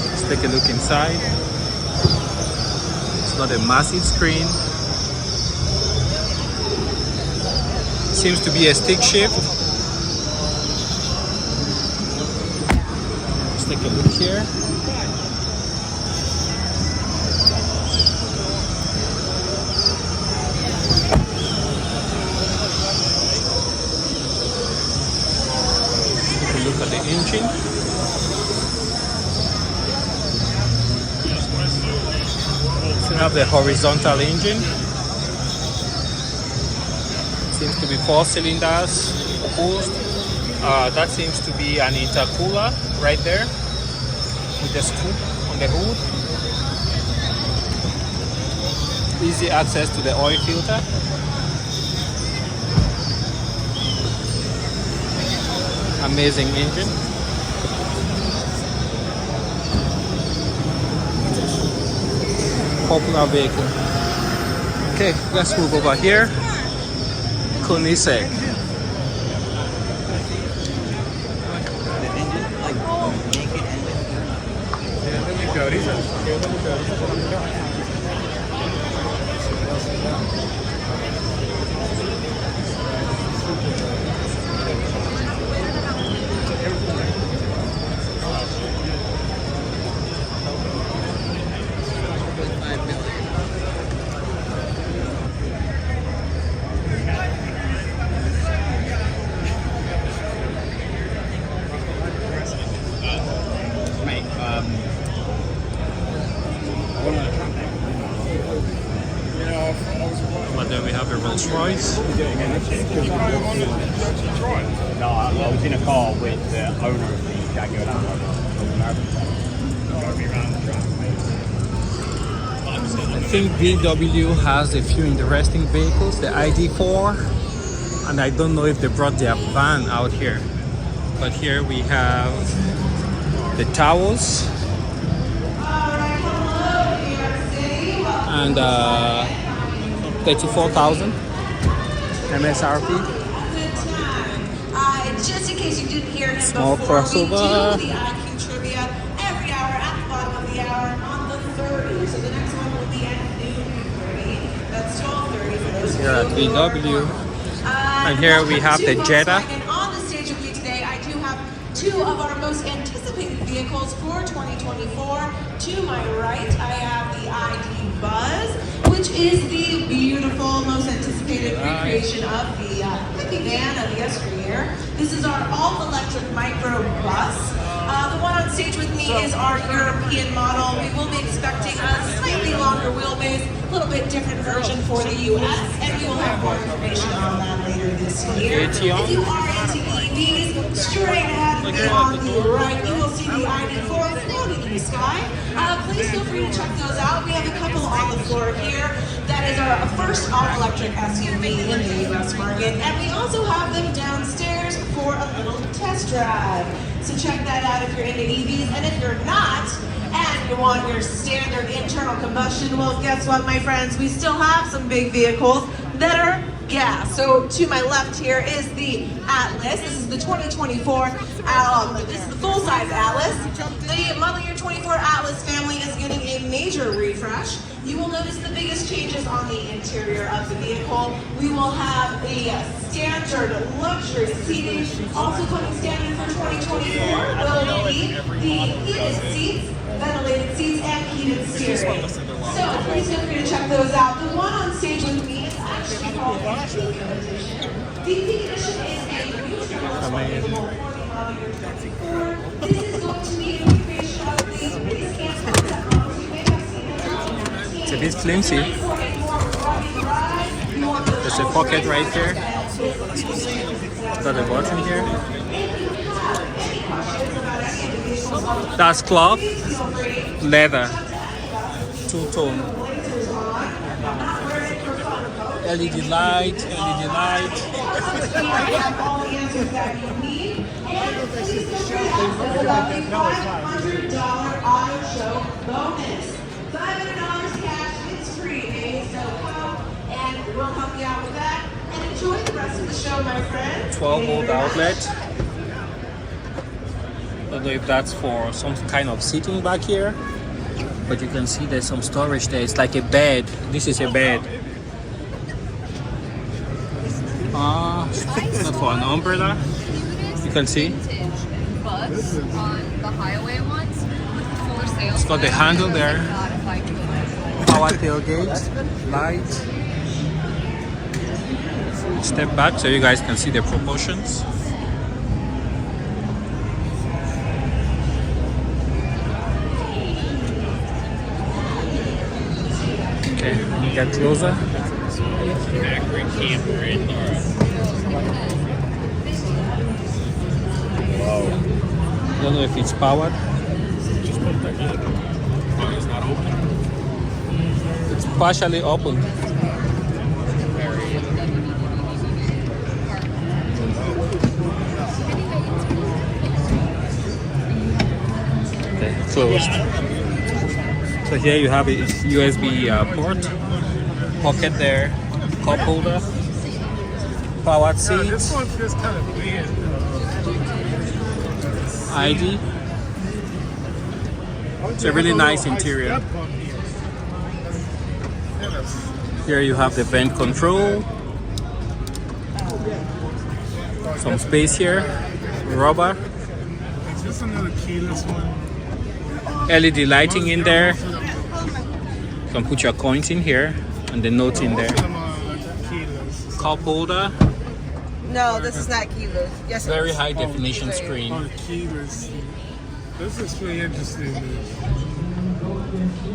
Let's take a look inside. It's not a massive screen. Seems to be a stick shift. Let's take a look here. Take a look at the engine. We have the horizontal engine. Seems to be 4 cylinders opposed. That seems to be an intercooler right there with the scoop on the hood. Easy access to the oil filter. Amazing engine. Popular vehicle. Okay, let's move over here. Koenigsegg. But then we have a Rolls Royce. No, I was in a car with the owner of the Jaguar Land Rover. I think VW has a few interesting vehicles, the ID4, and I don't know if they brought their van out here. But here we have the Taos and 34,000 MSRP. Just in case you didn't hear him Small before, crossover. we do the IQ trivia every hour at the bottom of the hour on the 30. So the next one will be at noon 30. That's 12:30 for those Here at VW. And here we have the Jetta. And on the stage with me today, I do have two of our most anticipated picked vehicles for 2024. To my right, I have the ID Buzz, which is the beautiful, most anticipated recreation of the hippie van of yesteryear. This is our all-electric micro bus. The one on stage with me is our European model. We will be expecting a slightly longer wheelbase, a little bit different version for the US, and we will have more information on that later this year. If you are into EVs, straight ahead of me on the right, you will see the ID4 floating in the sky. Please feel free to check those out. We have a couple on the floor here. That is our first all-electric SUV in the US market, and we also have them downstairs for a little test drive. So check that out if you're into EVs, and if you're not, and you want your standard internal combustion, well, guess what, my friends? We still have some big vehicles that are gas. So to my left here is the Atlas. This is the 2024, this is the full-size Atlas. The model year 24 Atlas family is getting a major refresh. You will notice the biggest changes on the interior of the vehicle. We will have a standard luxury seating. Also coming standard for 2024 will be the heated seats, ventilated seats, and heated steering. So please feel free to check those out. The one on stage with me is actually called the Peak Edition. The Peak Edition is a neutral model year 24. This is going to be a recreation of the base camp concept models you may have seen. It's a bit flimsy. There's a pocket right there. Got a button here. That's cloth, leather, two-tone. LED light, LED light. $500 auto show bonus. $500 cash, it's free, baby. So come and we'll help you out with that. And enjoy the rest of the show, my friend. 12-volt outlet. I don't know if that's for some kind of seating back here, but you can see there's some storage there. It's like a bed. This is a bed. Not for an umbrella. You can see. Bus on the highway ones with for sale. It's got the handle there. Power tailgate, light. Step back so you guys can see the proportions. Okay, get closer. Wow. I don't know if it's powered. It's not open. It's partially open. Okay, closed. So here you have a USB port, pocket there, cup holder, powered seat, This one feels kind of weird. ID. It's a really nice interior. Here you have the vent control, some space here, rubber, Is this another keyless one? LED lighting in there. You can put your coins in here and the notes in there. Cup holder. No, this is not keyless. Yes, Very high definition screen. Oh, keyless. This is really interesting.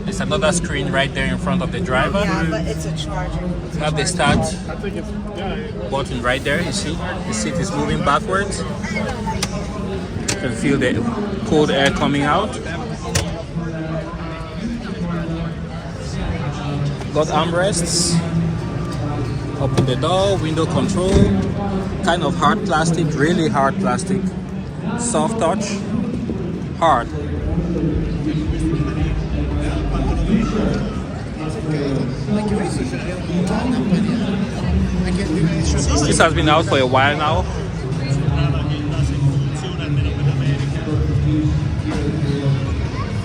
There's another screen right there in front of the driver. Yeah, but it's a charger. You have the start button right there, you see? The seat is moving backwards. You can feel the cold air coming out. Got armrests. Open the door, window control. Kind of hard plastic, really hard plastic. Soft touch, hard. This has been out for a while now.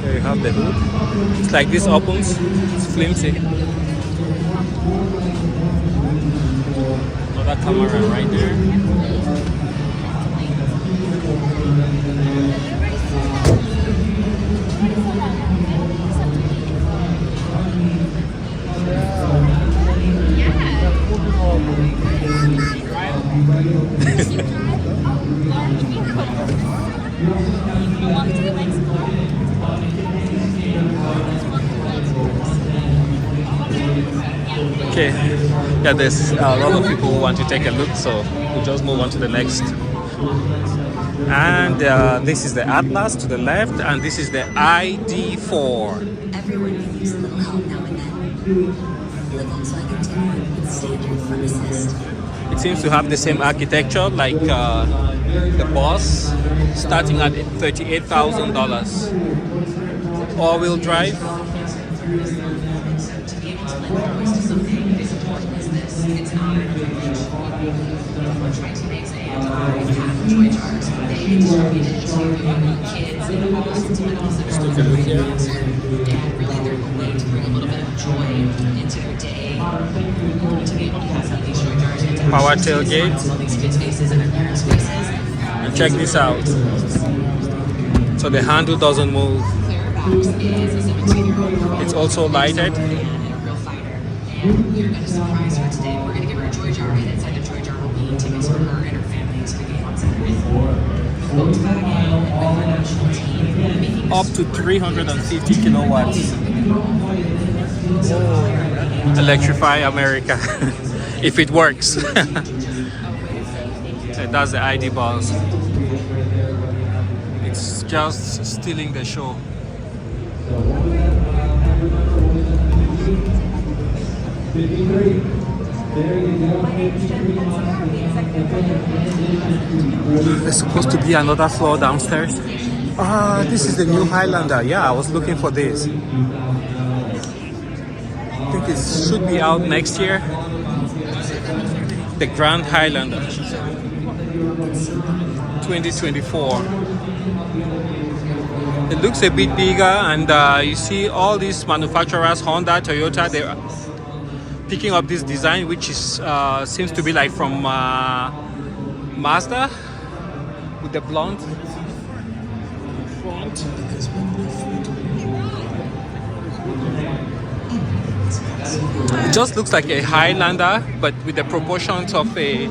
There you have the hood. It's like this opens, it's flimsy. Another camera right there. Okay, yeah, there's a lot of people who want to take a look, so we'll just move on to the next. And this is the Atlas to the left, and this is the ID4. Everyone can use a little help now and then. The Volkswagen Tiguan with standard front assist. It seems to have the same architecture like the Boss, starting at $38,000. All-wheel drive. It's not we're trying to make a joy jars. They distributed to kids in the Boston and also and really they're a way to bring a little bit of joy into their day, to be able to pass out these joy jars into Power tailgate. all these kids' faces and their parents' faces. And check this out. So the handle doesn't move. Claire Box is a 17-year-old. It's also lighted. And we're going to surprise her today. We're going to give her a joy jar, and inside the joy jar will be tickets for her and her family to the game on Saturday. Volkswagen with our national team. Up to 350 kilowatts. Electrify America. If it works. So that's the ID Buzz. It's just stealing the show. There's supposed to be another floor downstairs. This is the new Highlander. Yeah, I was looking for this. I think it should be out next year. The Grand Highlander 2024. It looks a bit bigger, and you see all these manufacturers, Honda, Toyota, they're picking up this design, which is seems to be like from Mazda with the blonde front. It just looks like a Highlander, but with the proportions of a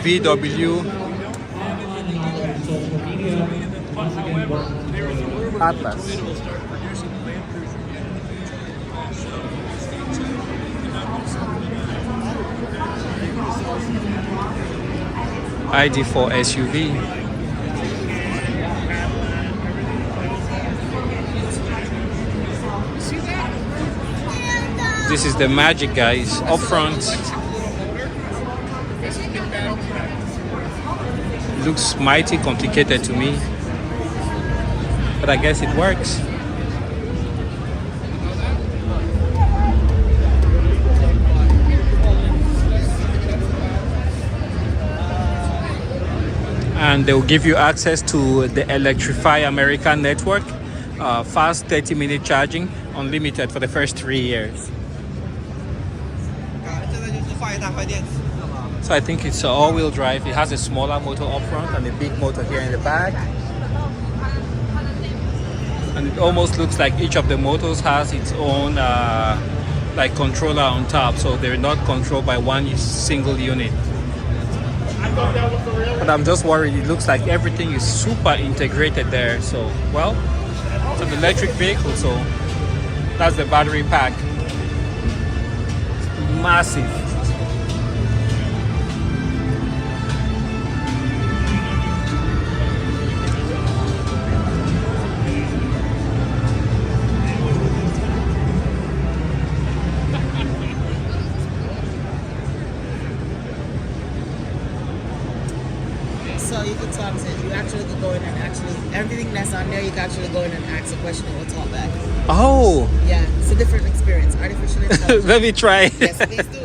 VW Atlas. ID4 SUV. This is the Magic, guys, up front. Looks mighty complicated to me, but I guess it works. And they'll give you access to the Electrify America network, fast 30-minute charging, unlimited for the first 3 years. So I think it's all-wheel drive. It has a smaller motor up front and a big motor here in the back. And it almost looks like each of the motors has its own like controller on top, so they're not controlled by one single unit. But I'm just worried, it looks like everything is super integrated there. So, well, it's an electric vehicle, so that's the battery pack. Massive. So you could talk to it. You actually could go in and everything that's on there, you can actually go in and ask a question and we'll talk back. Oh! Yeah, it's a different experience. Artificial intelligence. Let me try. Yes, please do.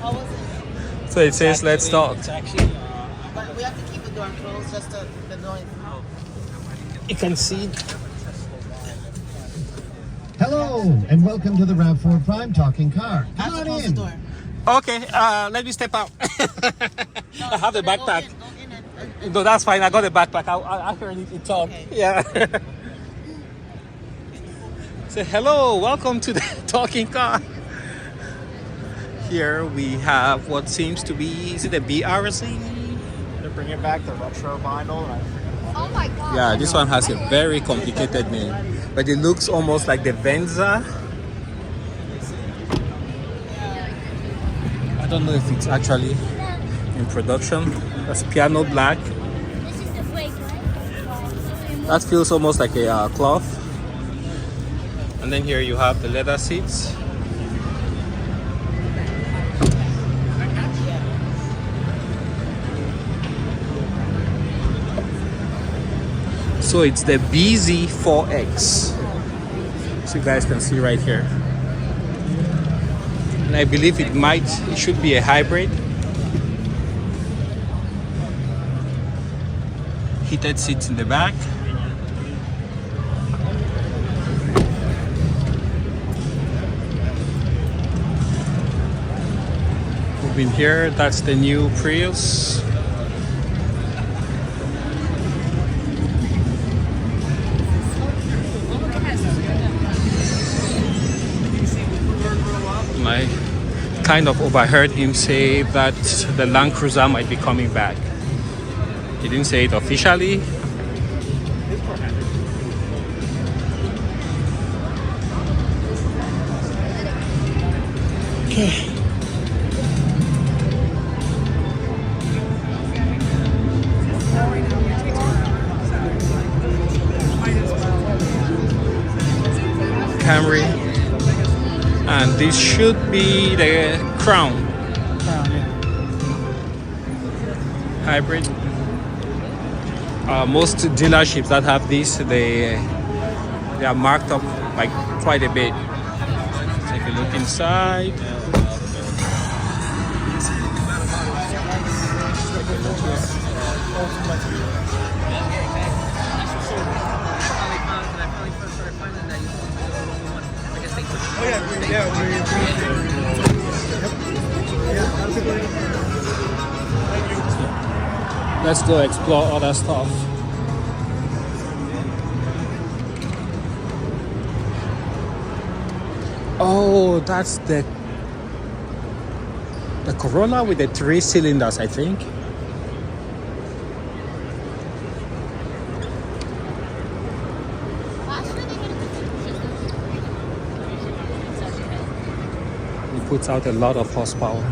How was it? So it says, let's talk. It's actually, but we have to keep the door closed just to the noise. You can see. Hello, and welcome to the RAV4 Prime Talking Car. Come on in. Okay, let me step out. I have the backpack. No, that's fine. I got the backpack. I heard it talk. Okay. Yeah. Say hello. Welcome to the Talking Car. Here we have what seems to be, is it a BRC? They're bringing back the retro vinyl. Oh my god. Yeah, this one has a very complicated name, but it looks almost like the Venza. don't know if it's actually in production. That's piano black. That feels almost like a cloth. And then here you have the leather seats. So it's the BZ4X. So you guys can see right here. And I believe it should be a hybrid. Heated seats in the back. Moving here, that's the new Prius. I kind of overheard him say that the Land Cruiser might be coming back. He didn't say it officially. Okay. Camry. And this should be the Crown. Hybrid. Most dealerships that have this, they are marked up like quite a bit. Take a look inside. Let's go explore other stuff. Oh, that's the Corolla with the 3 cylinders, I think. It puts out a lot of horsepower.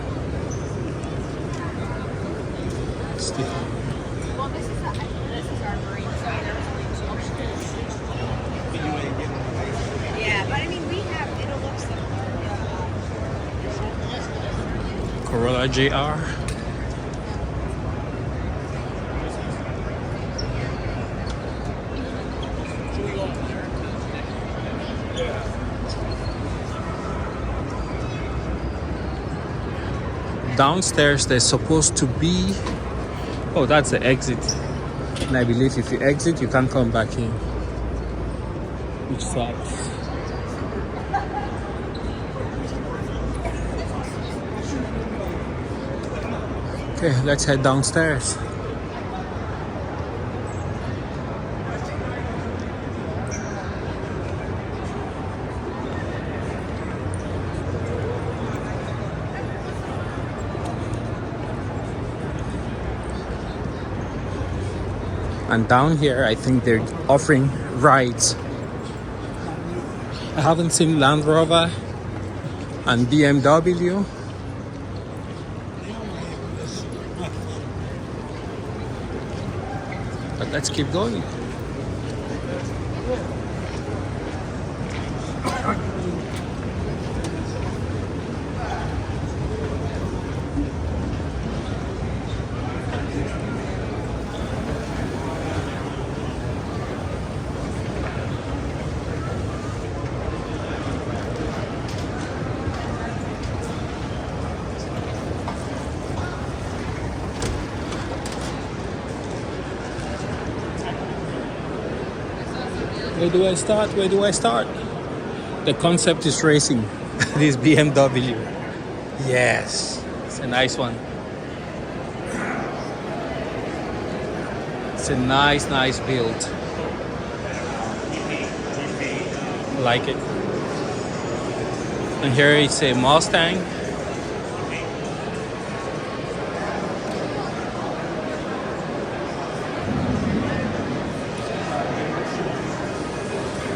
Well, this is our marine, so yeah, but I mean, we have, it'll look similar. Corolla JR. Downstairs there's supposed to be, oh, that's the exit, and I believe if you exit you can't come back in, which sucks. Okay, let's head downstairs. And down here, I think they're offering rides. I haven't seen Land Rover and BMW. But let's keep going. Where do I start? Where do I start? The concept is racing. This BMW. Yes, it's a nice one. It's a nice build. Like it. And here it's a Mustang.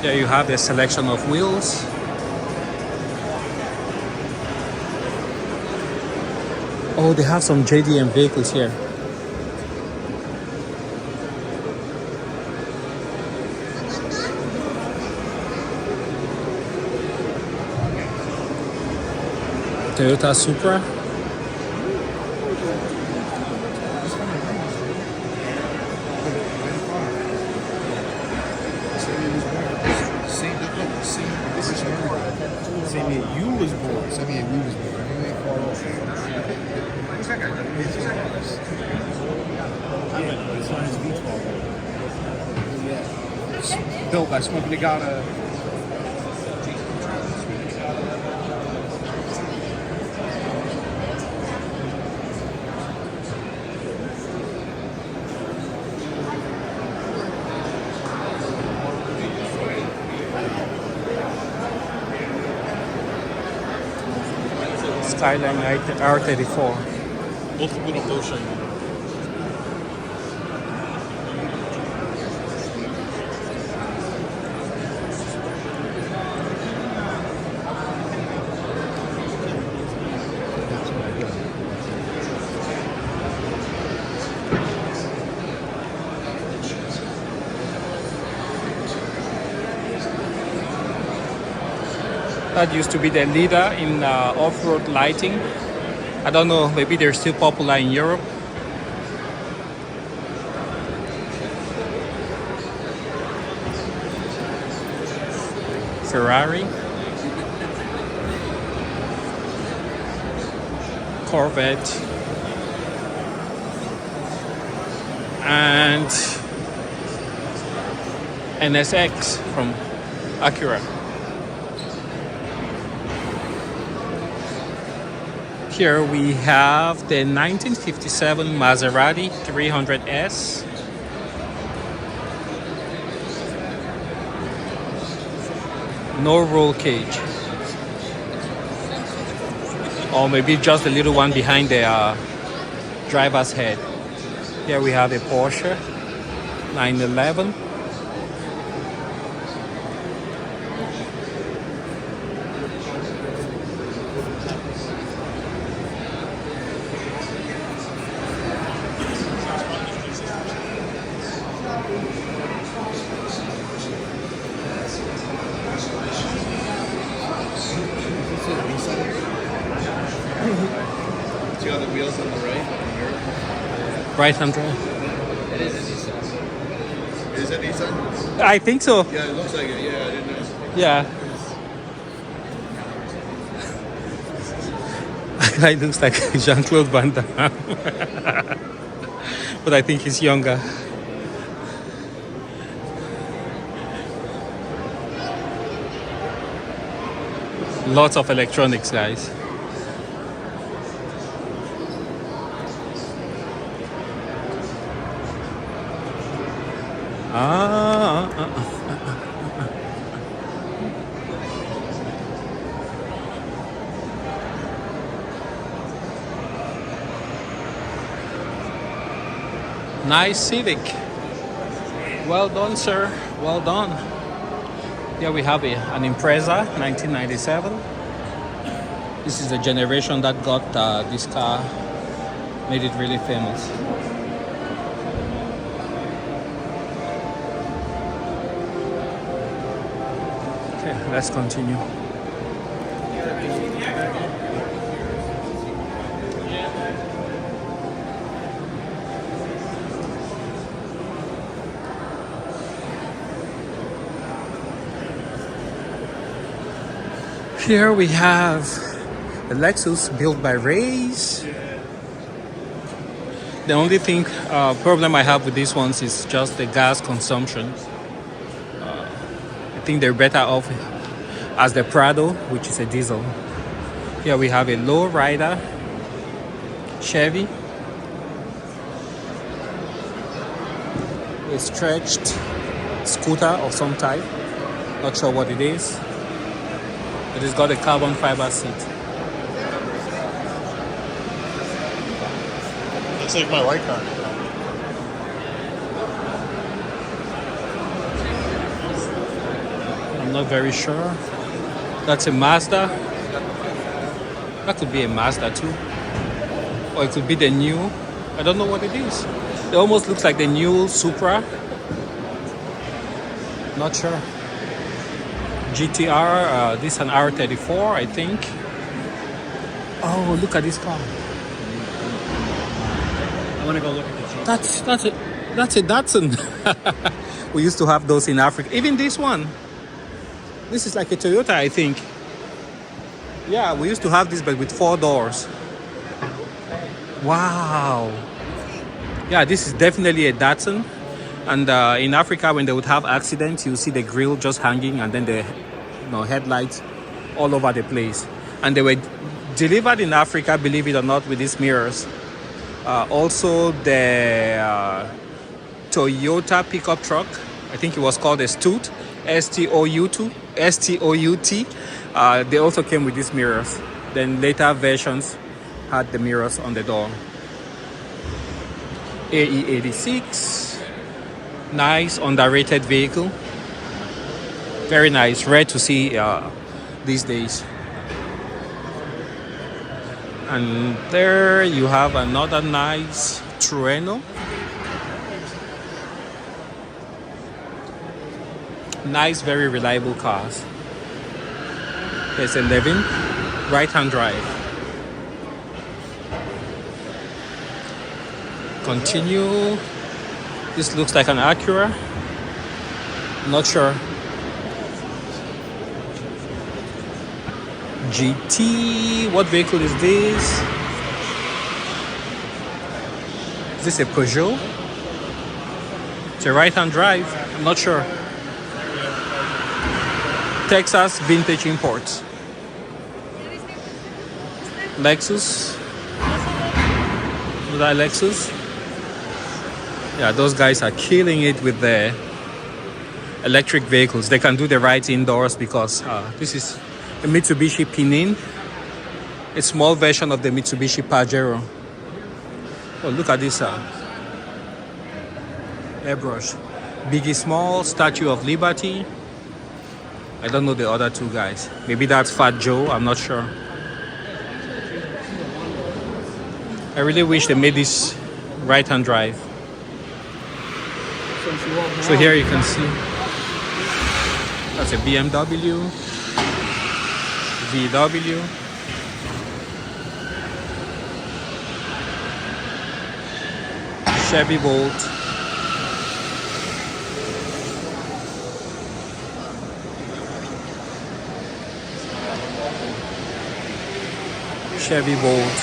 There you have a selection of wheels. Oh, they have some JDM vehicles here. Toyota Supra. Same year you was born. Same year we was born. You ain't far off. What's that guy? Yeah, it's on his V12. Yeah. Built by Smoking the God. Skyline R34. Multiple motion. That used to be the leader in off-road lighting. I don't know, maybe they're still popular in Europe. Ferrari. Corvette. And NSX from Acura. Here we have the 1957 Maserati 300S. No roll cage. Or maybe just a little one behind the driver's head. Here we have a Porsche 911. See all the wheels on the right? Right-hand drive. It is a Nissan. It is a Nissan? I think so. Yeah, it looks like it. Yeah, I didn't know. Yeah. Guy looks like Jean-Claude Van Damme. But I think he's younger. Lots of electronics, guys. Nice Civic. Well done, sir. Well done. Here we have an Impreza 1997. This is the generation that got this car, made it really famous. Okay, let's continue. Here we have a Lexus built by Race. The only problem I have with these ones is just the gas consumption. I think they're better off as the Prado, which is a diesel. Here we have a lowrider Chevy. A stretched scooter of some type. Not sure what it is. It has got a carbon fiber seat. Looks like my white car. I'm not very sure. That's a Mazda. That could be a Mazda too. or it could be the new. I don't know what it is. It almost looks like the new Supra. Not sure. GTR. This is an R34, I think. Oh, look at this car. I want to go look at the Jeep. That's a Datsun. We used to have those in Africa. Even this one. This is like a Toyota, I think. Yeah, we used to have this, but with 4 doors. Wow. Yeah, this is definitely a Datsun. And in Africa, when they would have accidents, you see the grill just hanging and then the headlights all over the place. And they were delivered in Africa, believe it or not, with these mirrors. Also, the Toyota pickup truck, I think it was called a Stoot, S-T-O-U-T. They also came with these mirrors. Then later versions had the mirrors on the door. AE86, nice underrated vehicle. Very nice, rare to see these days. And there you have another nice Trueno. Nice, very reliable cars. There's 11, right-hand drive. Continue. This looks like an Acura. Not sure. GT. What vehicle is this? Is this a Peugeot? It's a right-hand drive. I'm not sure. Texas vintage imports. Lexus. Is that Lexus? Yeah, those guys are killing it with the electric vehicles. They can do the rides indoors because this is a Mitsubishi Pinin, a small version of the Mitsubishi Pajero. Oh, look at this airbrush. Biggie Small, Statue of Liberty. I don't know the other two guys. Maybe that's Fat Joe, I'm not sure. I really wish they made this right-hand drive. So here you can see that's a BMW, VW, Chevy Bolt, Chevy Bolt.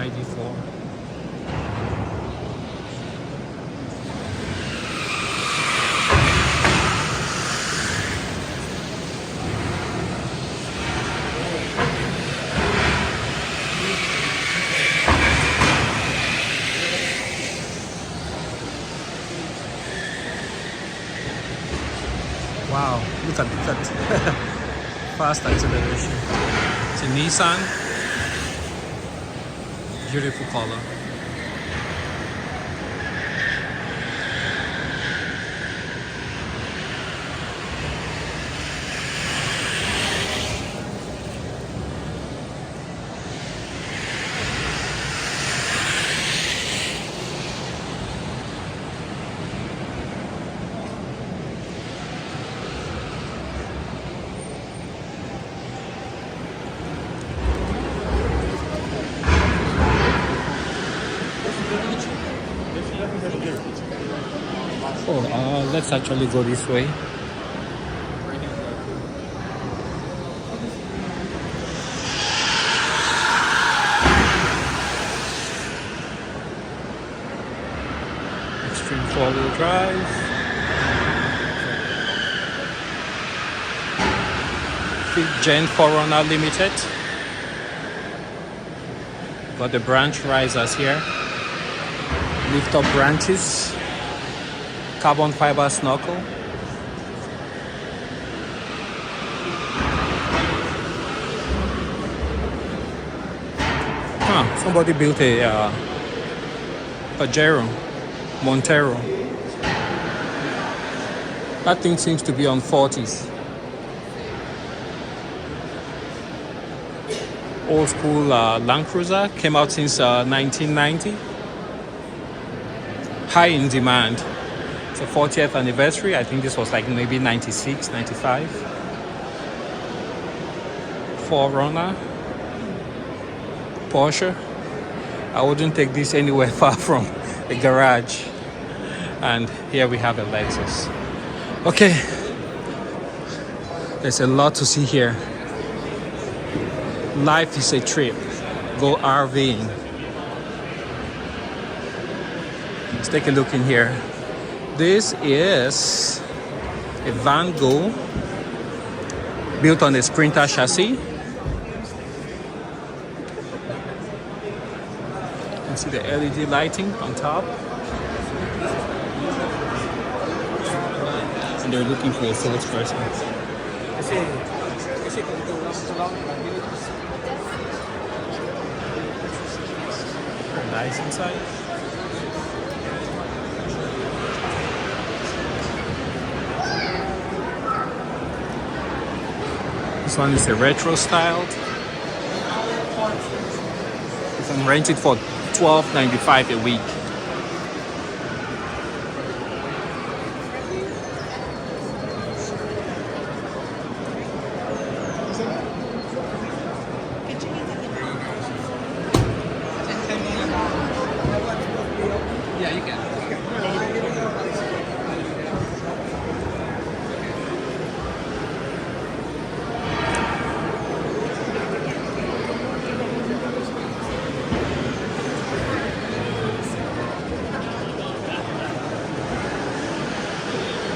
ID4. Wow, look at that. Fast acceleration. It's a Nissan. Beautiful color. Oh, let's actually go this way. Extreme 4-wheel drive. Fifth Gen 4Runner Limited. Got the branch risers here. Lift up branches. Carbon fiber snorkel. Oh, somebody built a Pajero Montero. That thing seems to be on 40s. Old school Land Cruiser, came out since 1990. High in demand. It's a 40th anniversary. I think this was like maybe 96, 95. 4Runner. Porsche. I wouldn't take this anywhere far from a garage. And here we have a Lexus. Okay, there's a lot to see here. Life is a trip. Go RVing. Let's take a look in here. This is a Van Gogh built on a Sprinter chassis. You can see the LED lighting on top. And they're looking for a salesperson. Very nice inside. This one is a retro styled. You can rent it for $12.95 a week.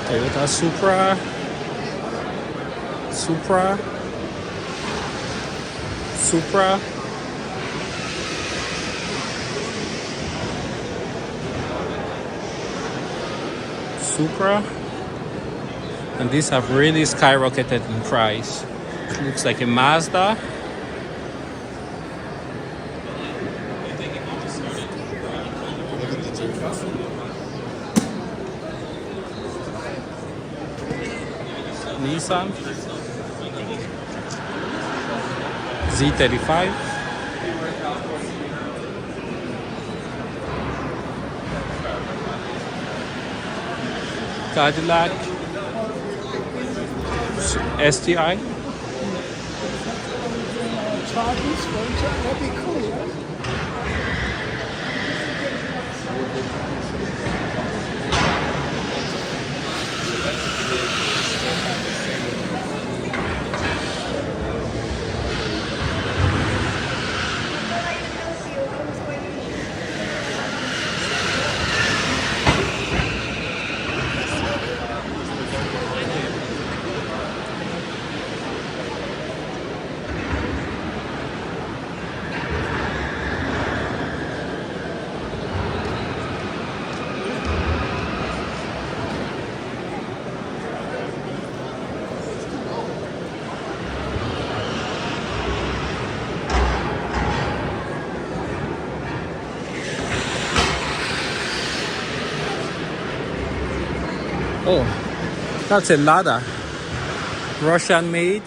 Toyota Supra, Supra, and these have really skyrocketed in price. It looks like a Mazda. Nissan Z35, Cadillac STI, oh, that's a Lada, Russian made.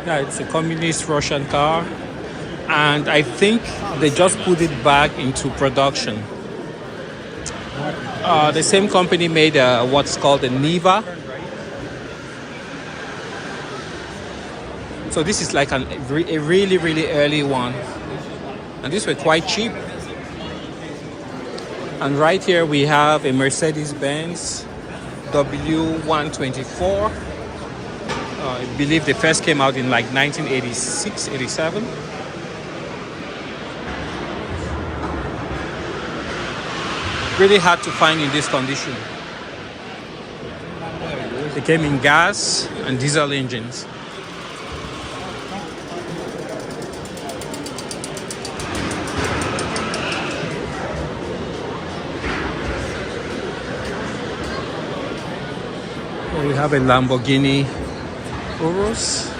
Yeah, it's a communist Russian car, and I think they just put it back into production. The same company made what's called a Niva. So this is like a really, really early one, and these were quite cheap. And right here we have a Mercedes-Benz W124. I believe they first came out in like 1986, 87. Really hard to find in this condition. They came in gas and diesel engines. We have a Lamborghini Urus.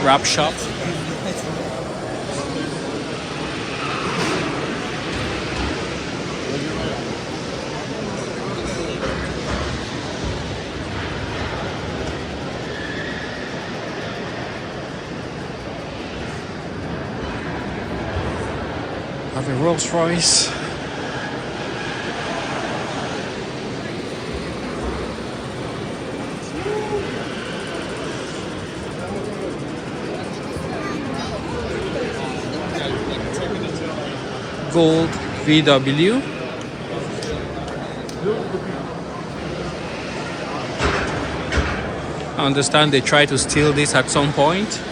Wrap shop. Have a Rolls Royce. Gold VW. I understand they tried to steal this at some point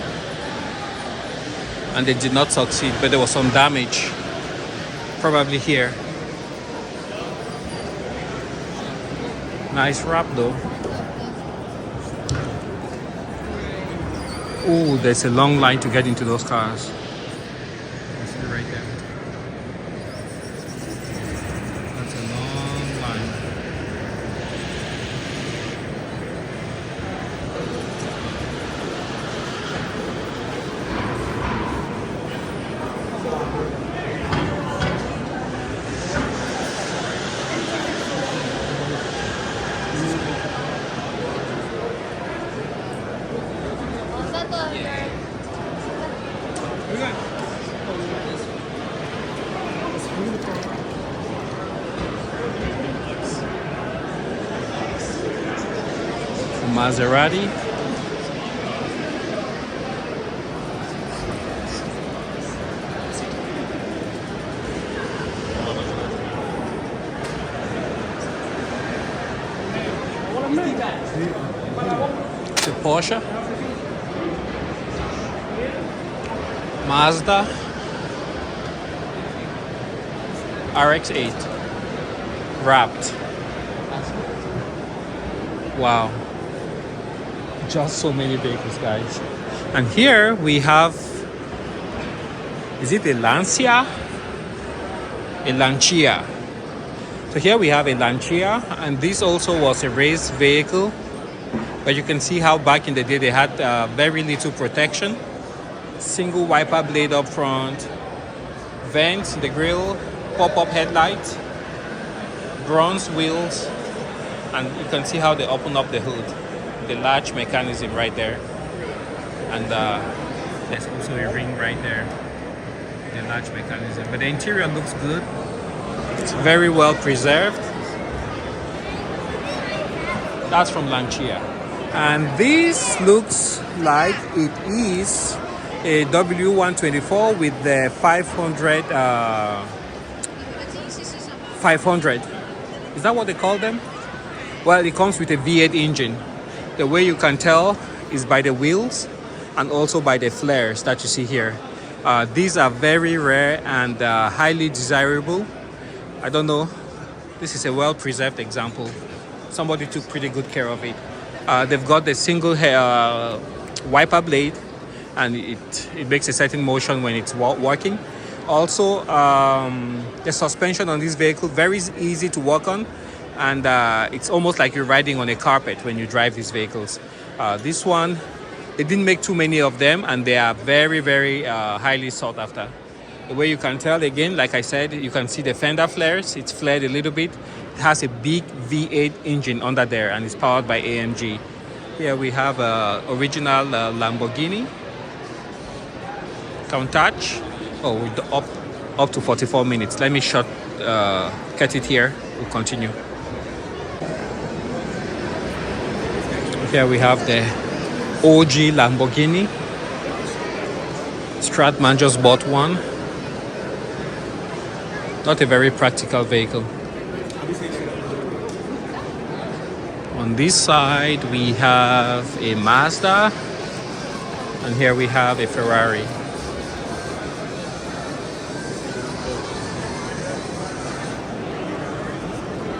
and they did not succeed, but there was some damage, probably here. Nice wrap though. Oh, there's a long line to get into those cars. You see it right there. That's a long line. Maserati. The Porsche. Mazda. RX-8. Wrapped. Wow. Just so many vehicles, guys. And here we have, is it a Lancia? A Lancia. So here we have a Lancia, and this also was a race vehicle. But you can see how back in the day they had very little protection. Single wiper blade up front, vents in the grille, pop-up headlights, bronze wheels, and you can see how they open up the hood. The latch mechanism right there, and there's also a ring right there, the latch mechanism. But the interior looks good. It's very well preserved. That's from Lancia, and this looks like it is a W124 with the 500. Is that what they call them? Well, it comes with a V8 engine. The way you can tell is by the wheels and also by the flares that you see here. These are very rare and highly desirable. I don't know. This is a well-preserved example. Somebody took pretty good care of it. They've got the single wiper blade, and it makes a certain motion when it's working. Also, the suspension on this vehicle very easy to work on. And it's almost like you're riding on a carpet when you drive these vehicles. This one, they didn't make too many of them, and they are very, very highly sought after. The way you can tell, again, like I said, you can see the fender flares. It's flared a little bit. It has a big V8 engine under there, and it's powered by AMG. Here we have original Lamborghini Countach. Oh, up to 44 minutes. Let me cut it here. We'll continue. Here we have the OG Lamborghini. Stratman just bought one. Not a very practical vehicle. On this side we have a Mazda, and here we have a Ferrari.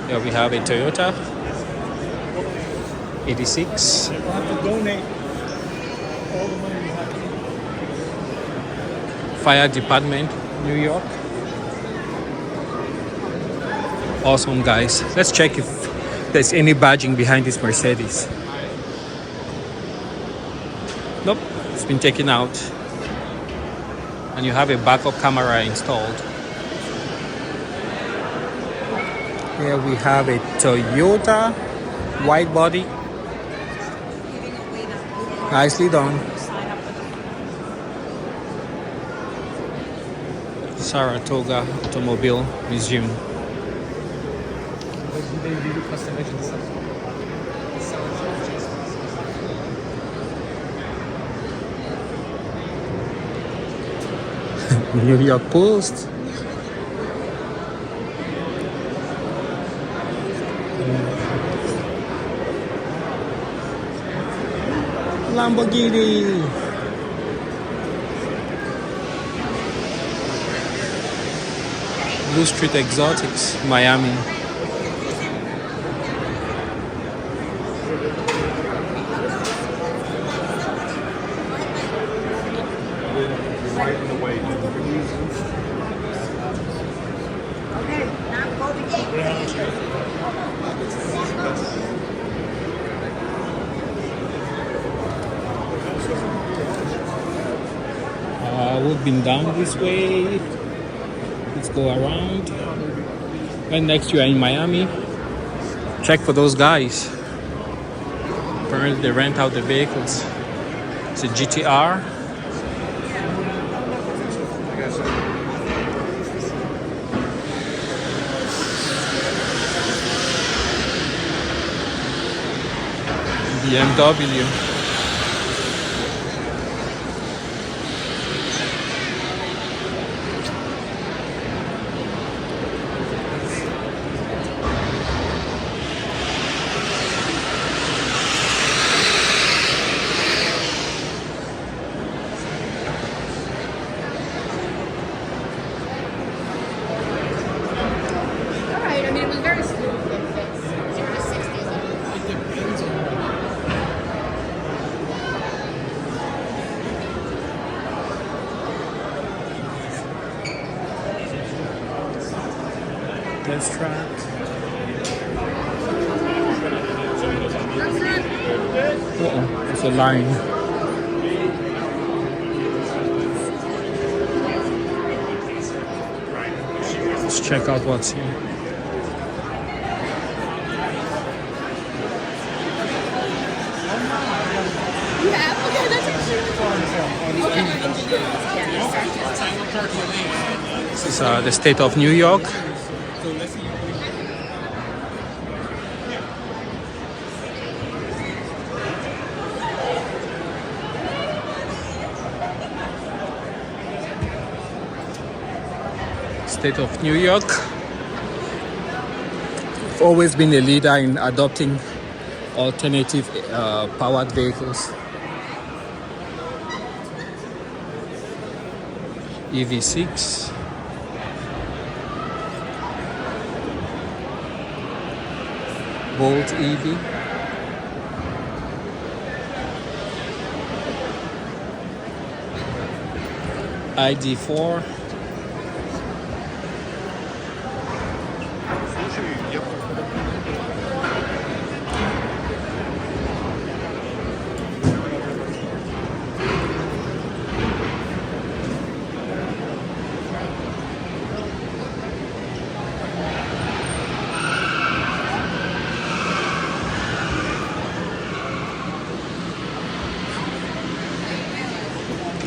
Here we have a Toyota 86. Fire Department, New York. Awesome, guys. Let's check if there's any badging behind this Mercedes. Nope, it's been taken out. And you have a backup camera installed. Here we have a Toyota white body. Nicely done. Saratoga Automobile Museum. New York Post. Lamborghini. Blue Street Exotics, Miami. We've been down this way. Let's go around. When next you are in Miami, check for those guys. Apparently they rent out the vehicles. It's a GTR. BMW. Alright, I mean, it was very smooth. 0 to 60. Test track. Uh-oh, it's a line. Let's check out what's here. This is the state of New York. State of New York. I've always been a leader in adopting alternative powered vehicles. EV6. Volt EV. ID4.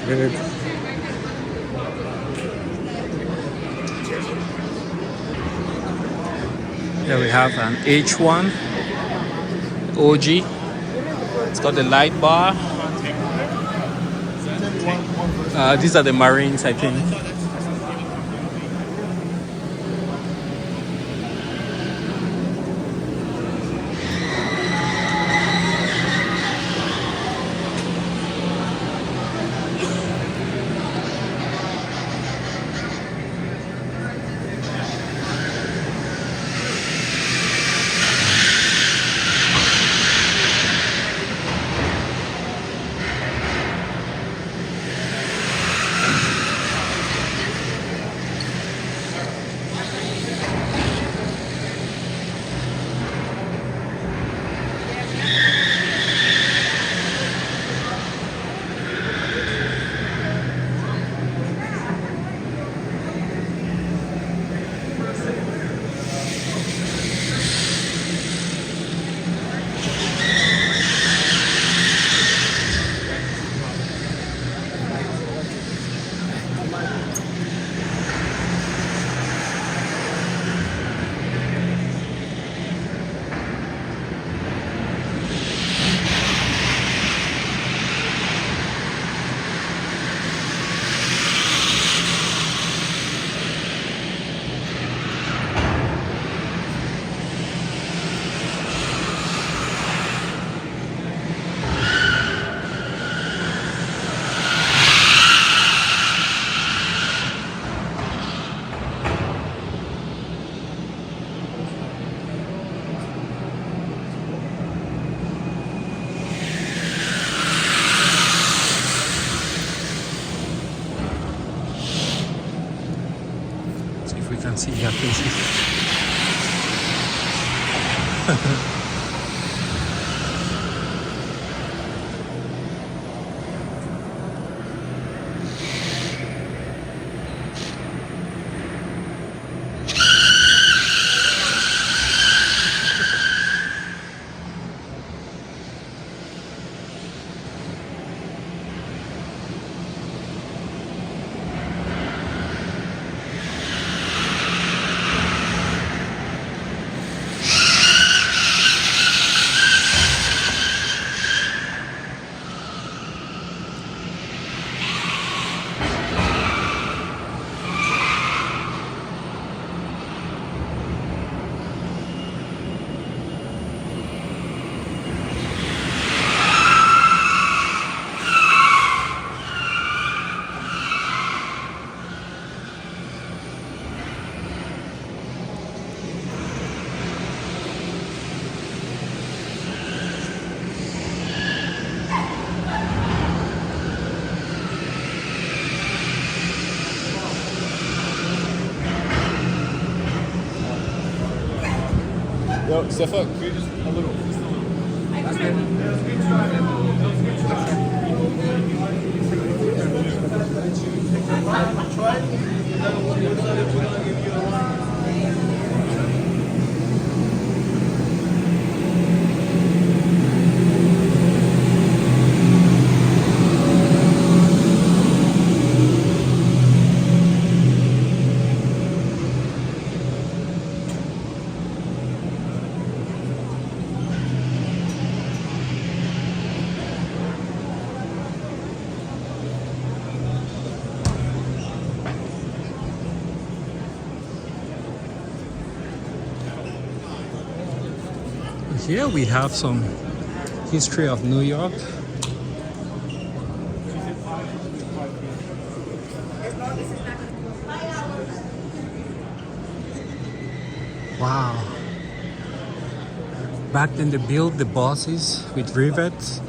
Good. Here we have an H1 OG. It's got the light bar. These are the Marines, I think. jacuzzi. Yo, Stefan, can you just a little? Here we have some history of New York. Wow. Back then they built the buses with rivets.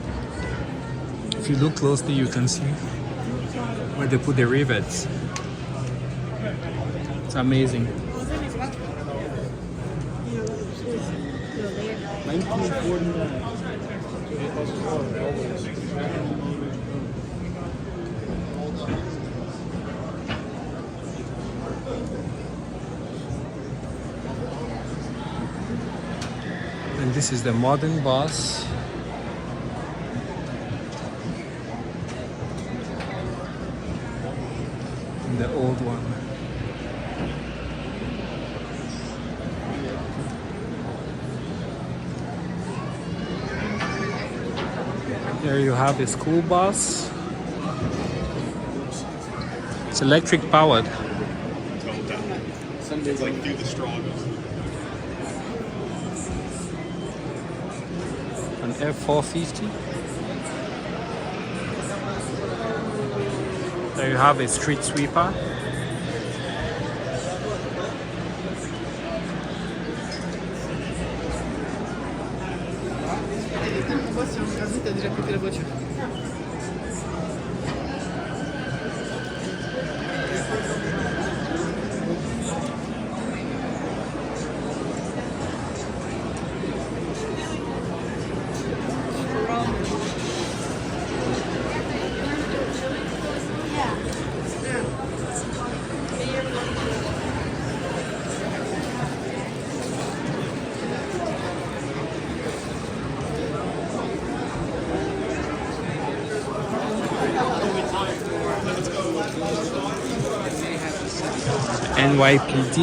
If you look closely you can see where they put the rivets. It's amazing. 1949. And this is the modern bus. And the old one. There you have a school bus. It's electric powered. It's like do the strongest. An F450. There you have a street sweeper. NYPD.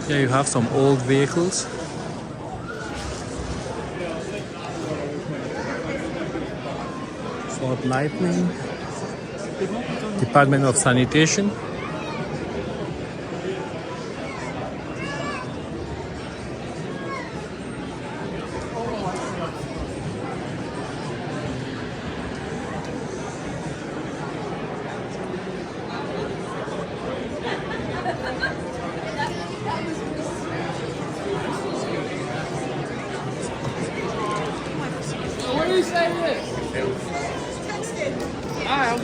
Here you have some old vehicles. Fort Lightning. Department of Sanitation. What do you say this? Texted. All right,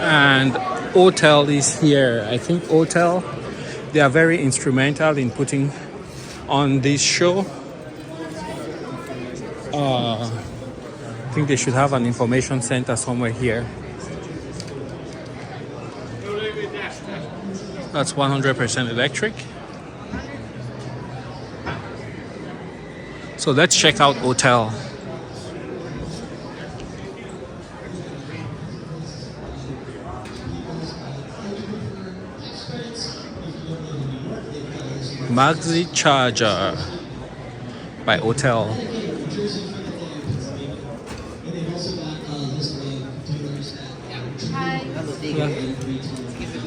And Hotel is here. I think Hotel, they are very instrumental in putting on this show. I think they should have an information center somewhere here. That's 100% electric. So let's check out Hotel. Maxi Charger by Hotel.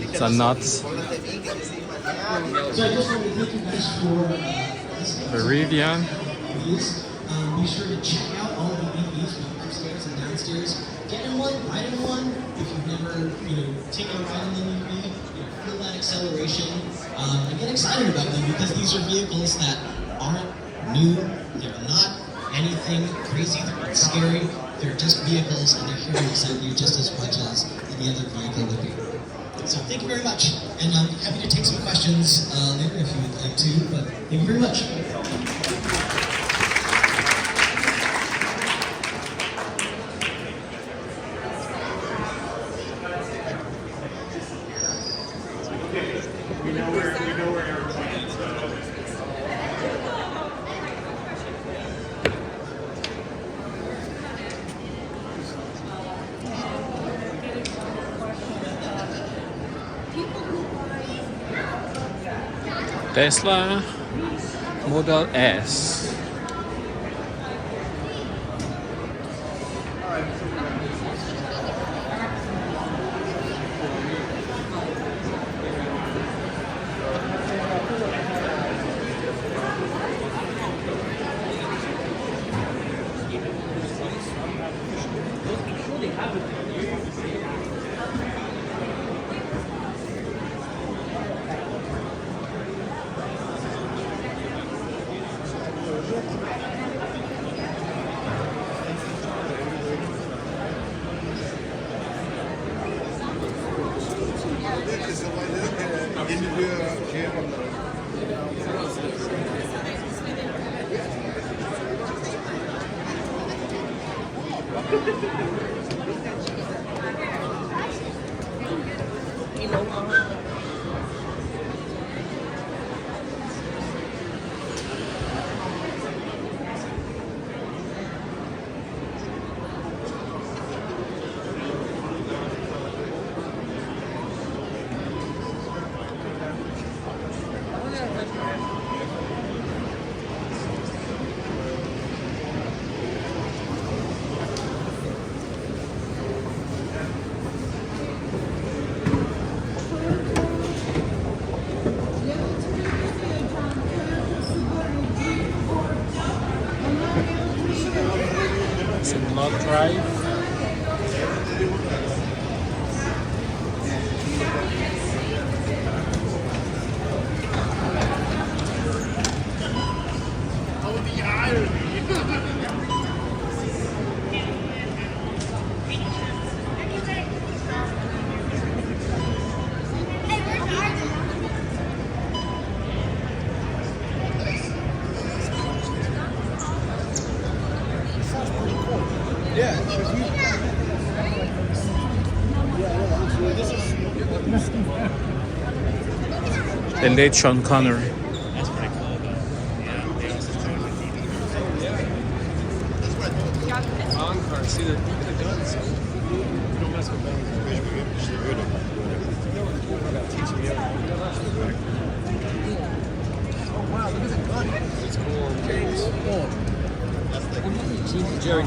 It's a nuts. Viridian. Be sure to check out all of the EVs upstairs and downstairs. Get in one, ride in one. If you've never, taken a ride in an EV, feel that acceleration and get excited about them because these are vehicles that aren't new. They're not anything crazy. They're not scary. They're just vehicles, and they're here to excite you just as much as any other vehicle would be. So thank you very much, and I'm happy to take some questions later if you would like to. But thank you very much. Tesla Model S. Not drive. The late Sean Connery. That's pretty cool, though. On-car, see the guns. Don't mess with them. Oh wow, look at the gun. It's cool. That's like Jerry.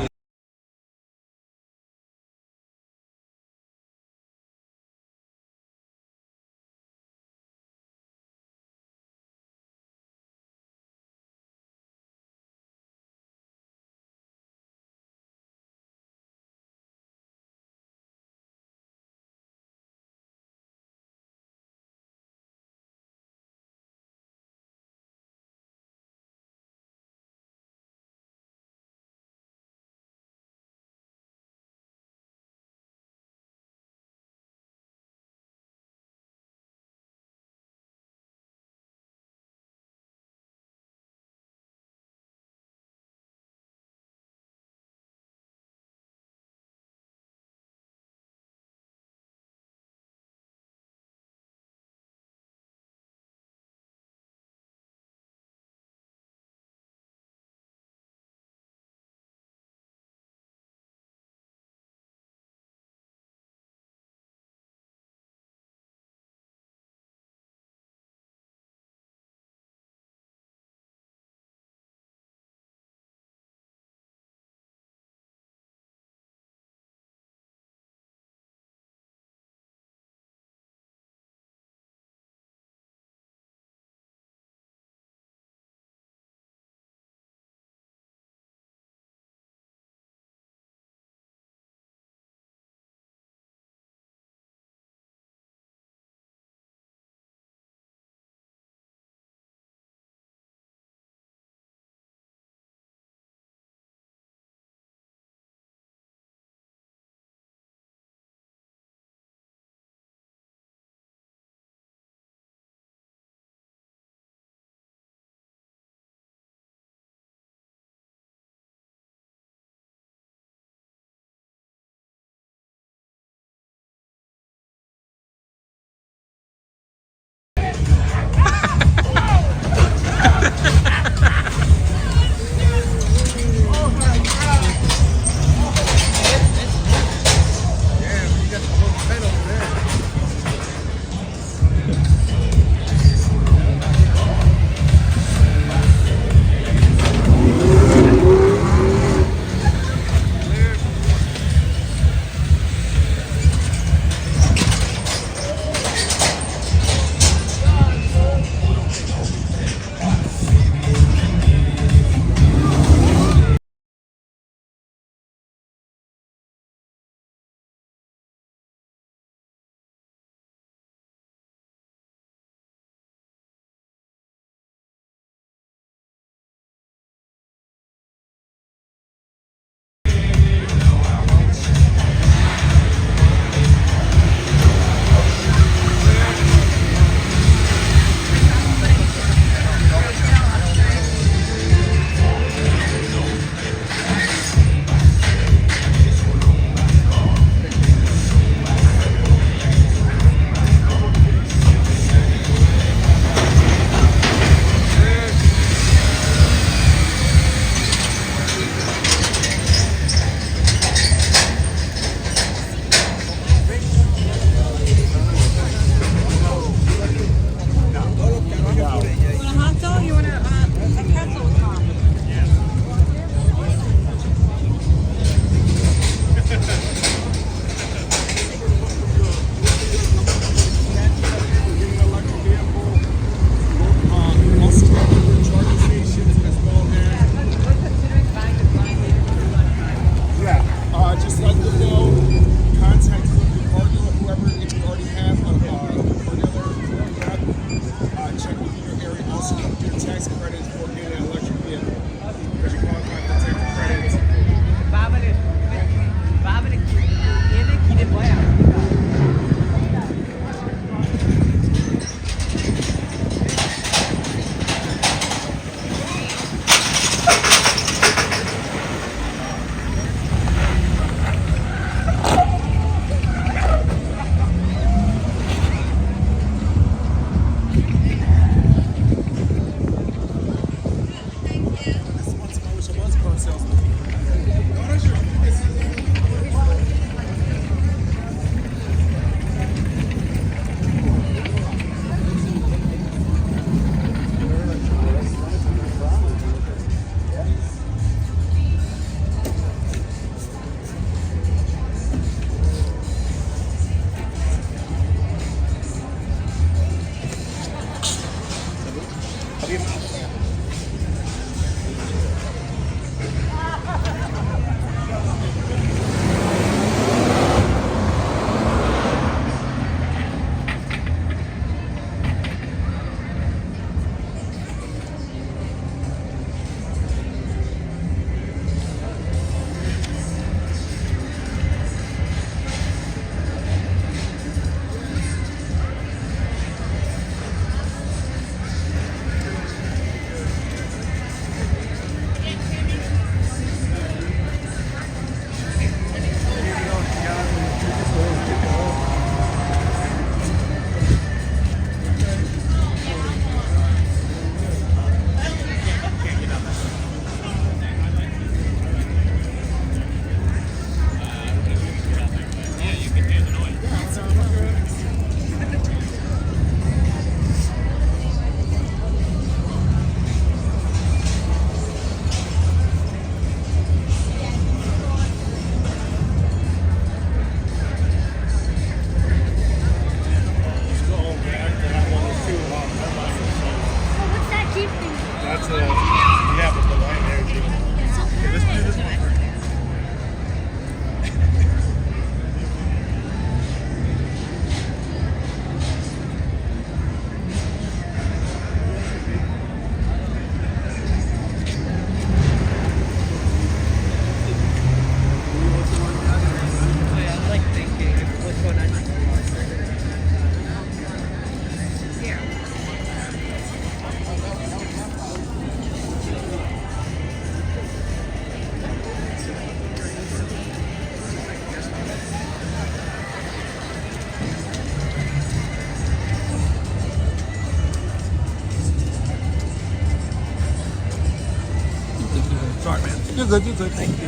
good, you're good. Thank you.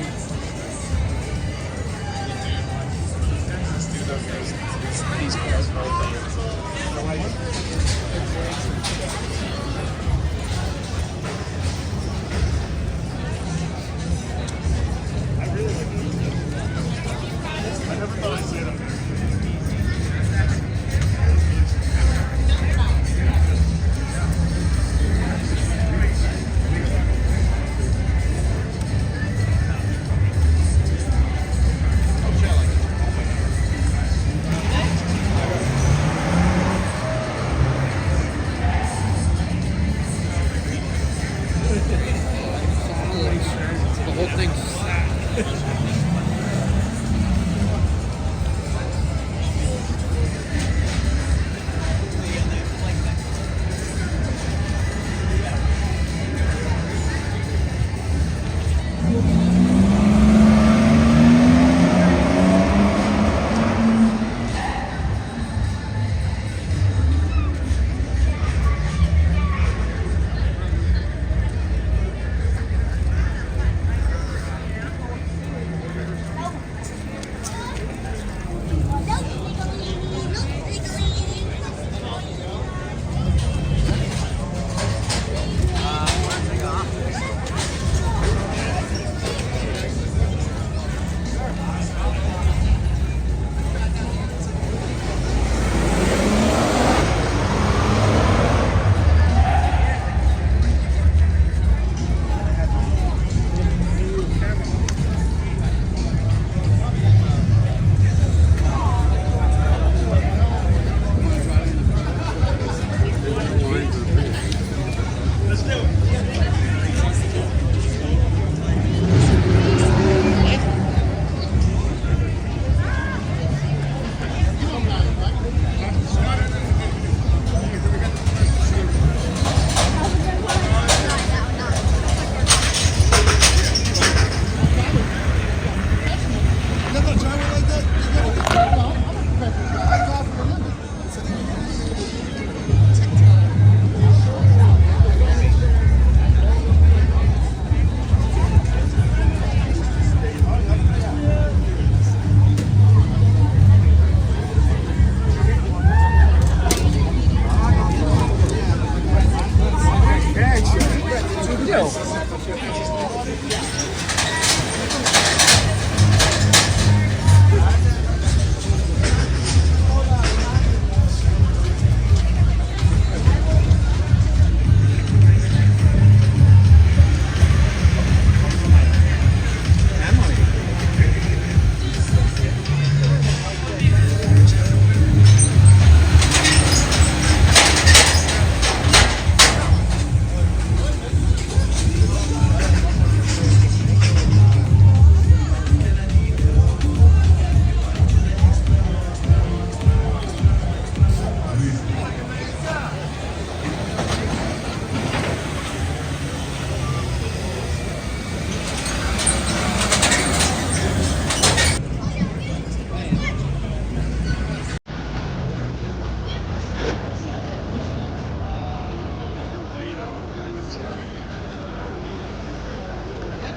These cars both. The whole thing's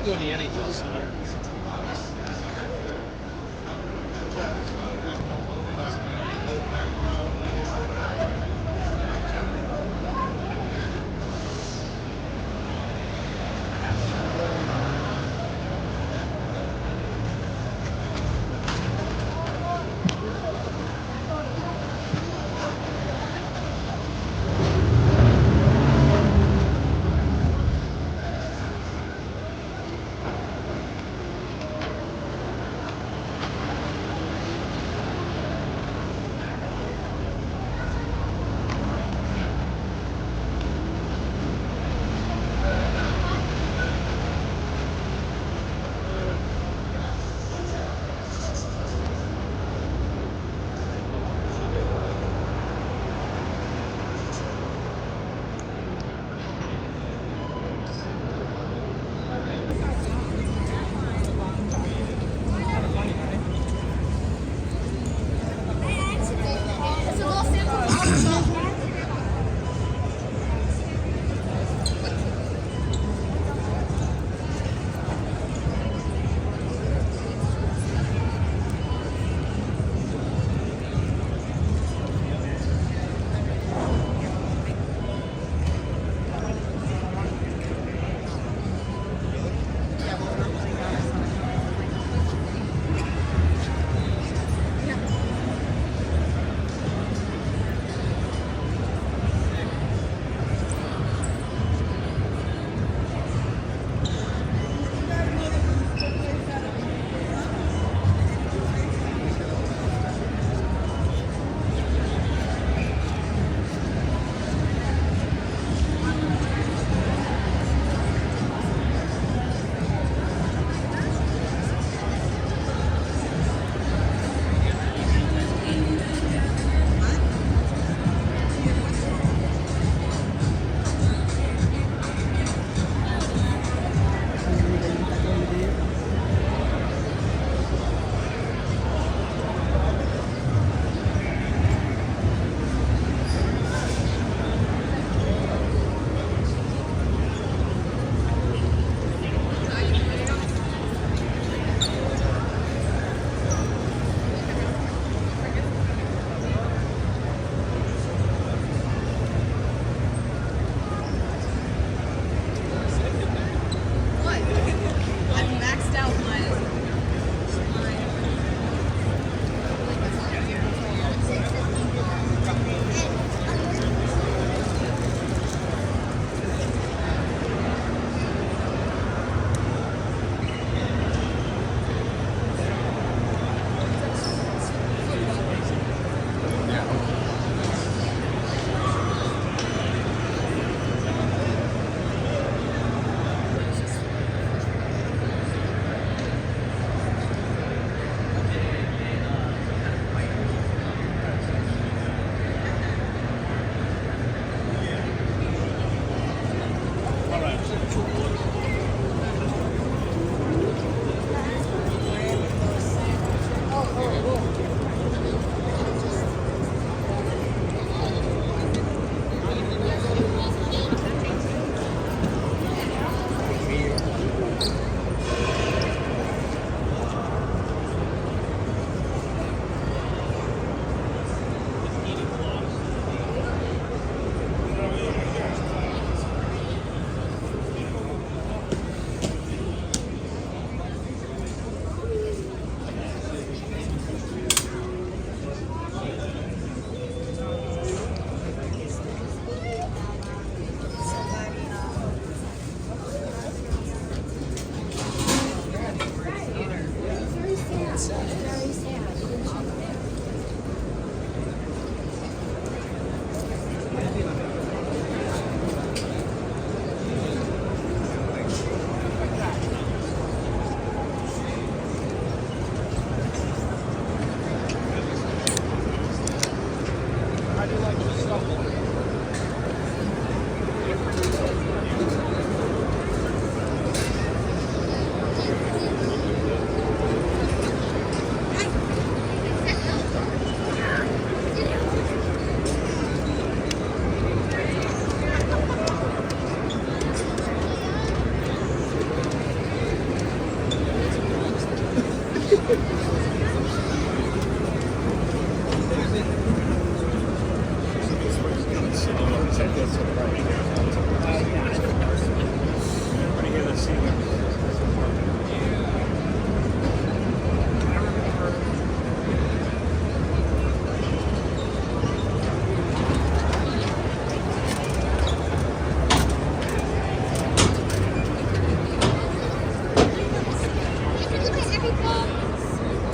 Go to the NHL Center.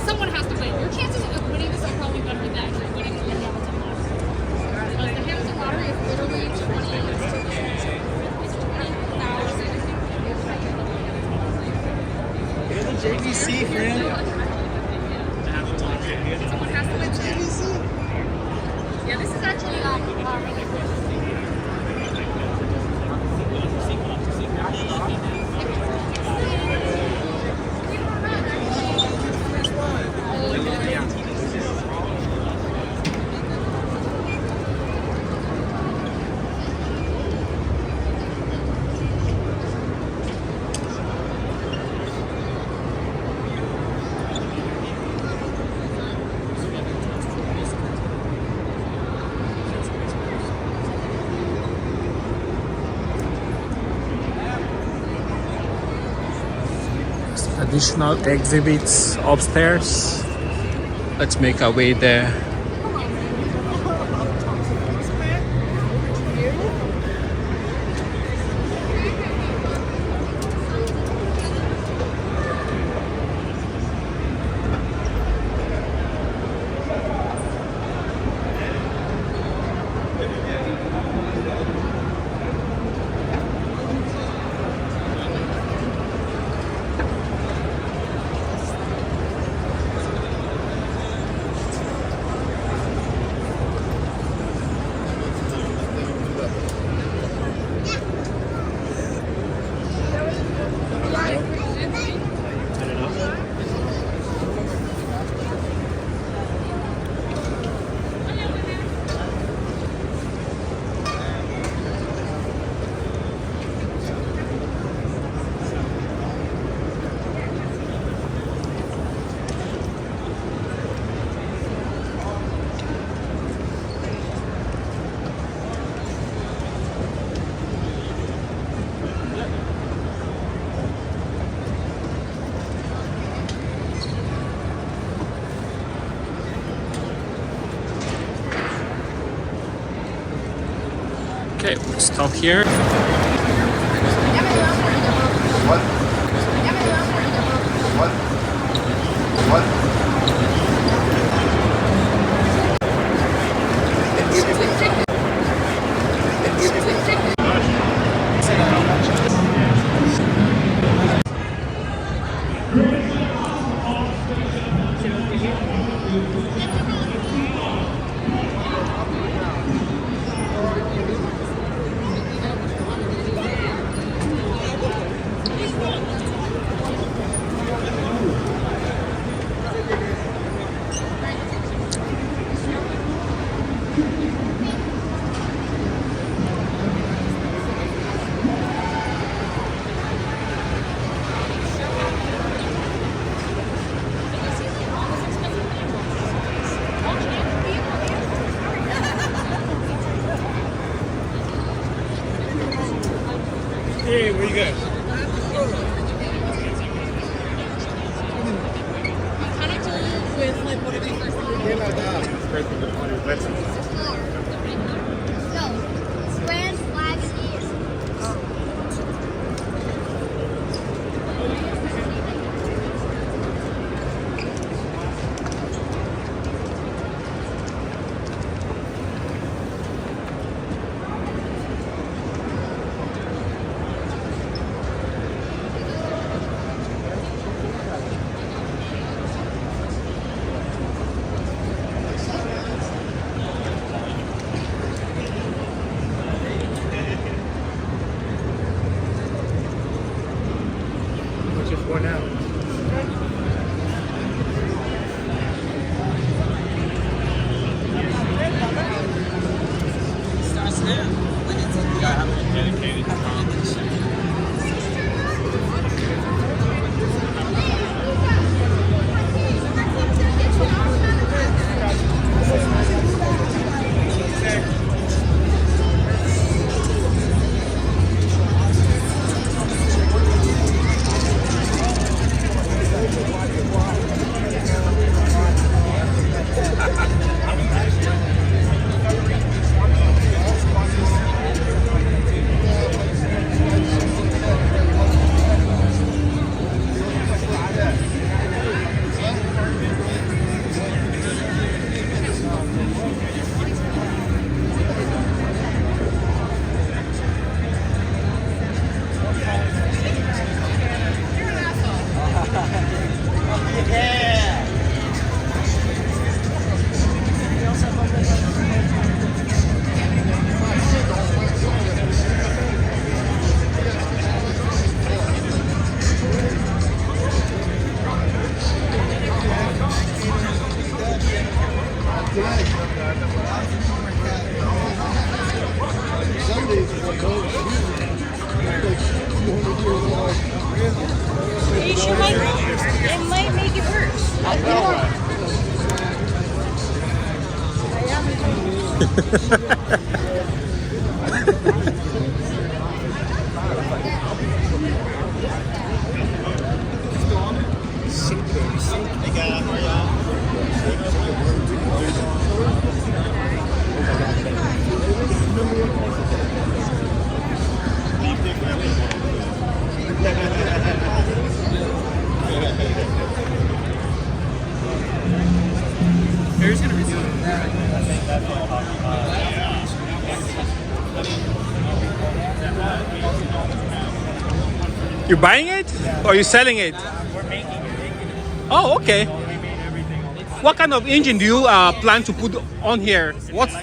Someone has to win. Your chances of winning this are probably better than actually winning the Hamilton lottery. Because the Hamilton lottery is literally 20,000. You're the JVC, friend. Someone has to win JVC. Yeah, this is actually additional exhibits upstairs. Let's make our way there. Okay, we'll stop here. What? What? What? Hey, where you guys? Kind of told with like what did we first No, Brand's flag is here. It might make it worse. Who's gonna be doing that? You're buying it or you selling it? We're making it. Oh, okay. What kind of engine do you plan to put on here? What's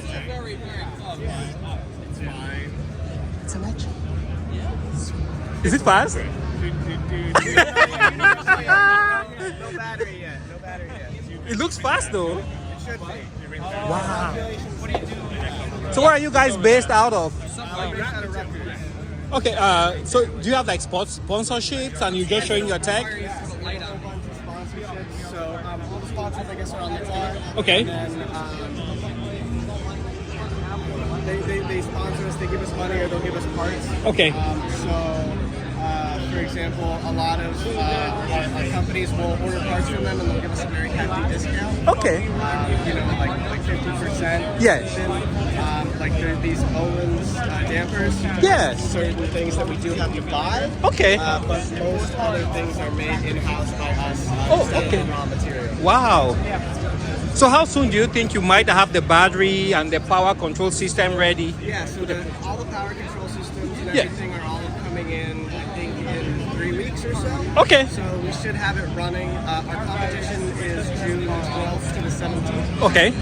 It's electric. is it fast? No battery yet. No battery yet. It looks fast though. It should be. Wow. So where are you guys based out of? Okay, so do you have like sponsorships and you're just showing your tech? So all the sponsors, I guess, are on the car. Okay. And then they sponsor us. They give us money or they'll give us parts. Okay. For example, a lot of our companies will order parts from them and they'll give us a very hefty discount. Okay. You know, like 50%. Yes. Like there are these Owens dampers. Yes. Certain things that we do have to buy. Okay. But most other things are made in-house by us. Oh, instead okay. of raw material. Wow. So how soon do you think you might have the battery and the power control system ready? Yeah, so all the power control systems and Yeah. everything are all coming in, I think, in 3 weeks or so. Okay. So we should have it running. Our competition is June 12th to the 17th. Okay.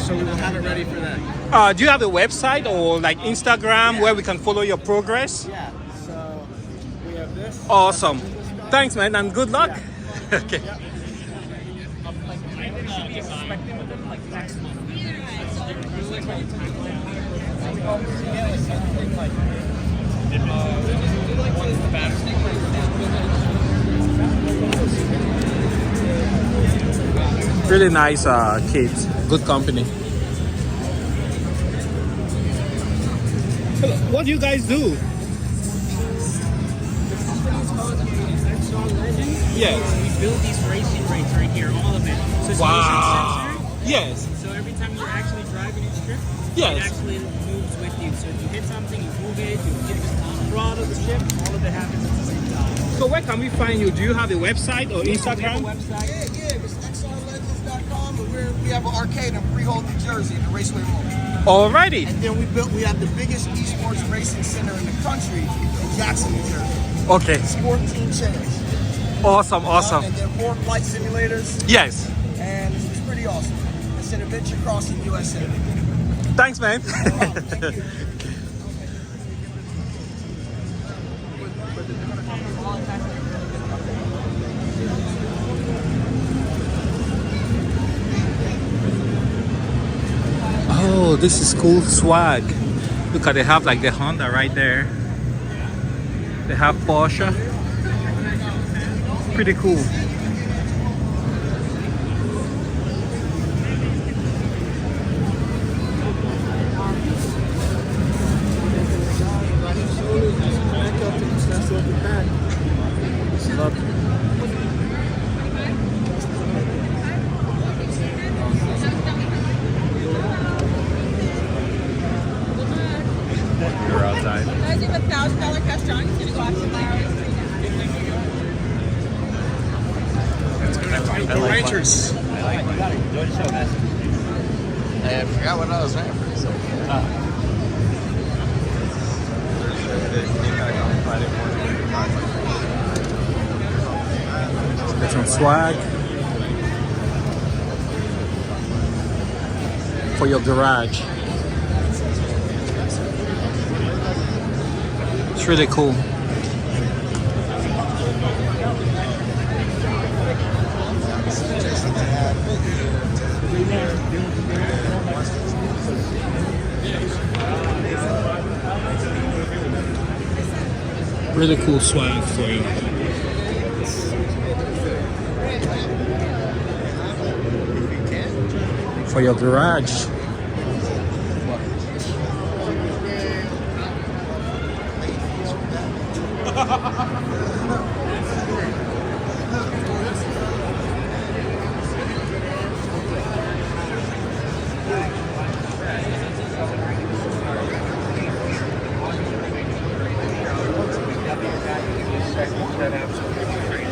So we will have it ready for then. Do you have a website or like Instagram where we can follow your progress? Yeah, so we have this. Awesome. Thanks, man, and good luck. Okay. Really nice kids. Good company. What do you guys do? Yes. We build these racing rigs right here, all of it. So it's motion sensor. Yes. So every time you're actually driving a strip, Yes. it actually moves with you. So if you hit something, you move it, you get the throttle of the ship, all of it happens at the same time. So where can we find you? Do you have a website or Instagram? Yeah, it's XRLegends.com, but we have an arcade in Freehold, New Jersey, in the Raceway Mall. Alrighty. And then we have the biggest esports racing center in the country in Jackson, New Jersey. Okay. Sport Team Challenge. Awesome, awesome. And then 4 flight simulators. Yes. And it's pretty awesome. It's an adventure across the USA. Thanks, man. Oh, this is cool swag. Look at they have like the Honda right there. They have Porsche. Pretty cool. You're outside. Guys, you have $1,000 cash drawing. It's gonna go out tomorrow. The Rangers. I forgot what I was saying for a second. Get some swag for your garage. It's really cool. Really cool swag for you. For your garage.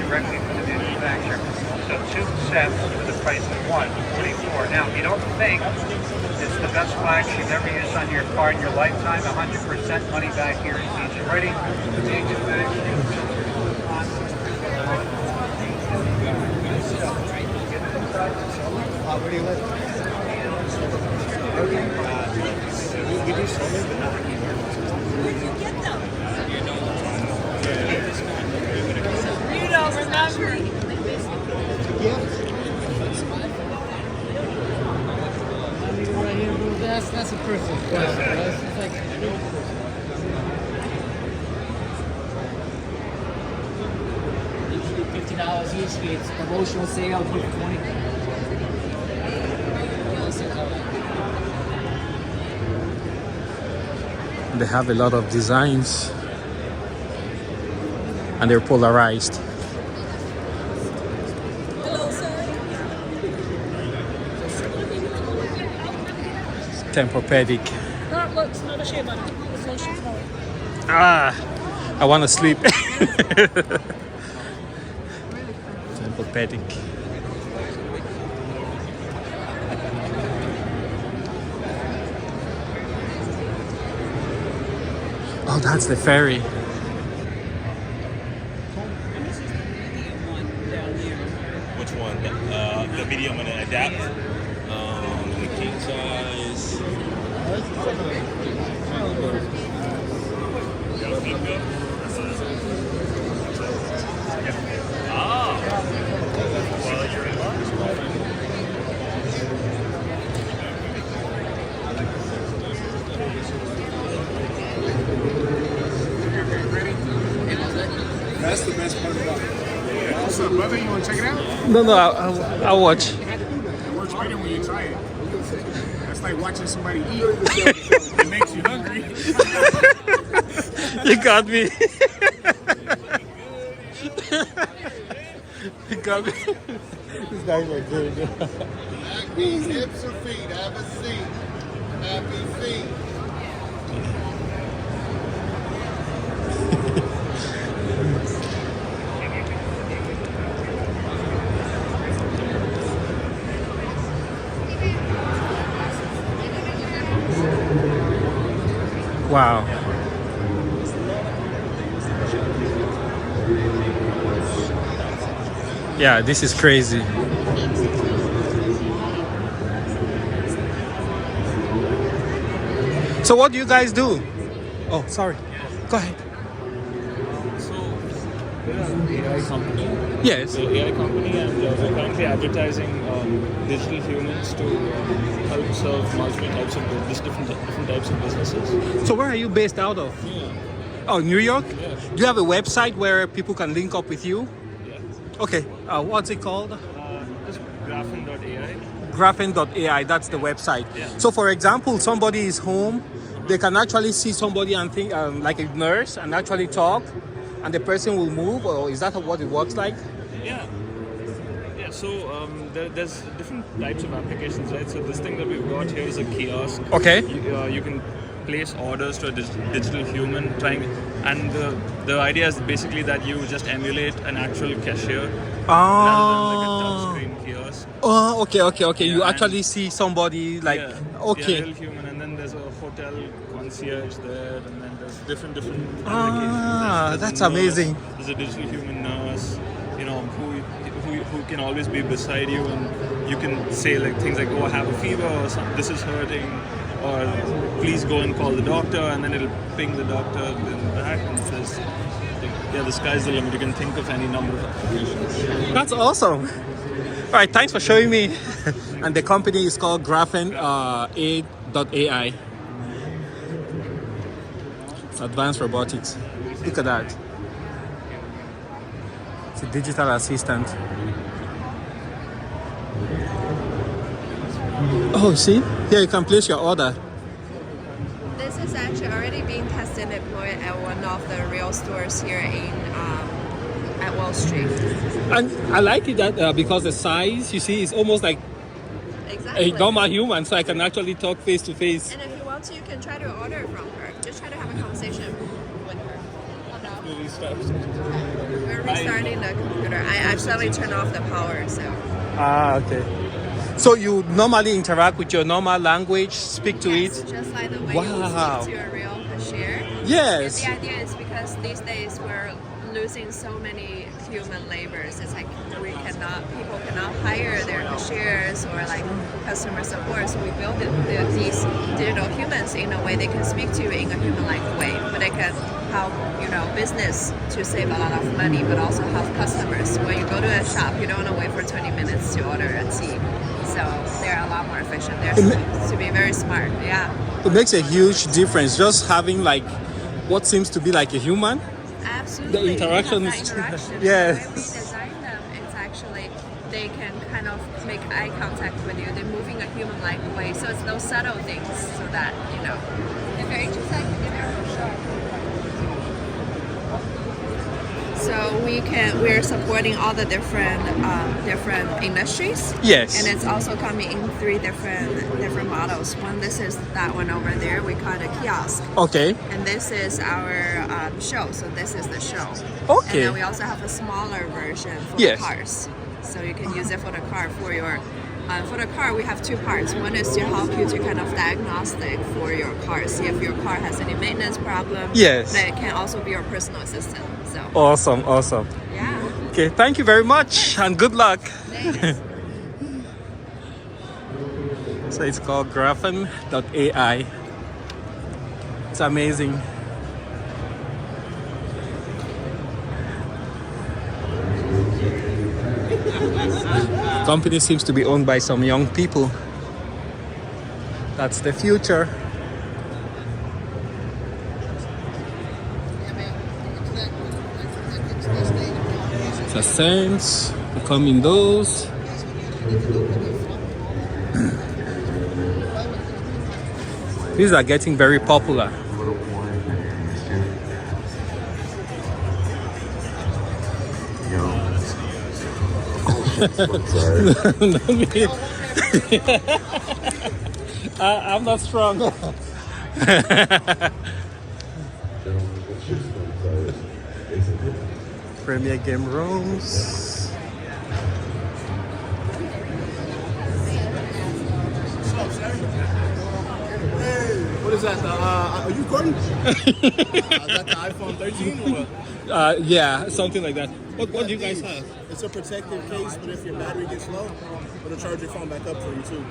Directly from the manufacturer. So 2 sets for the price of 1, 44. Now, if you don't think it's the best flags you've ever used on your car in your lifetime, 100% money back guarantee. Ready? The manufacturer. You don't remember. That's a personal question. That's like usually $50 each. It's promotional sale, give 20. They have a lot of designs and they're polarized. Hello, sir. Tempur-Pedic. That looks not a shea butter. It's lotion color. Ah, I want to sleep. Tempur-Pedic. Oh, that's the ferry. Which one? The medium and the adapt. The king size. Well, you're in line. That's the best part about it. What's up, brother? You want to check it out? No, I'll watch. It works better when you try it. That's like watching somebody eat. It makes you hungry. You got me. You got me. This guy's like good. Back knees, hips or feet. Have a seat. Happy feet. Wow. Yeah, this is crazy. So what do you guys do? Oh, sorry. Go ahead. We're an AI company. Yes. We're an AI company, and we're currently advertising digital humans to help serve multiple types of different types of businesses. So where are you based out of? Yeah. Oh, New York? Yeah. Do you have a website where people can link up with you? Yeah. Okay. What's it called? Just Graphen.ai. Graphen.ai, that's the website. Yeah. So for example, somebody is home, they can actually see somebody and think like a nurse and actually talk, and the person will move, or is that what it works like? Yeah. Yeah, so there's different types of applications, right? So this thing that we've got here is a kiosk. Okay. You can place orders to a digital human, and the idea is basically that you just emulate an actual cashier rather than like a touchscreen kiosk. Oh, okay. Yeah, You actually see somebody like, okay. Yeah, real human, and then there's a hotel concierge there, and then there's different applications. There's That's a nurse, amazing. There's a digital human nurse, who can always be beside you, and you can say like things like, oh, I have a fever, or this is hurting, or please go and call the doctor, and then it'll ping the doctor in back, and says, the sky's the limit. You can think of any number of applications. That's awesome. All right, thanks for showing me. And the company is called Graphen.ai. Advanced robotics. Look at that. It's a digital assistant. Oh, see? Here you can place your order. This is actually already being tested and deployed at one of the real stores here in at Wall Street. And I like it that because the size, you see, is almost like Exactly. a normal human, so I can actually talk face to face. And if you want to, you can try to order from her. Just try to have a conversation with her. We're restarting the computer. I accidentally turned off the power, so. Ah, okay. So you normally interact with your normal language, speak to Yes, it? just like the way Wow. you speak to a real cashier. Yes. And the idea is because these days we're losing so many human labors. It's like people cannot hire their cashiers or like customer support. So we build these digital humans in a way they can speak to you in a human-like way, but they can help business to save a lot of money, but also help customers. When you go to a shop, you don't want to wait for 20 minutes to order a tea. So they're a lot more efficient. They're to be very smart. Yeah. It makes a huge difference just having like what seems to be like a human. Absolutely. The interaction You have is that interaction. yes. The way we design them, it's actually they can kind of make eye contact with you. They're moving a human-like way. So it's those subtle things so that if you're interested, I can give you a show. So we're supporting all the different industries. Yes. And it's also coming in 3 different models. This is that one over there. We call it a kiosk. Okay. And this is our show. So this is the show. Okay. And then we also have a smaller version for Yes. cars. So you can use it for the car for your. For the car, we have 2 parts. One is to help you to kind of diagnostic for your car, see if your car has any maintenance problem. Yes. But it can also be your personal assistant. So. Awesome. Yeah. Okay, thank you very much and good luck. Thanks. So it's called Graphen.ai. It's amazing. Company seems to be owned by some young people. That's the future. It's a sense. We come in those. These are getting very popular. I'm not strong. Premier game rooms. What is that? Are you recording? Is that the iPhone 13 or what? Yeah, something like that. What do you guys have? It's a protective case, but if your battery gets low, it'll charge your phone back up for you too.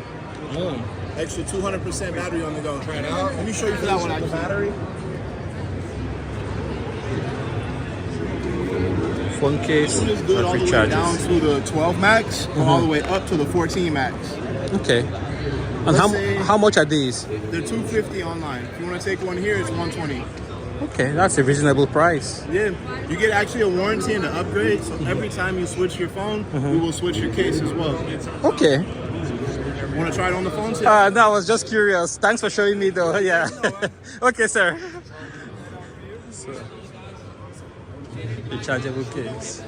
Oh. Extra 200% battery on the go. Try it out. Let me show you that one. The battery. Phone case. This is good all the way down to the 12 Max, or all the way up to the 14 Max. Okay. And how much are these? They're $250 online. If you want to take one here, it's $120. Okay, that's a reasonable price. Yeah, you get actually a warranty and an upgrade. So every time you switch your phone, we will switch your case as well. Okay. Want to try it on the phone? No, I was just curious. Thanks for showing me though. Yeah. Okay, sir. So, rechargeable case.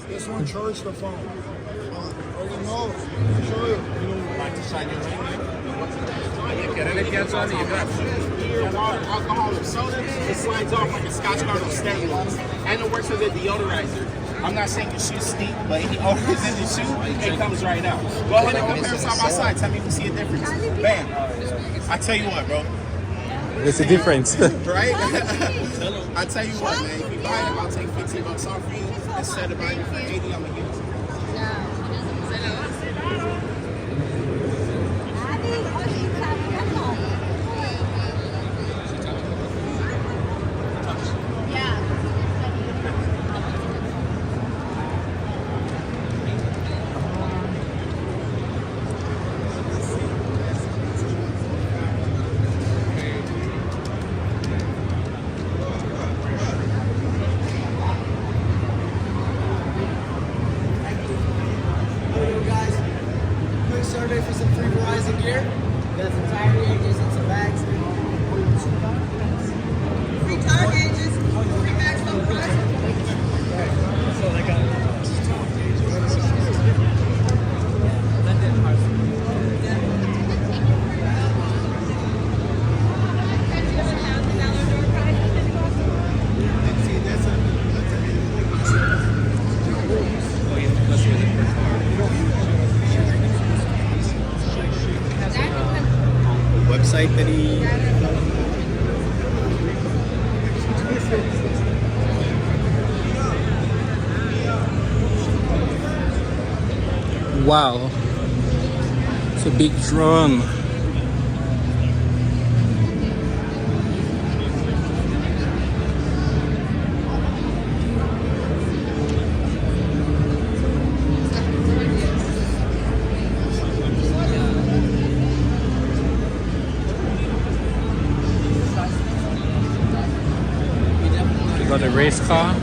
This one charges the phone. Oh no! Show you. You like to shine your ring? Alcoholic soda, it slides off like a Scotch Guard or Stay. And it works as a deodorizer. I'm not saying your shoes stink, but any odor is in the shoe, it comes right out. Go ahead and compare side by side. Tell me if you see a difference. Bam. I tell you what, bro. There's a difference. Right? I tell you what, man. If you buy it, I'll take $15 off for you. Instead of buying it for $80, I'm gonna give it to you. some tire gauges and some bags. Free tire gauges, free bags for the price. So I got website that he Wow, it's a big drone. We got a race car.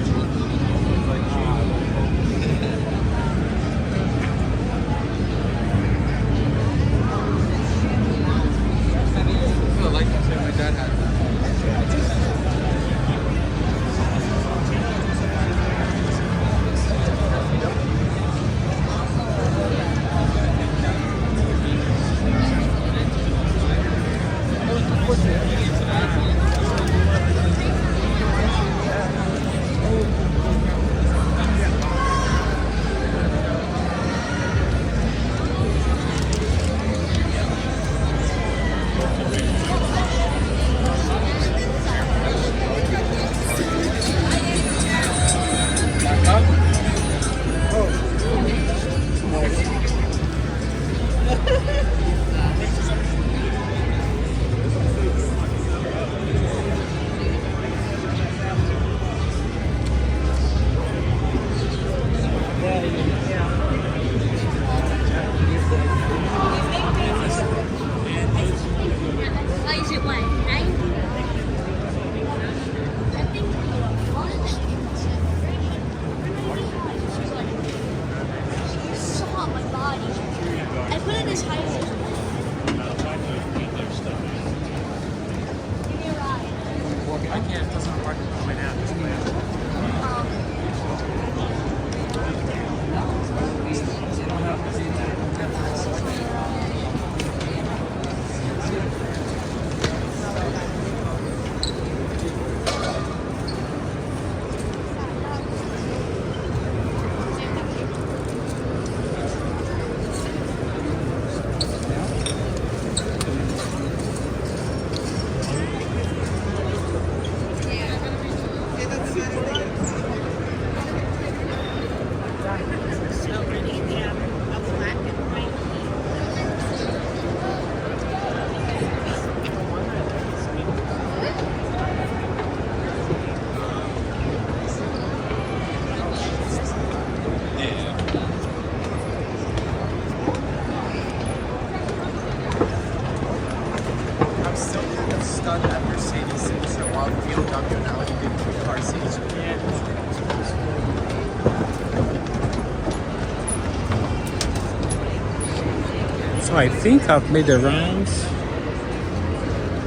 So I think I've made the rounds.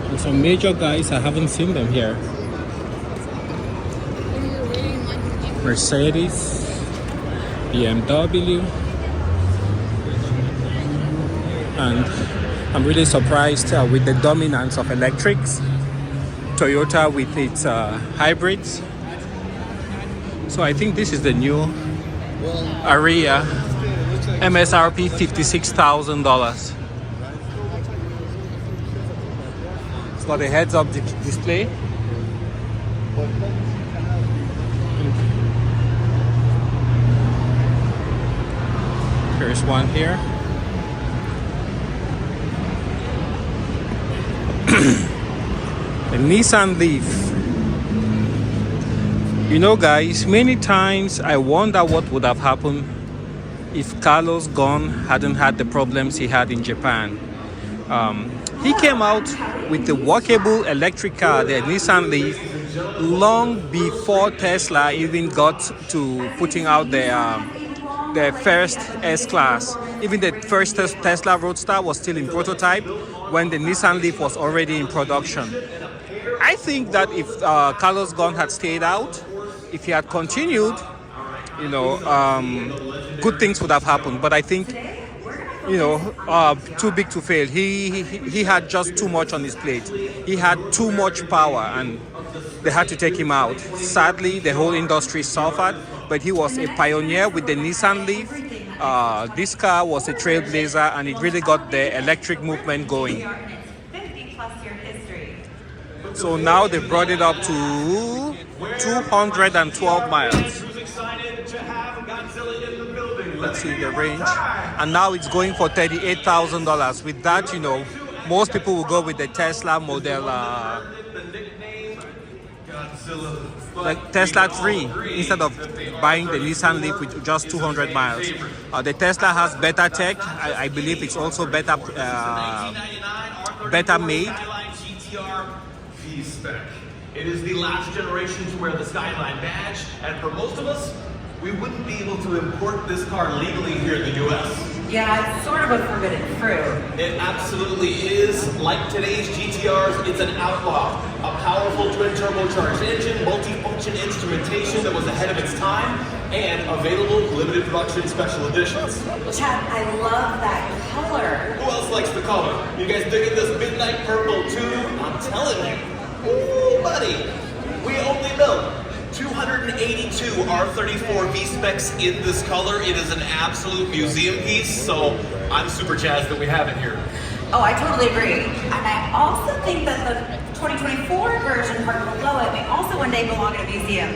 And some major guys, I haven't seen them here. Mercedes, BMW, and I'm really surprised with the dominance of electrics. Toyota with its hybrids. So I think this is the new Ariya, MSRP $56,000. It's got a heads-up display. There's one here. The Nissan Leaf. You know, guys, many times I wonder what would have happened if Carlos Ghosn hadn't had the problems he had in Japan. He came out with the walkable electric car, the Nissan Leaf, long before Tesla even got to putting out their the first S-Class. Even the first Tesla Roadster was still in prototype when the Nissan Leaf was already in production. I think that if Carlos Ghosn had stayed out, if he had continued, you know, good things would have happened. But I think, you know, too big to fail. He had just too much on his plate. He had too much power, and they had to take him out. Sadly, the whole industry suffered, but he was a pioneer with the Nissan Leaf. This car was a trailblazer, and it really got the electric movement going. So now they brought it up to 212 miles. Let's see the range. And now it's going for $38,000. With that, you know, most people will go with the Tesla model, like Tesla 3, instead of buying the Nissan Leaf with just 200 miles. The Tesla has better tech. I believe it's also better made. V-Spec. It is the last generation to wear the Skyline badge, and for most of us, we wouldn't be able to import this car legally here in the US. Yeah, it's sort of a forbidden fruit. It absolutely is. Like today's GTRs, it's an outlaw. A powerful twin turbocharged engine, multifunction instrumentation that was ahead of its time, and available limited production special editions. Chad, I love that color. Who else likes the color? You guys digging this midnight purple too? I'm telling you. Ooh, buddy. We only built 282 R34 V-Specs in this color. It is an absolute museum piece, so I'm super jazzed that we have it here. Oh, I totally agree. And I also think that the 2024 version parked below it may also one day belong in a museum,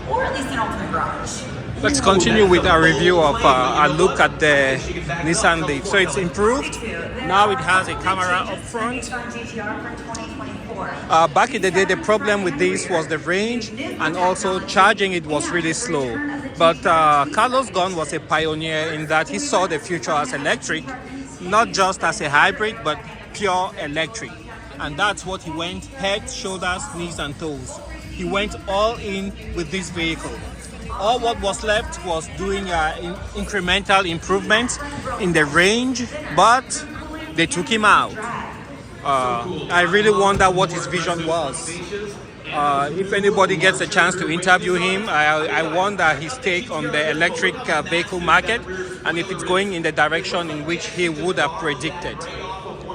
or at least an ultimate garage. Let's continue with a review of a look at the Nissan Leaf. So it's improved. Now it has a camera up front. Back in the day, the problem with this was the range, and also charging it was really slow. But Carlos Ghosn was a pioneer in that he saw the future as electric, not just as a hybrid, but pure electric. And that's what he went head, shoulders, knees, and toes. He went all in with this vehicle. All what was left was doing incremental improvements in the range, but they took him out. I really wonder what his vision was. If anybody gets a chance to interview him, I wonder his take on the electric vehicle market, and if it's going in the direction in which he would have predicted.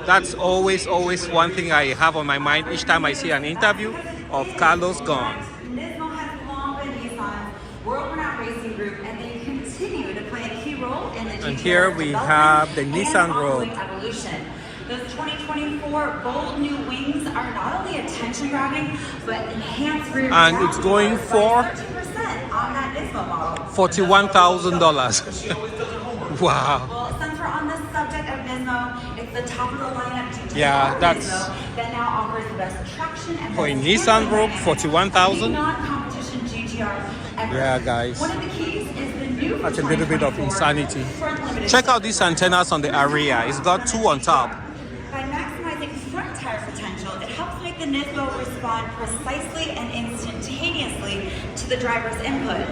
That's always one thing I have on my mind each time I see an interview of Carlos Ghosn. And here we have the Nissan Rogue. The 2024 bold new wings are not only attention-grabbing, but enhanced rear. And it's going for on that Nismo model. $41,000. Wow. Well, since we're on the subject of Nismo, it's the top of the lineup GTR that's Nismo that now offers the best traction and for a Nissan Rogue, $41,000. Non-competition GTR ever. Yeah, guys. One of the keys is the new. That's a little bit of insanity. Check out these antennas on the Ariya. It's got two on top. By maximizing front tire potential, it helps make the Nismo respond precisely and instantaneously to the driver's input.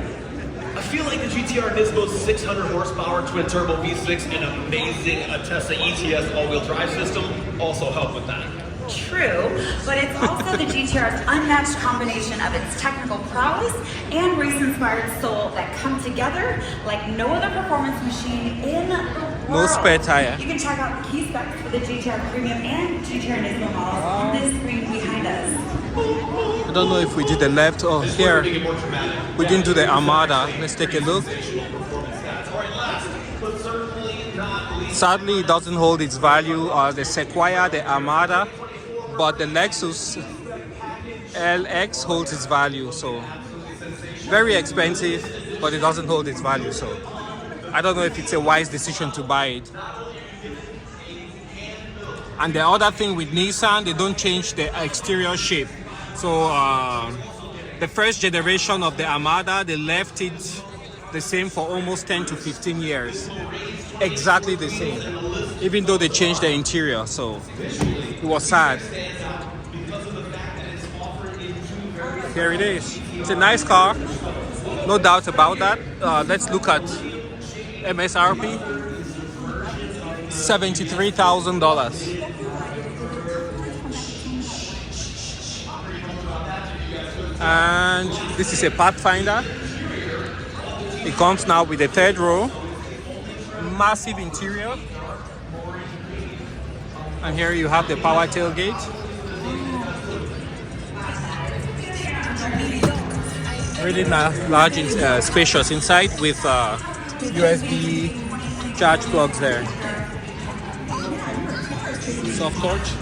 I feel like the GTR Nismo's 600 horsepower twin turbo V6 and amazing Atessa ETS all-wheel drive system also help with that. True, but it's also the GTR's unmatched combination of its technical prowess and race-inspired soul that come together like no other performance machine in the world. No spare tire. You can check out the key specs for the GTR Premium and GTR Nismo models on this screen behind us. I don't know if we did the left or here. We didn't do the Armada. Let's take a look. Sadly, it doesn't hold its value. The Sequoia, the Armada, but the Lexus LX holds its value. So very expensive, but it doesn't hold its value. So I don't know if it's a wise decision to buy it. And the other thing with Nissan, they don't change the exterior shape. So the first generation of the Armada, they left it the same for almost 10 to 15 years. Exactly the same, even though they changed the interior. So it was sad. Here it is. It's a nice car, no doubt about that. Let's look at MSRP $73,000. And this is a Pathfinder. It comes now with a third row, massive interior, and here you have the power tailgate. Really large and spacious inside with USB charge plugs there. Soft touch.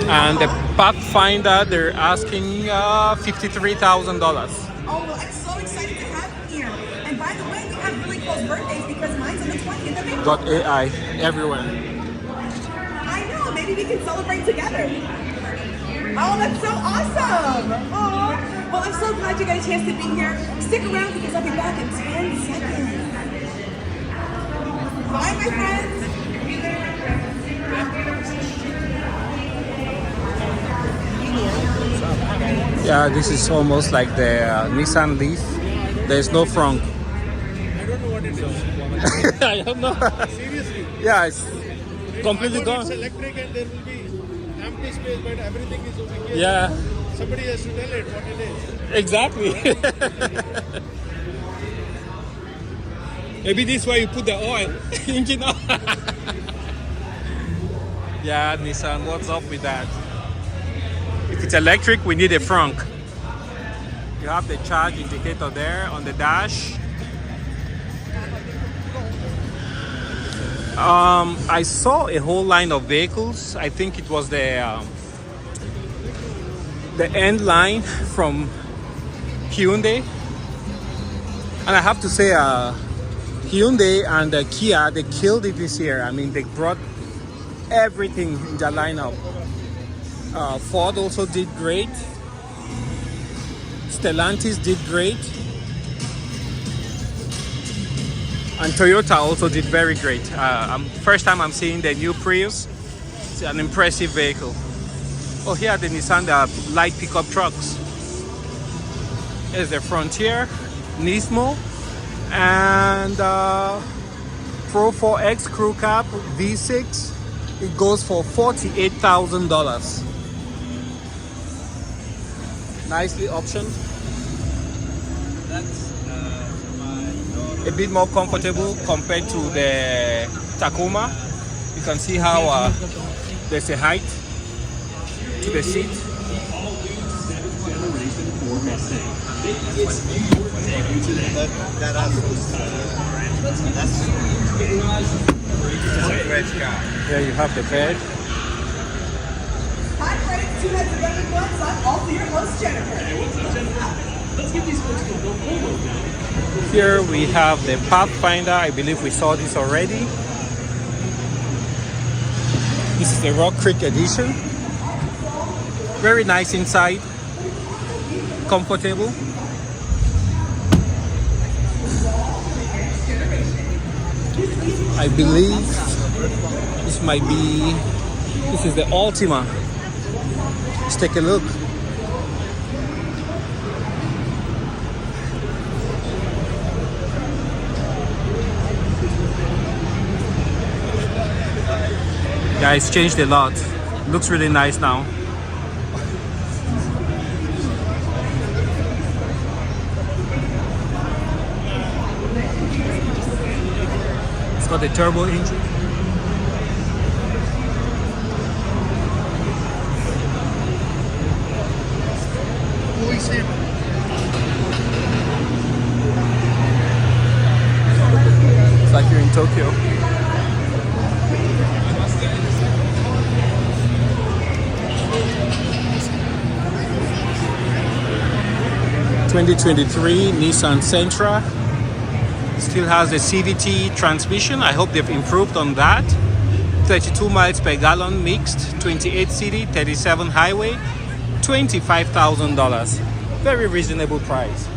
And the Pathfinder, they're asking $53,000. Oh, well, I'm so excited to have you here. And by the way, we have really close birthdays because mine's on the 20th. Got AI everywhere. I know, maybe we can celebrate together. Oh, that's so awesome. Oh, well, I'm so glad you got a chance to be here. Stick around because I'll be back in 10 seconds. Bye, my friends. Yeah, this is almost like the Nissan Leaf. There's no front. I don't know what it is. I don't know. Seriously. Yeah, it's completely I thought gone. It's electric and there will be empty space, but everything is over here. Yeah. Somebody has to tell it what it is. Exactly. Maybe this is where you put the oil. Engine oil. Yeah, Nissan, what's up with that? If it's electric, we need a frunk. You have the charge indicator there on the dash. I saw a whole line of vehicles. I think it was the end line from Hyundai. And I have to say, Hyundai and Kia, they killed it this year. I mean, they brought everything in their lineup. Ford also did great. Stellantis did great. And Toyota also did very great. First time I'm seeing the new Prius. It's an impressive vehicle. Oh, here are the Nissan light pickup trucks. There's the Frontier, Nismo, and Pro 4X Crew Cab V6. It goes for $48,000. Nicely optioned. That's a bit more comfortable compared to the Tacoma. You can see how there's a height to the seat. There you have the bed. Hi, friends. Two heads of every once. I'm also your host, Jennifer. Let's give these folks a go forward. Here we have the Pathfinder. I believe we saw this already. This is the Rock Creek edition. Very nice inside. Comfortable. I believe this might be, this is the Altima. Let's take a look. Yeah, it's changed a lot. Looks really nice now. It's got a turbo engine. It's like you're in Tokyo. (2023) Nissan Sentra. Still has the CVT transmission. I hope they've improved on that. 32 miles per gallon mixed, 28 city, 37 highway, $25,000. Very reasonable price.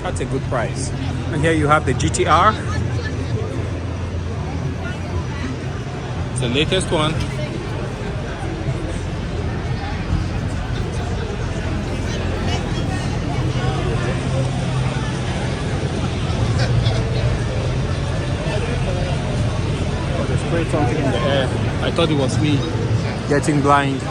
That's a good price. And here you have the GTR. It's the latest one. sprayed something in the air. I thought it was me getting blind.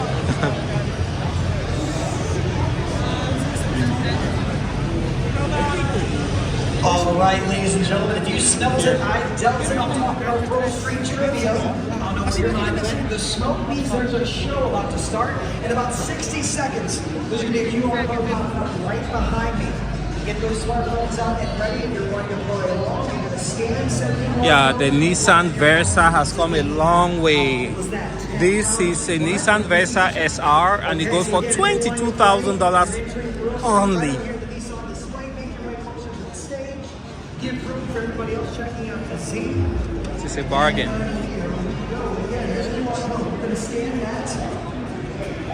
All right, ladies and gentlemen, if you smelled it, I dealt it. I'm talking about Pearl Street Trivia. I'll know your mind. The smoke means there's a show about to start in about 60 seconds. There's going to be a QR code popping up right behind me. Get those smartphones out and ready if you're going to play along. You're going to scan, send Yeah, the Nissan Versa has come a long way. This is a Nissan Versa SR and it goes for $22,000 only. Give room for everybody else checking out the Z. This is a bargain. We're going to scan that.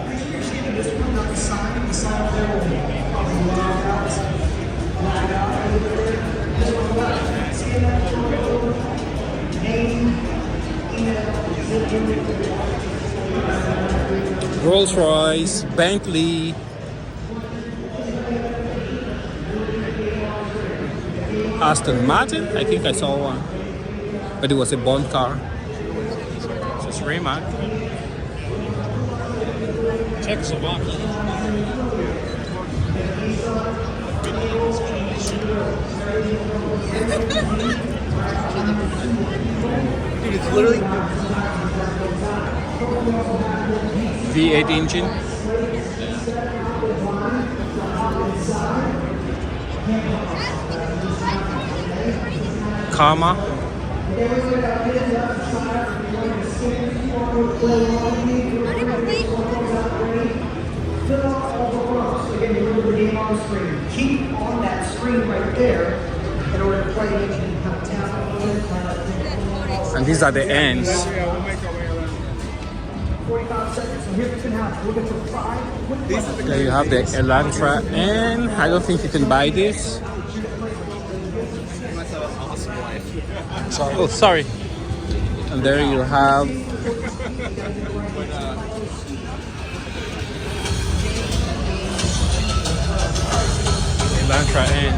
Make sure you're scanning this one, not the sign. The sign up there will probably lag out. This one, scan that. Name, email, Rolls Royce, Bentley. Aston Martin, I think I saw one, but it was a Bond car. So it's Rimac. Czechoslovakia. Dude, it's literally V8 engine. Karma. Keep on that screen right there in order to play it. And these are the ends. 45 seconds. So here's what's going to happen. We'll get to 5. There you have the Elantra, and I don't think you can buy this. Oh, sorry. And there you have Elantra N.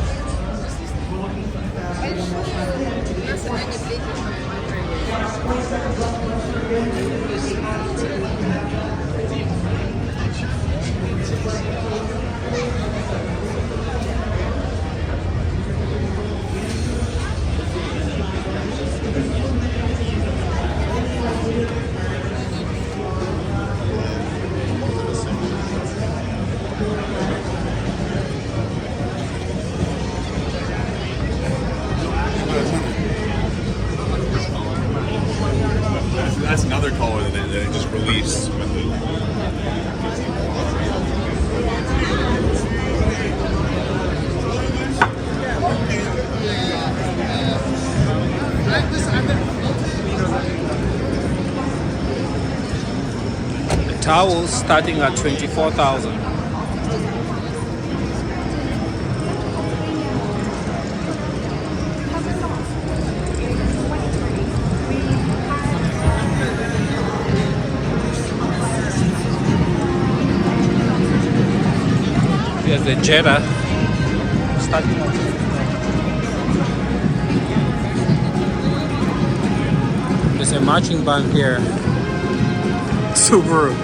That's another color that they just released with the. The towels starting at $24,000. Here's the Jetta starting at there's a marching band here. Subaru.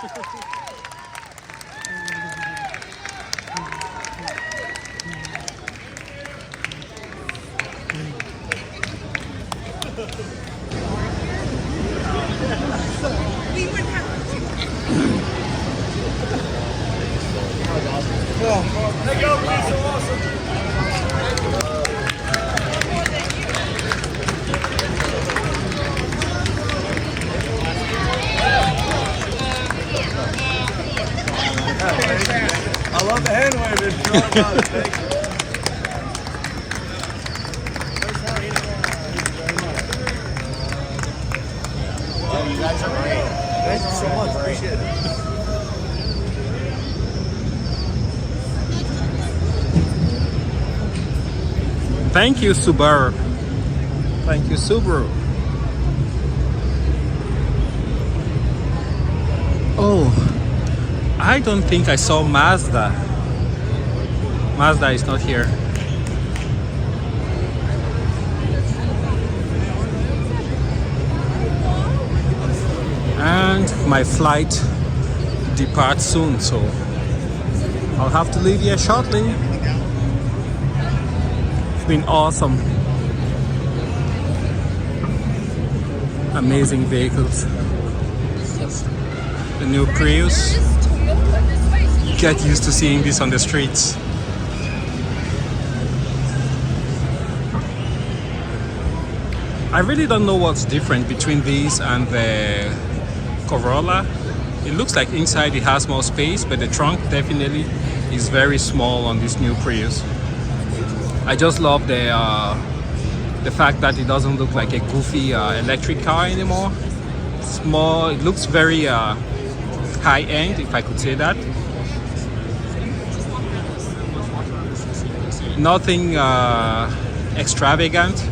Thank you all for being so awesome. I love the hand waving. You guys are great. Thank you so much. Appreciate it. Thank you, Subaru. Thank you, Subaru. Oh, I don't think I saw Mazda. Mazda is not here. And my flight departs soon, so I'll have to leave here shortly. It's been awesome. Amazing vehicles. The new Prius. Get used to seeing this on the streets. I really don't know what's different between these and the Corolla. It looks like inside it has more space, but the trunk definitely is very small on this new Prius. I just love the fact that it doesn't look like a goofy electric car anymore. It's more, it looks very high-end, if I could say that. Nothing extravagant.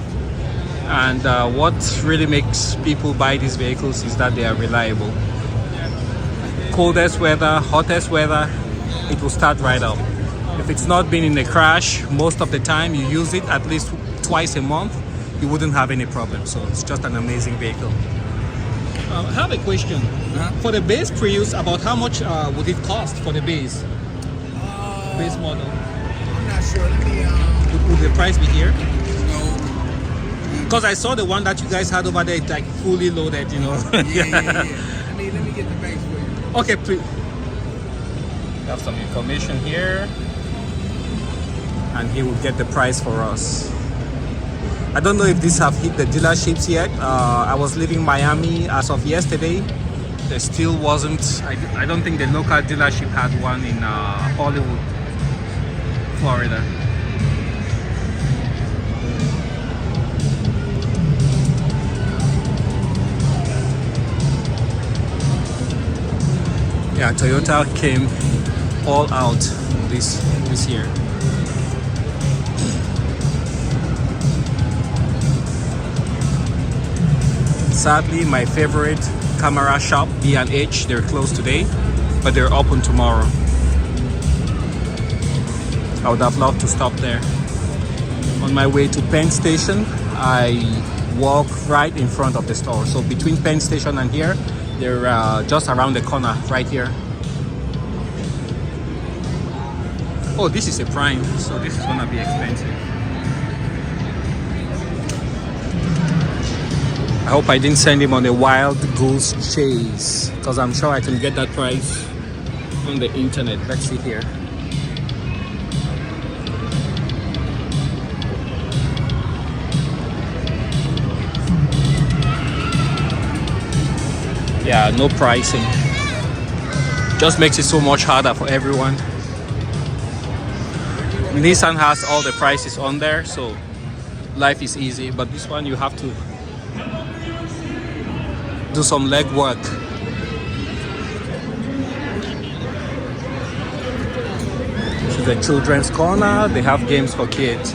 And what really makes people buy these vehicles is that they are reliable. Coldest weather, hottest weather, it will start right up. If it's not been in a crash, most of the time you use it at least twice a month, you wouldn't have any problem. So it's just an amazing vehicle. I have a question. For the base Prius, about how much would it cost for the base model? I'm not sure. Let me. Would the price be here? Because I saw the one that you guys had over there, it's like fully loaded, you know. Yeah. Let me get the base for you. Okay, please. We have some information here. And he will get the price for us. I don't know if these have hit the dealerships yet. I was leaving Miami as of yesterday. There still wasn't, I don't think the local dealership had one in Hollywood, Florida. Yeah, Toyota came all out this year. Sadly, my favorite camera shop, B&H, they're closed today, but they're open tomorrow. I would have loved to stop there. On my way to Penn Station, I walk right in front of the store. So between Penn Station and here, they're just around the corner, right here. Oh, this is a Prime, so this is gonna be expensive. I hope I didn't send him on a wild goose chase, because I'm sure I can get that price on the internet. Let's see here. Yeah, no pricing. Just makes it so much harder for everyone. Nissan has all the prices on there, so life is easy, but this one you have to do some legwork. This is the children's corner. They have games for kids.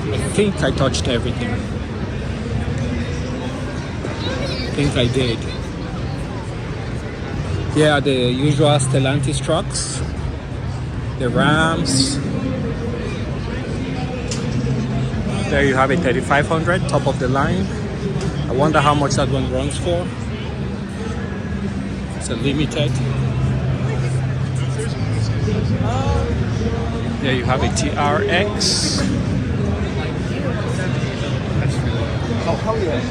I think I touched everything. I think I did. Here are the usual Stellantis trucks. The Rams. There you have a 3500, top of the line. I wonder how much that one runs for. It's a limited. There you have a TRX. Oh, hell yeah.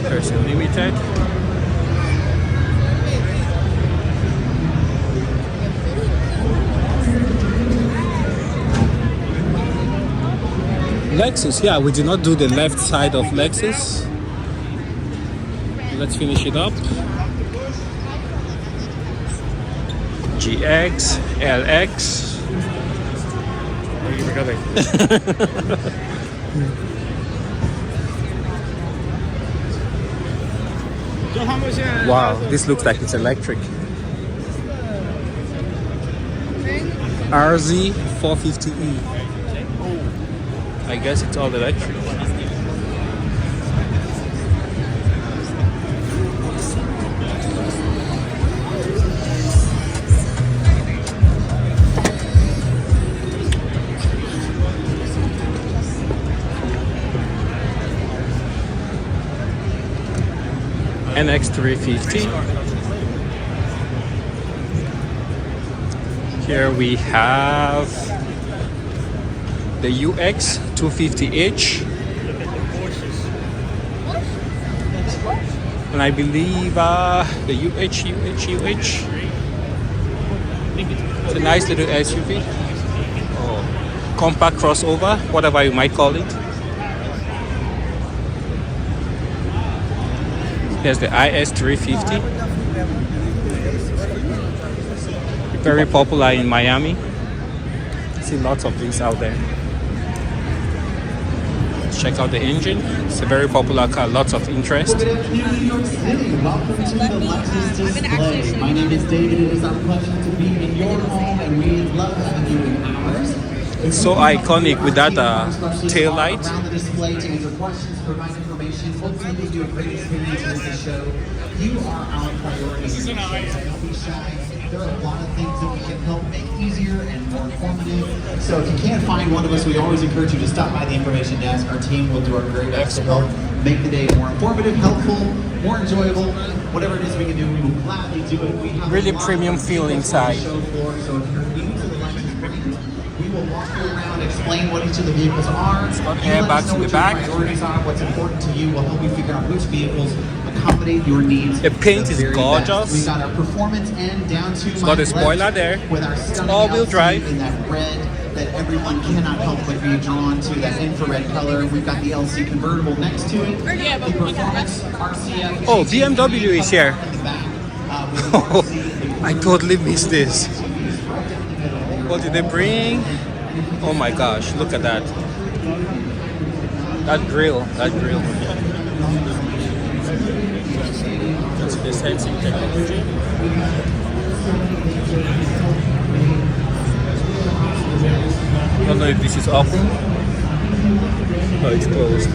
There's a limited. Lexus, yeah, we did not do the left side of Lexus. Let's finish it up. GX, LX. Wow, this looks like it's electric. RZ 450E. I guess it's all electric. NX350. Here we have the UX 250H, and I believe the UH. It's a nice little SUV, compact crossover, whatever you might call it. There's the IS350, very popular in Miami. I see lots of these out there. Check out the engine. It's a very popular car, lots of interest. Good afternoon, New York City. Welcome to the Lexus Display. My name is David. It is our pleasure to be in your home, and we love having you in ours. It's so iconic with that tail light. Around the display to answer questions, provide information, hopefully give you a great experience with the show. You are our priority. So don't be shy. There are a lot of things that we can help make easier and more informative. So if you can't find one of us, we always encourage you to stop by the information desk. Our team will do our very best to help make the day more informative, helpful, more enjoyable. Whatever it is we can do, we will gladly do it. We have really premium feel inside. Show floor, so if you're new to the Lexus brand, we will walk you around, explain what each of the vehicles are. It's got airbags in the back. Priorities are, what's important to you. We'll help you figure out which vehicles accommodate your needs. The paint is gorgeous. We've got our performance and down to it's got a spoiler there. With our it's all-wheel drive. In that red that everyone cannot help but be drawn to, that infrared color. We've got the LC convertible next to it. The performance RCF. Oh, BMW is here. Oh, I totally missed this. What did they bring? Oh my gosh, look at that. That grill. That's the sensing technology. I don't know if this is open. Oh, it's closed.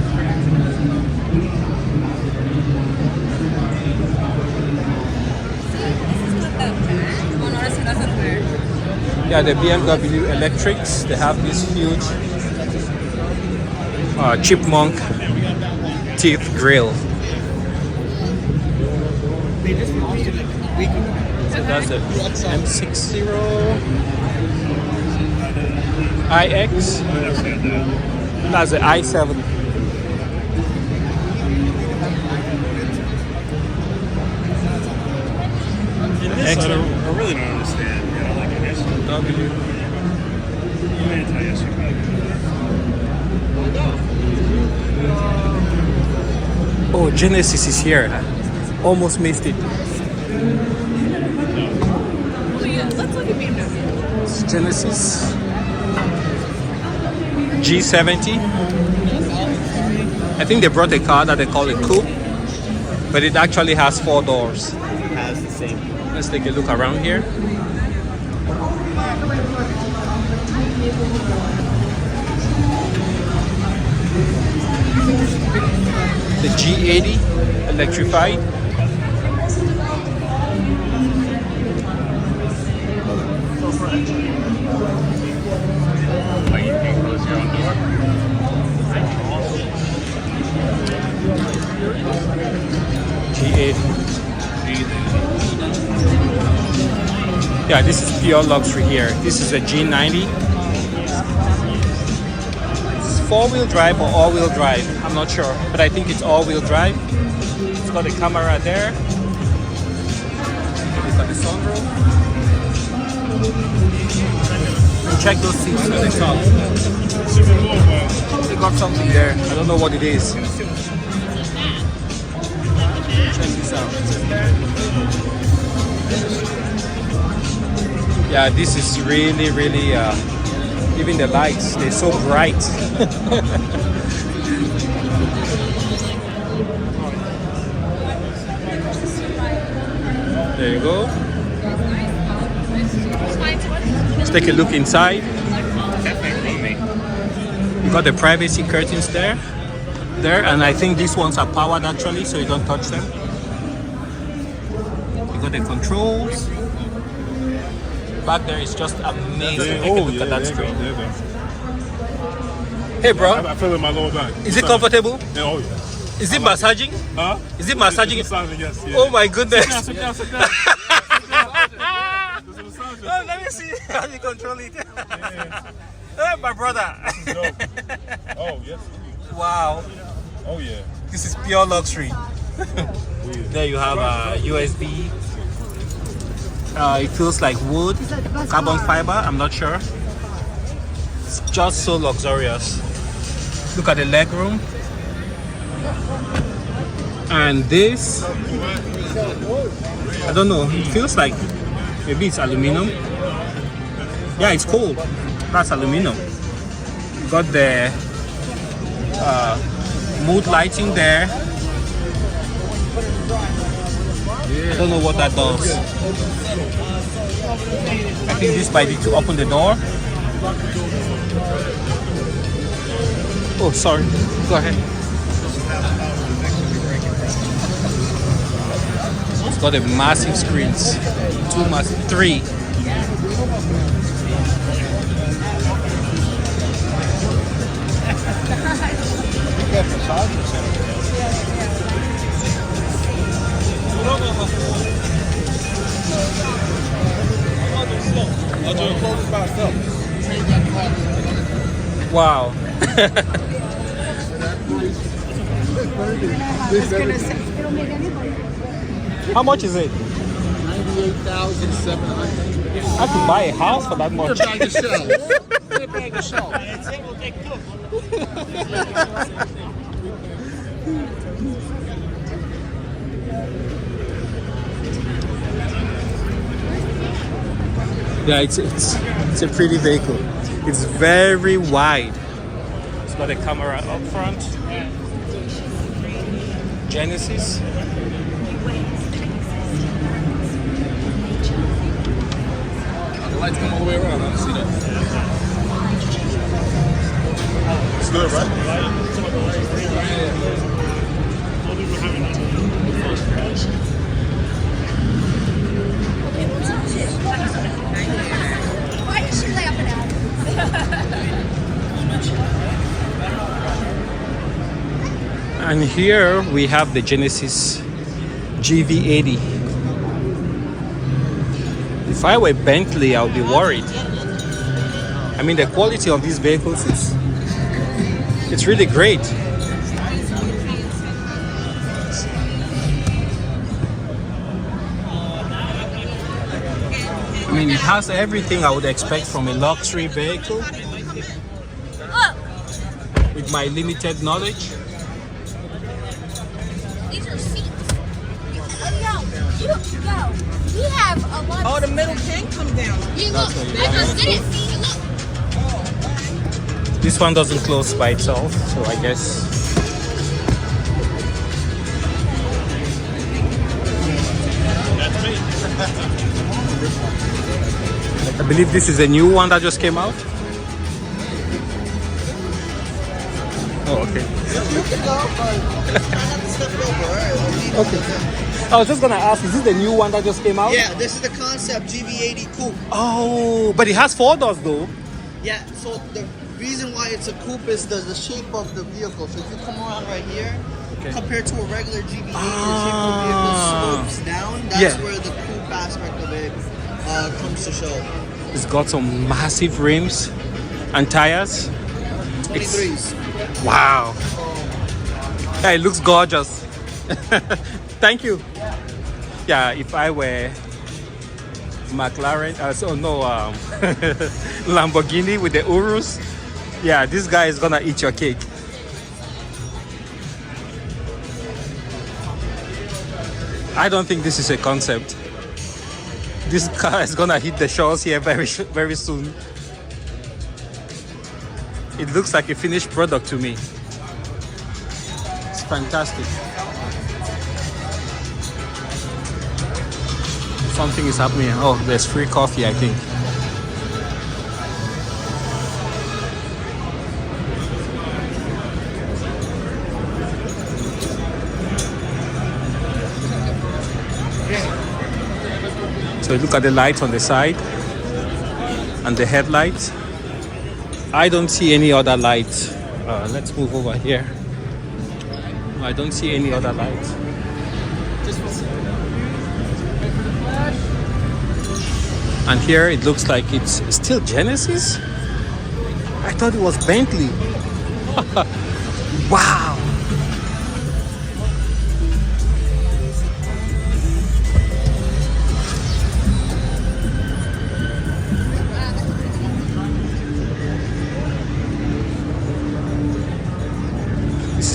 Yeah, the BMW electrics, they have this huge chipmunk teeth grill. They just launched it like a week ago. So that's a M60 iX. That's the i7. This I really don't understand. You know, like an SUV. I'm anti-SUV. Oh, Genesis is here. Almost missed it. Oh yeah, let's look at BMW. It's Genesis G70. I think they brought a car that they call a coupe, but it actually has 4 doors. It has the same. Let's take a look around here. The G80 electrified. Yeah, this is pure luxury here. This is a G90. It's 4-wheel drive or all-wheel drive. I'm not sure, but I think it's all-wheel drive. It's got a camera there. It's got the sunroof. And check those seats at the top. They got something there. I don't know what it is. Check this out. Yeah, this is really, really, even the lights, they're so bright. There you go. Let's take a look inside. You got the privacy curtains there, and I think these ones are powered actually, so you don't touch them. You got the controls. Back there is just amazing. Take a look at that screen. Hey, bro. I feel in my lower back. Is it comfortable? Yeah, oh yeah. Is it massaging? Huh? Is it massaging? It's massaging, yes. Yeah. Oh my goodness. Sit down, sit down. Oh, let me see how you control it. Hey, my brother. Oh, yes. Wow. Oh, yeah. This is pure luxury. There you have USB. It feels like wood, carbon fiber, I'm not sure. It's just so luxurious. Look at the leg room. And this, I don't know, it feels like maybe it's aluminum. Yeah, it's cold. That's aluminum. Got the mood lighting there. I don't know what that does. I think this might be to open the door. Oh, sorry. Go ahead. It's got a massive screens. 3. Wow. How much is it? $98,700. I could buy a house for that much. Yeah, it's a pretty vehicle. It's very wide. It's got a camera up front. Genesis. The lights come all the way around. I don't see that. It's good, right? Why is she laughing at And here we have the Genesis GV80. If I were Bentley, I would be worried. I mean, the quality of these vehicles it's really great. I mean, it has everything I would expect from a luxury vehicle. With my limited knowledge. These are seats. Yo, we have a lot. Oh, the middle can come down. You look, I just did it. This one doesn't close by itself, so I guess. I believe this is a new one that just came out. Oh, okay. Okay. I was just gonna ask, is this the new one that just came out? Yeah, this is the concept GV80 coupe. Oh, but it has 4 doors though. Yeah, so the reason why it's a coupe is the shape of the vehicle. So if you come around right here, compared to a regular GV80, the shape of the vehicle slopes down. That's where the coupe aspect of it comes to show. It's got some massive rims and tires. 23s. Wow. Yeah, it looks gorgeous. Thank you. Yeah, if I were McLaren, Lamborghini with the Urus, yeah, this guy is gonna eat your cake. I don't think this is a concept. This car is gonna hit the shores here very soon. It looks like a finished product to me. It's fantastic. Something is happening. Oh, there's free coffee, I think. So look at the lights on the side and the headlights. I don't see any other lights. Let's move over here. I don't see any other lights. And here it looks like it's still Genesis. I thought it was Bentley. Wow.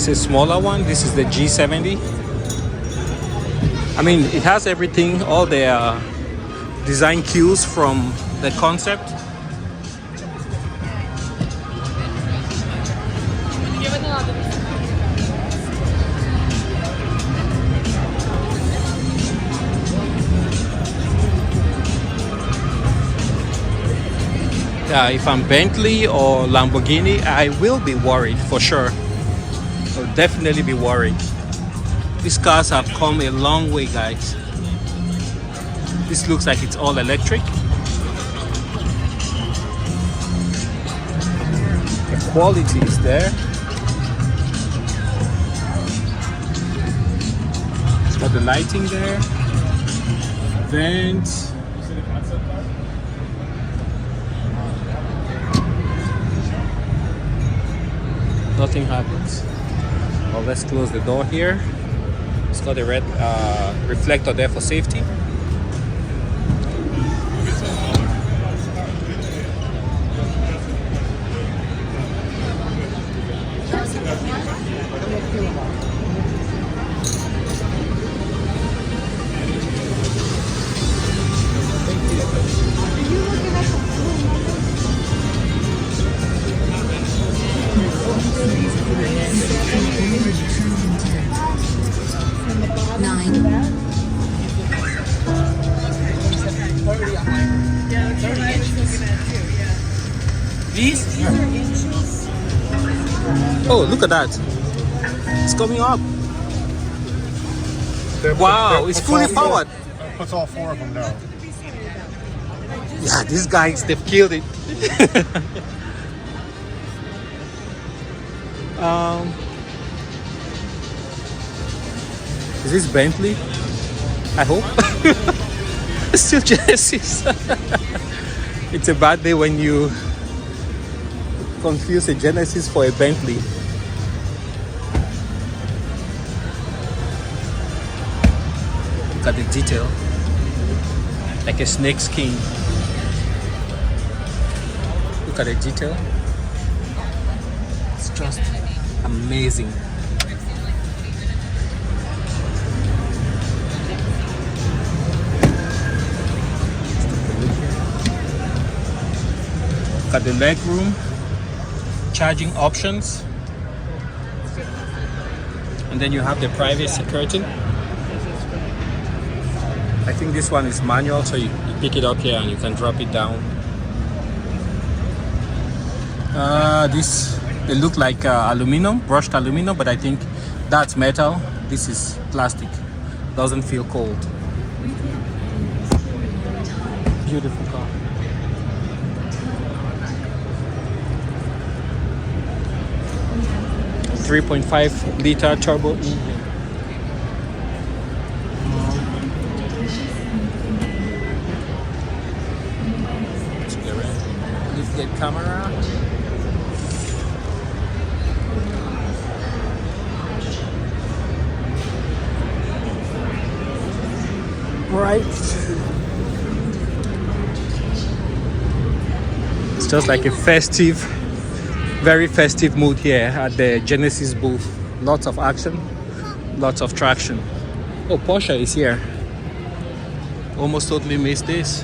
A smaller one. This is the G70. I mean, it has everything, all the design cues from the concept. If I'm Bentley or Lamborghini, I will be worried for sure. I'll definitely be worried. These cars have come a long way, guys. This looks like it's all electric. The quality is there. It's got the lighting there. Vents. Nothing happens. Well, let's close the door here. It's got a red reflector there for safety. Oh, look at that. It's coming up. Wow, it's fully powered. Puts all four of them down. Yeah, these guys, they've killed it. Is this Bentley? I hope. It's still Genesis. It's a bad day when you confuse a Genesis for a Bentley. Look at the detail, like a snake skin. Look at the detail. It's just amazing. Look at the leg room, charging options, and then you have the privacy curtain. I think this one is manual, so you pick it up here and you can drop it down. They look like aluminum, brushed aluminum, but I think that's metal. This is plastic. Doesn't feel cold. Beautiful car. .5-liter turbo engine. camera. Right. It's just like a festive, very festive mood here at the Genesis booth. Lots of action, lots of traction. Oh, Porsche is here. Almost totally missed this.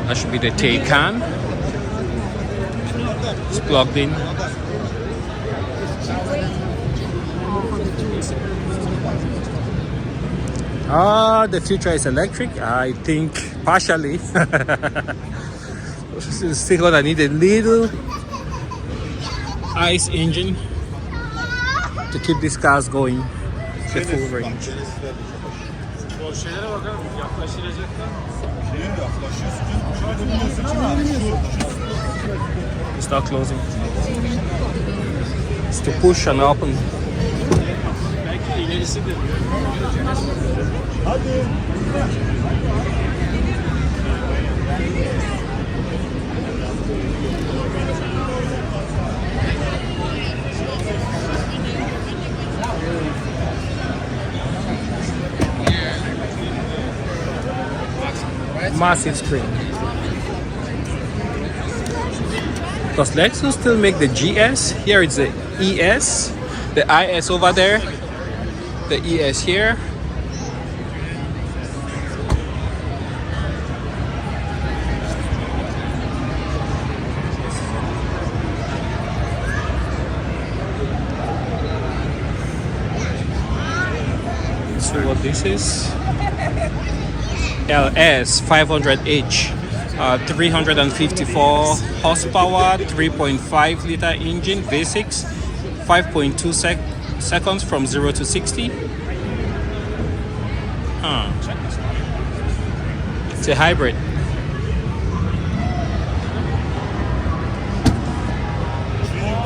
That should be the Taycan. It's plugged in. The future is electric. I think partially. Still gonna need a little ICE engine to keep these cars going the full range. Start closing. It's to push and open. Massive screen. Because Lexus still make the GS. Here it's the ES, the IS over there, the ES here. Let's see what this is. LS 500H, 354 horsepower, 3.5 liter engine, V6, 5.2 seconds from 0 to 60. It's a hybrid.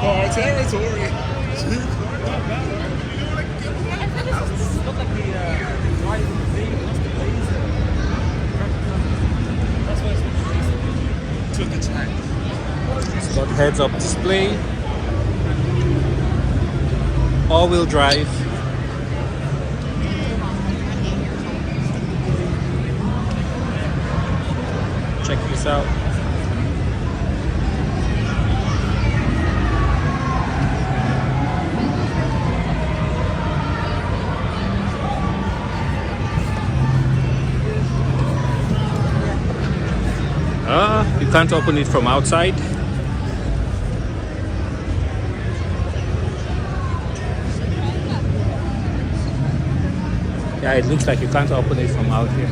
Car territory. It's got heads-up display, all-wheel drive, check this out. You can't open it from outside. Yeah, it looks like you can't open it from out here.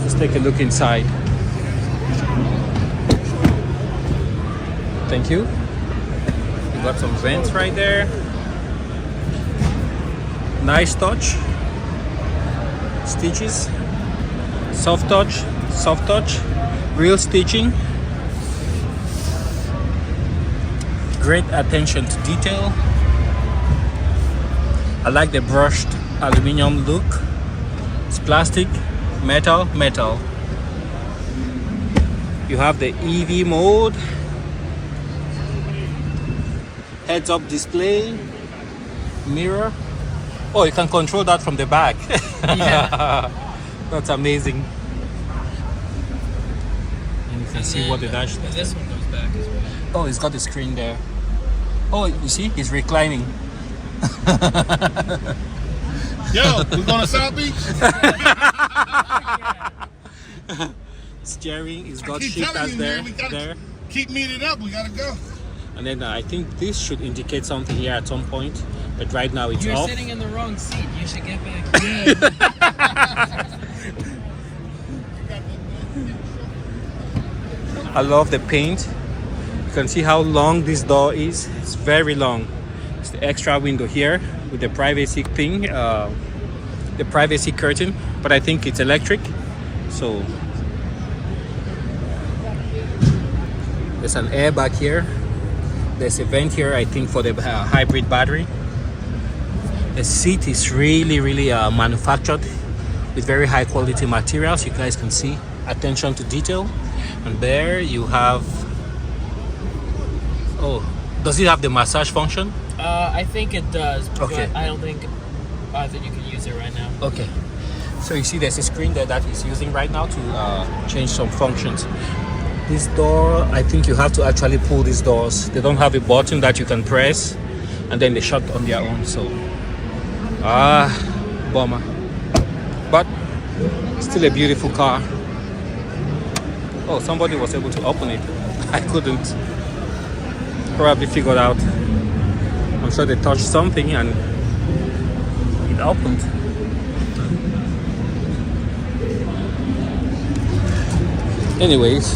Let's take a look inside. Thank you. You got some vents right there. Nice touch. Stitches. Soft touch, real stitching. Great attention to detail. I like the brushed aluminum look. It's plastic, metal. You have the EV mode, heads-up display, mirror. Oh, you can control that from the back. Yeah. That's amazing. And you can see what the dash does. This one goes back as well. Oh, it's got the screen there. Oh, you see? He's reclining. Yo, we going to South Beach? Steering, he's got shifters there. There. Keep meeting up. We gotta go. And then I think this should indicate something here at some point, but right now it's You're off. sitting in the wrong seat. You should get back. I love the paint. You can see how long this door is. It's very long. It's the extra window here with the privacy thing, the privacy curtain, but I think it's electric. So there's an airbag here. There's a vent here, I think, for the hybrid battery. The seat is really manufactured with very high quality materials. You guys can see attention to detail. And there you have, oh, does it have the massage function? I think it does. Okay. But I don't think that you can use it right now. Okay. So you see there's a screen there that he's using right now to change some functions. This door, I think you have to actually pull these doors. They don't have a button that you can press and then they shut on their own. So, bummer. But still a beautiful car. Oh, somebody was able to open it. I couldn't. Probably figured out. I'm sure they touched something and it opened. Anyways,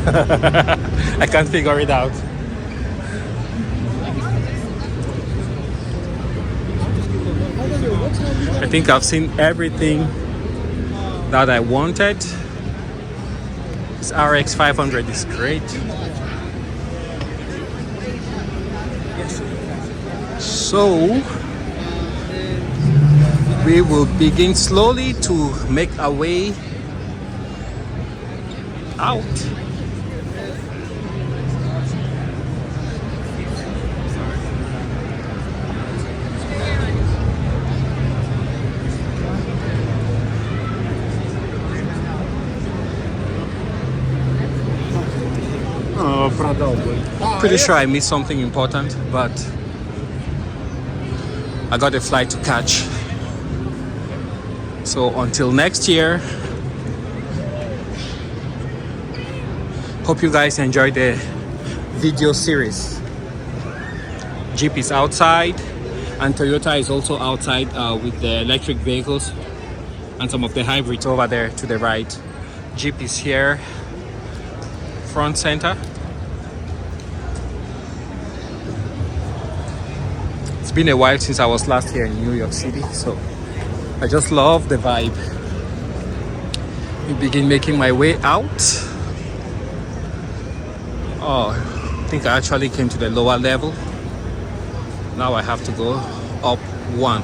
I can't figure it out. I think I've seen everything that I wanted. This RX 500 is great. So we will begin slowly to make our way out. Pretty sure I missed something important, but I got a flight to catch. So until next year, hope you guys enjoyed the video series. Jeep is outside and Toyota is also outside with the electric vehicles and some of the hybrids over there to the right. Jeep is here, front center. It's been a while since I was last here in New York City, so I just love the vibe. We begin making my way out. Oh, I think I actually came to the lower level. Now I have to go up one.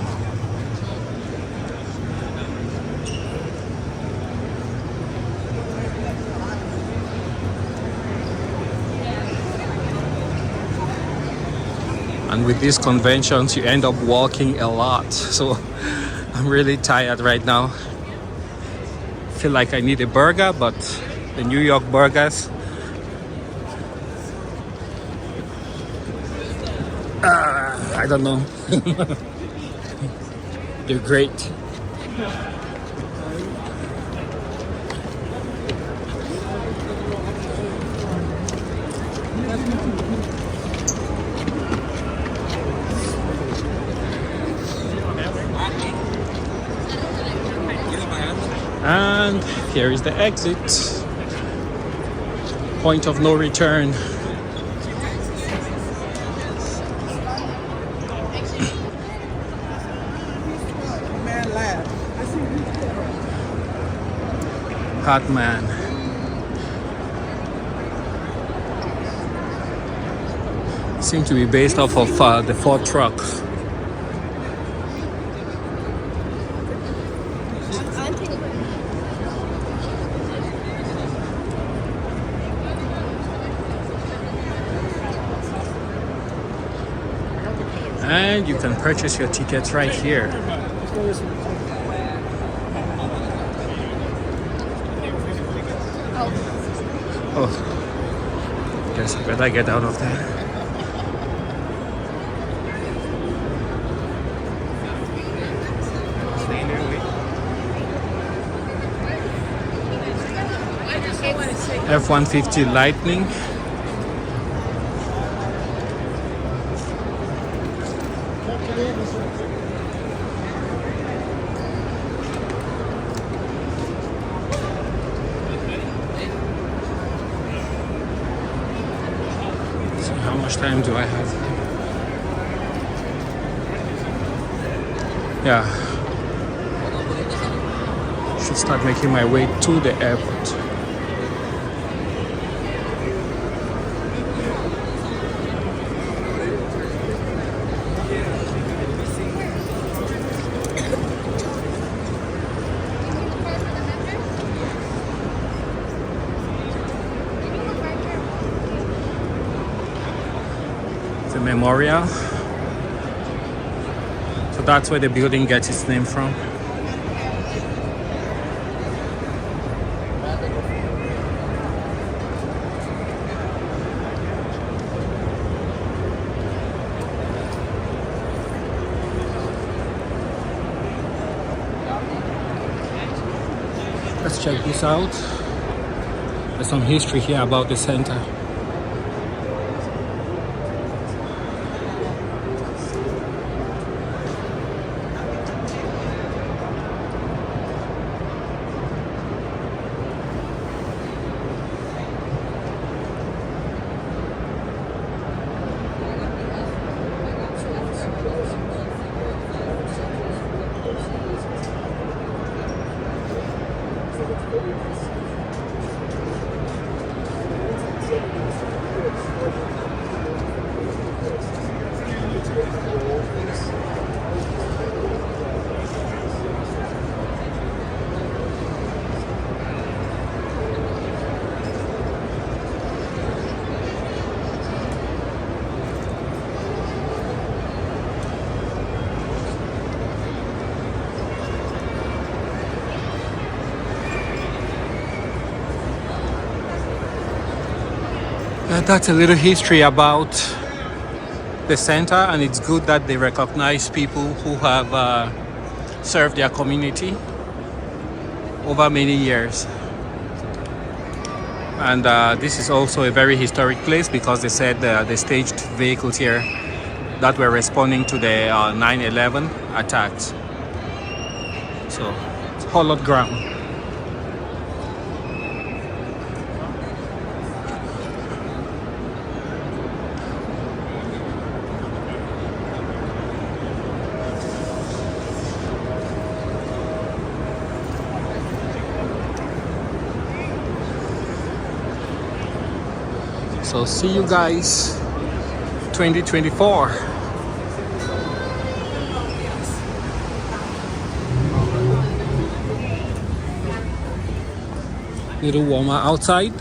And with these conventions, you end up walking a lot. So I'm really tired right now. Feel like I need a burger, but the New York burgers, I don't know. They're great. And here is the exit. Point of no return. Hot man. Seem to be based off of the Ford truck. And you can purchase your tickets right here. Oh, guess I better get out of there. F-150 Lightning. So how much time do I have? Yeah. should start making my way to the airport. The memorial. So that's where the building gets its name from. Let's check this out. There's some history here about the center. That's a little history about the center, and it's good that they recognize people who have served their community over many years. And this is also a very historic place because they said they staged vehicles here that were responding to the 9/11 attacks. So it's hollowed ground. So see you guys 2024. Little warmer outside.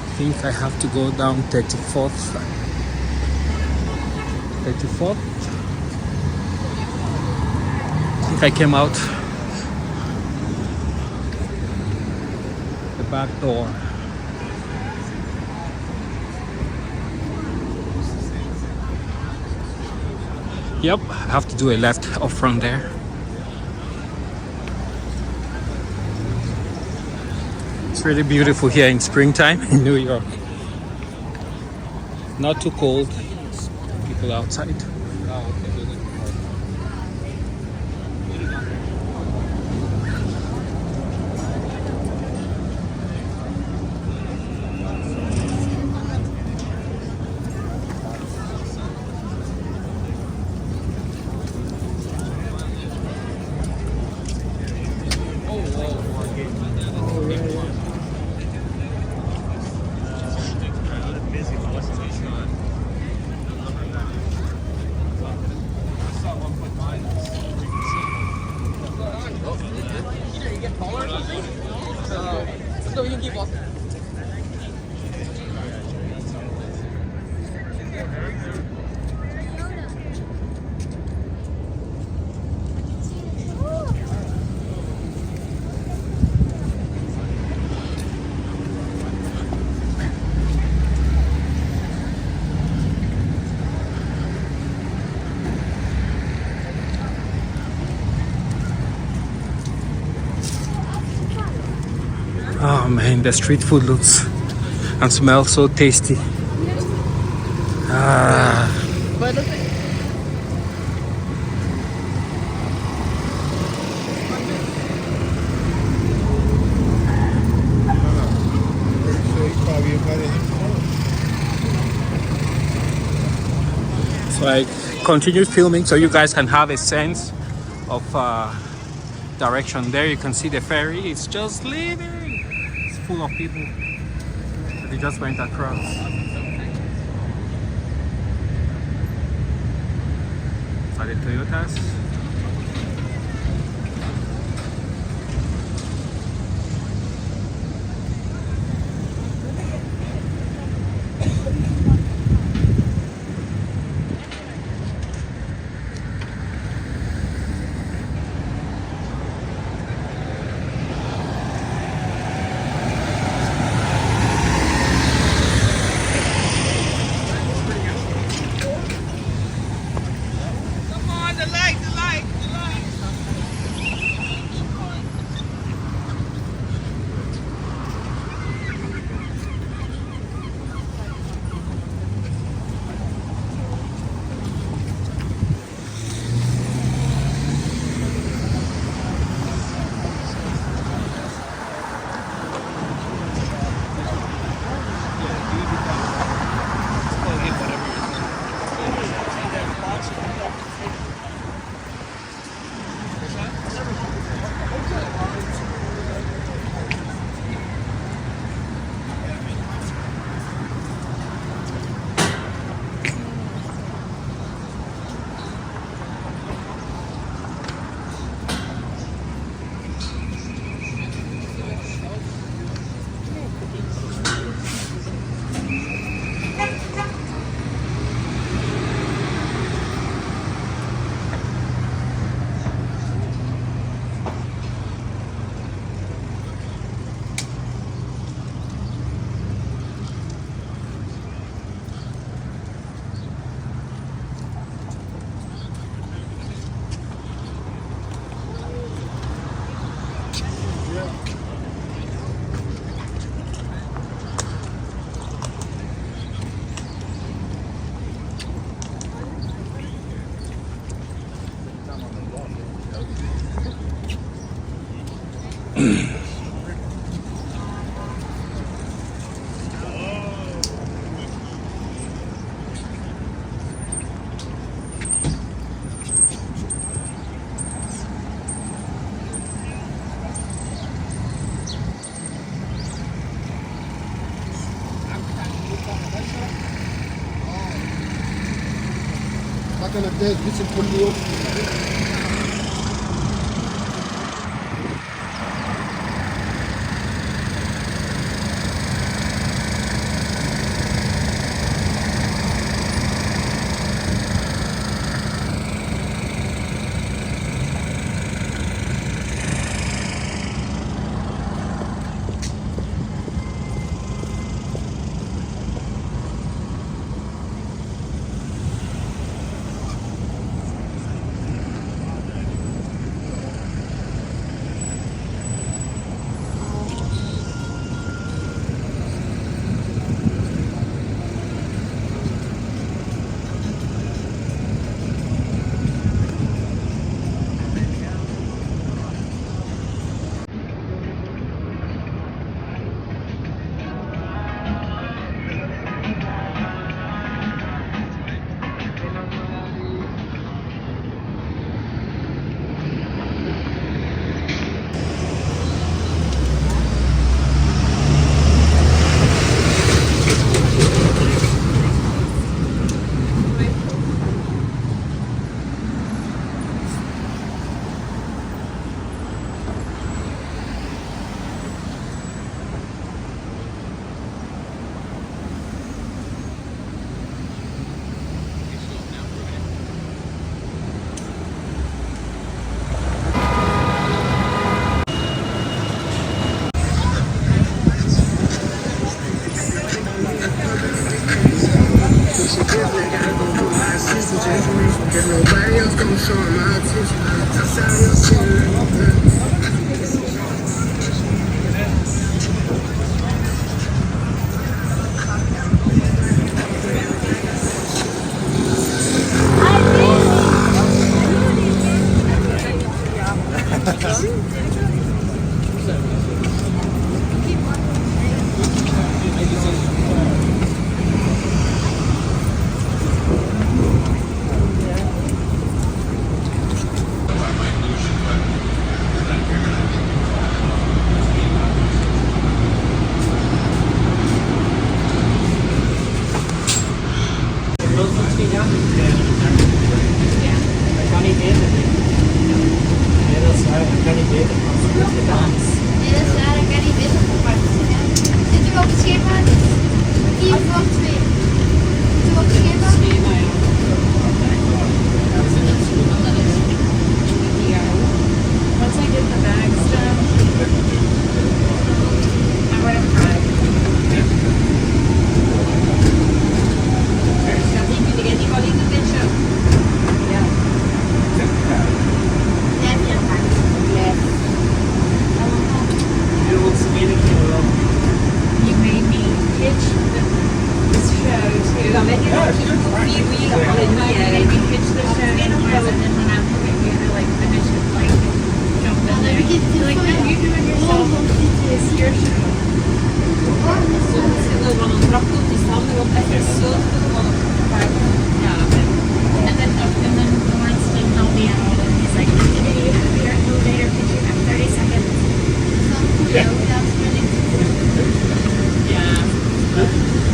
I think I have to go down 34th. 34th. I think I came out the back door. Yep, I have to do a left up front there. It's really beautiful here in springtime in New York. Not too cold. People outside. No, you can keep walking. Oh man, the street food looks and smells so tasty. But look at Right, continue filming so you guys can have a sense of direction. There you can see the ferry. It's just leaving. It's full of people. They just went across. Are the Toyotas? Bacana 10, vice por Nobody else gonna show my attention. That's how you're sitting. dat is eigenlijk niet weten hoe het is. Zit u op het schema? 4 voor 2. Zit u op het schema? Once I get the bags done, I'm going to cry. You made me pitch this show to. You made me pitch the show to Mars, and then when I'm looking at like finish it, like jump in there. You're like, no, you do it yourself. It's your show. And then Lawrence like helped me out, and he's like, you have your elevator pitch. You have 30 seconds. Yeah.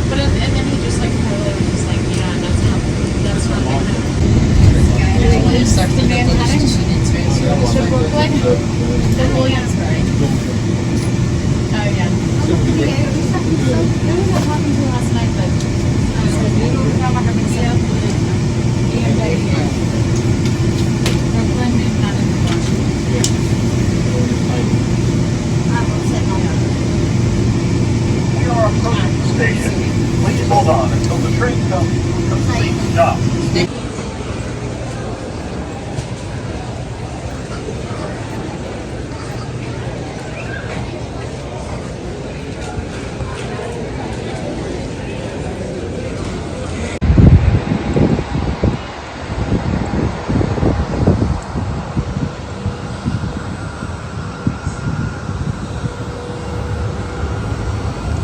But and then he just like totally was just like, yeah, that's not the Van Hatten, the Brooklyn, the Williamsburg. Oh yeah. Who was I talking to last night? But Brooklyn and Hatten. We are approaching the station. Please hold on until the train comes to complete the stop.